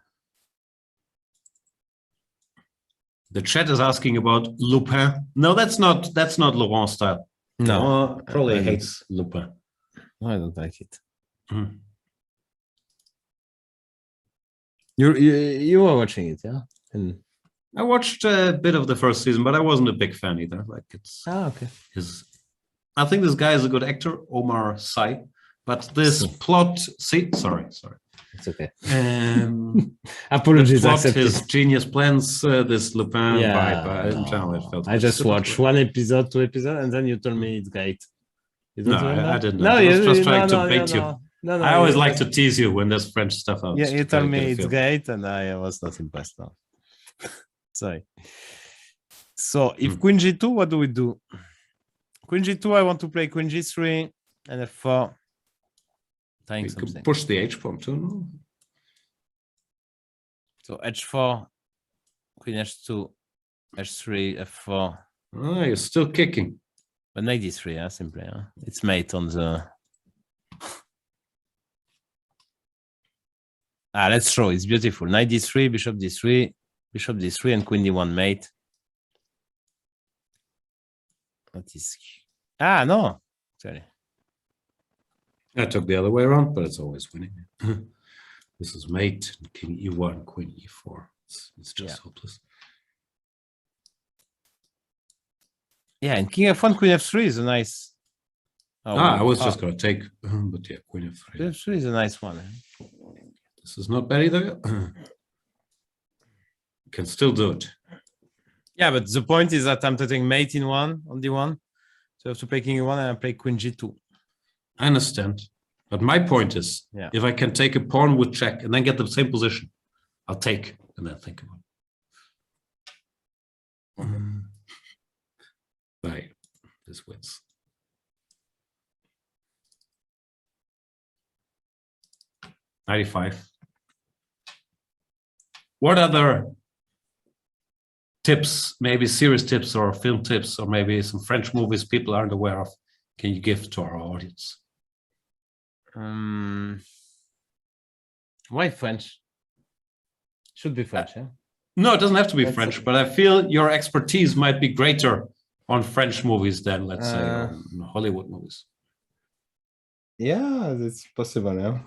The chat is asking about Lupin. No, that's not Laurent's style.
No,
Laurent probably
I don't-
hates Lupin.
I don't like it.
Mhm.
You were watching it, yeah? And
I watched a bit of the first season, but I wasn't a big fan either. Like
okay.
I think this guy is a good actor, Omar Sy, but this plot. Sorry.
It's okay.
Apologies.
Apologies.
His genius plans, this Lupin
Yeah,
vibe. In general, it felt.
I just
super
watched
cool.
1 episode, 2 episodes, and then you told me it's great. You
No,
don't remember?
I didn't.
No,
I was
you-
just
you-
trying
no,
to bait you.
No,
I always
you-
like to tease you when there's French stuff out.
Yeah, you
to
told
get
me
a
it's
feel.
great, and I was not impressed now. Sorry. So if Queen G2, what do we do? Queen G2, I want to play Queen G3 and F4. Trying
You could
something.
push the H pawn too. No?
So H4, Queen H2, H3, F4.
Ah, you're still kicking.
But knight D3, yeah, simply. Yeah. It's mate on the. Let's show. It's beautiful. Knight D3, Bishop D3, Bishop D3, and Queen D1 mate. What is? No. Sorry.
I took the other way around, but it's always winning. This is mate, King E1, Queen E4. It's just hopeless.
Yeah, and King F1, Queen F3 is a nice.
I was just going to take, but yeah, Queen F3.
Queen F3 is a nice one.
This is not bad either. Can still do it.
Yeah, but the point is that I'm taking mate in 1 on D1. So I have to play King E1 and I play Queen G2.
I understand. But my point is, if I can take a pawn with check and then get the same position, I'll take and then think about it. Right. This wins. $95. What other tips, maybe series tips or film tips, or maybe some French movies people aren't aware of, can you give to our audience?
Why French? Should be French, yeah?
No, it doesn't have to be
That's
French, but I feel your expertise might be greater on French movies than, let's say, on Hollywood movies.
Yeah, that's possible, yeah.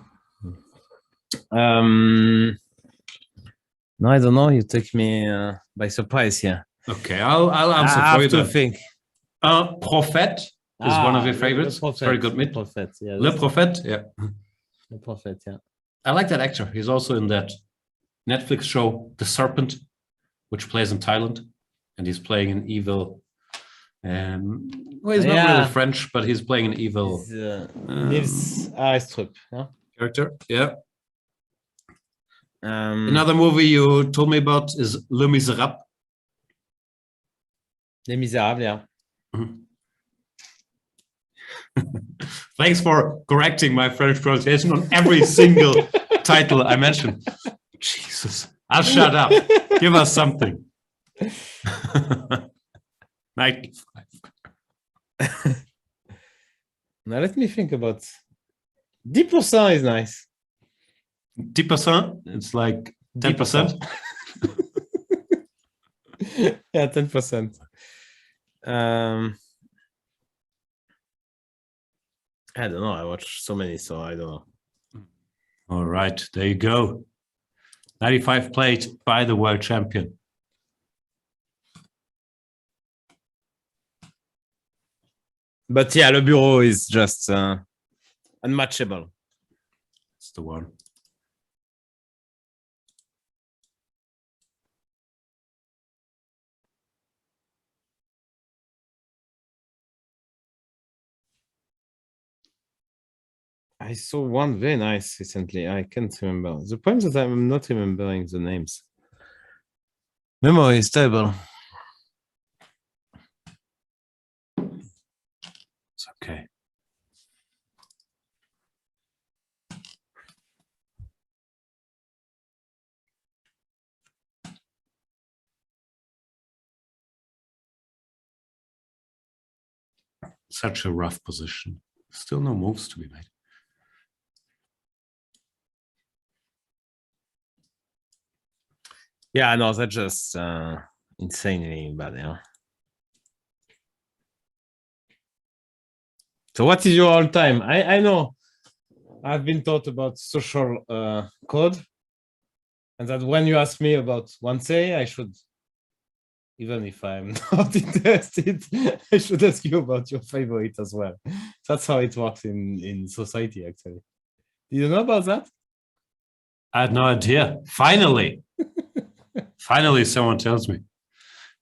No, I don't know. You take me by surprise here.
Okay, I'll answer
I
for you
have to
then.
think.
Prophète is one of your favorites.
Le
It's very good
Le
meat.
Prophète, yeah.
Le Prophète, yeah.
Le Prophète, yeah.
I like that actor. He's also in that Netflix show, The Serpent, which plays in Thailand, and he's playing an evil. Well, he's not really French, but he's playing an evil
Nils Arestrup, yeah.
character. Yeah. Another movie you told me about is Les Miserables.
Les Misérables, yeah.
Thanks for correcting my French pronunciation on every single title I mentioned. Jesus, I'll shut up. Give us something. 95.
Now let me think about 10% is nice.
10%? It's like 10%?
Yeah, 10%. I don't know. I watch so many, so I don't know.
All right, there you go. 95 played by the world champion.
But yeah, Le Bureau is just unmatchable.
That's the one.
I saw one very nice recently. I can't remember. The point is that I'm not remembering the names. Memory is terrible.
It's okay. Such a rough position. Still no moves to be made.
Yeah, no, that's just insanely bad, yeah. So what is your all time? I know I've been taught about social code, and that when you ask me about one say, I should, even if I'm not interested, I should ask you about your favorite as well. That's how it works in society, actually. Do you know about that?
I had no idea. Finally. Finally, someone tells me.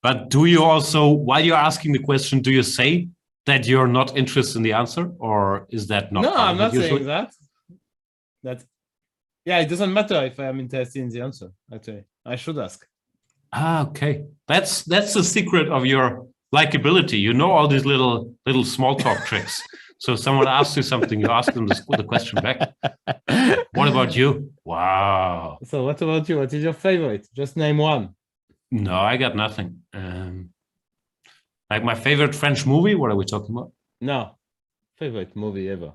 But do you also, while you're asking the question, do you say that you're not interested in the answer, or is that not?
No, I'm not
usually?
saying that. Yeah, it doesn't matter if I'm interested in the answer. Actually, I should ask.
Ah, okay. That's the secret of your likability. You know all these little small talk tricks. So if someone asks you something, you ask them the question back. What about you? Wow.
So what about you? What is your favorite? Just name one.
No, I got nothing. Like my favorite French movie. What are we talking about?
No, favorite movie ever.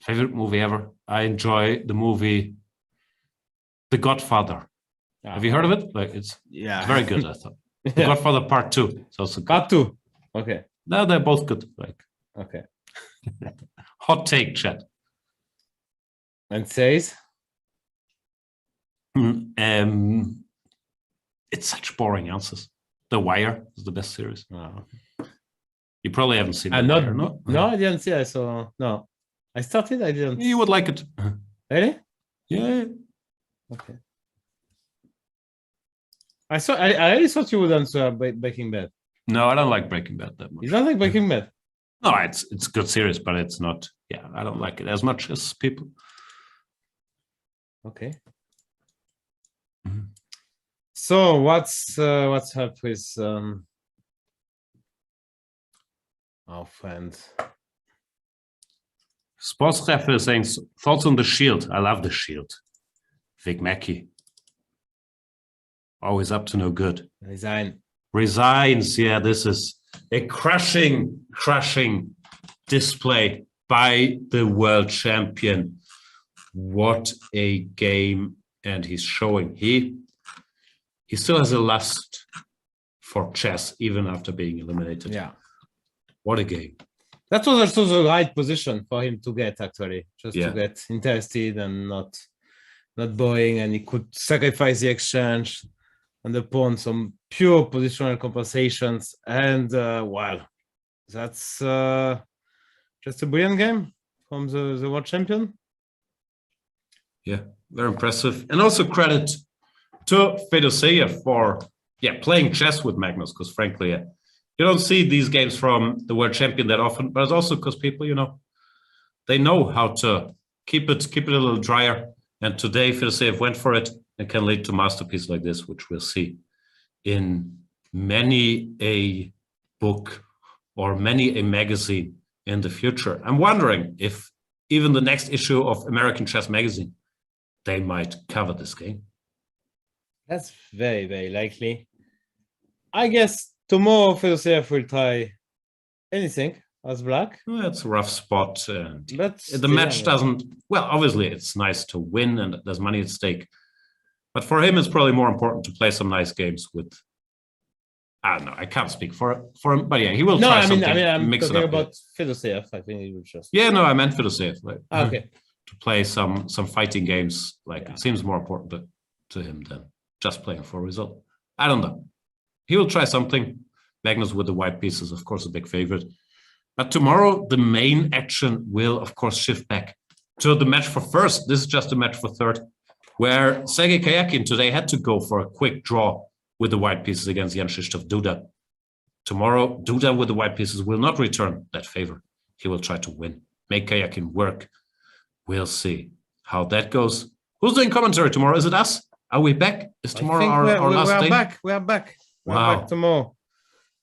Favorite movie ever. I enjoy the movie The Godfather. Have you heard of it? Like it's very good. I thought The Godfather Part 2. It's also good.
Part 2. Okay.
No, they're both good. Like
okay.
Hot take, chat.
And says.
It's such boring answers. The Wire is the best series. You probably haven't seen The Wire, no?
No, I didn't see. I saw. No, I started. I didn't.
You would like it.
Really?
Yeah.
Okay. I really thought you would answer Breaking Bad.
No, I don't like Breaking Bad that much.
You don't like Breaking Bad?
No, it's a good series, but it's not. Yeah, I don't like it as much as people.
Okay. So what's up with our friend?
Sportsref is saying thoughts on the Shield. I love the Shield. Vic Mackey. Always up to no good. Resigns. Yeah, this is a crushing display by the world champion. What a game. And he's showing he still has a lust for chess even after being eliminated.
Yeah.
What a game.
That was also the right position for him to get, actually. Just to get interested and not boring, and he could sacrifice the exchange and upon some pure positional compensations. And well, that's just a brilliant game from the world champion.
Yeah, very impressive. And also credit to FIDE for playing chess with Magnus, because frankly, you don't see these games from the world champion that often, but it's also because people, they know how to keep it a little drier. And today FIDE went for it and can lead to masterpieces like this, which we'll see in many a book or many a magazine in the future. I'm wondering if even the next issue of American Chess Magazine, they might cover this game.
That's very, very likely. I guess tomorrow Fedosiev will try anything as black.
Well, it's a rough spot, and
But
the
still,
match doesn't. Well, obviously, it's nice to win, and there's money at stake. But for him, it's probably more important to play some nice games with. I don't know. I can't speak for him, but yeah, he will
No,
try
I mean,
something.
I'm
mix it
talking
up.
about Fedosiev. I think he will just.
Yeah, no, I meant Fedosiev. Like,
Okay.
to play some fighting games. Like it seems more important to him than just playing for a result. I don't know. He will try something. Magnus with the white pieces, of course, a big favorite. But tomorrow, the main action will, of course, shift back to the match for first. This is just a match for third, where Sergey Karjakin today had to go for a quick draw with the white pieces against Jan-Krzysztof Duda. Tomorrow, Duda with the white pieces will not return that favor. He will try to win, make Karjakin work. We'll see how that goes. Who's doing commentary tomorrow? Is it us? Are we back? Is tomorrow our last day?
We are back. We
Wow.
are back tomorrow.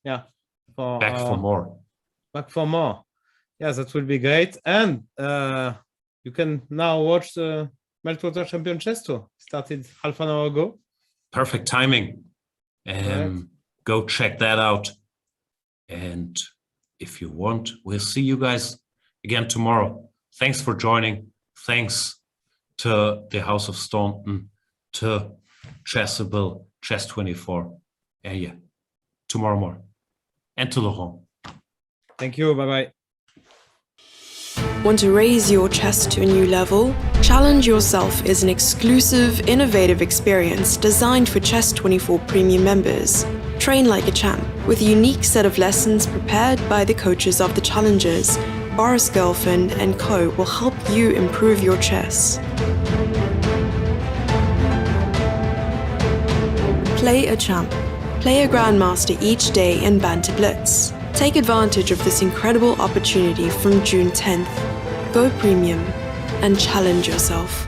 Yeah.
Back for more.
Back for more. Yeah, that will be great. And you can now watch the Meltwater Champion Chess Tour. Started half an hour ago.
Perfect timing. Go check that out. And if you want, we'll see you guys again tomorrow. Thanks for joining. Thanks to the House of Staunton, to Chessable, Chess24. And yeah, tomorrow more. And to Laurent.
Thank you. Bye-bye.
Want to raise your chess to a new level? Challenge Yourself is an exclusive, innovative experience designed for Chess24 Premium members. Train like a champ with a unique set of lessons prepared by the coaches of the challengers. Boris Girlfriend and Co. will help you improve your chess. Play a champ. Play a grandmaster each day in Banter Blitz. Take advantage of this incredible opportunity from June 10th. Go premium and challenge yourself.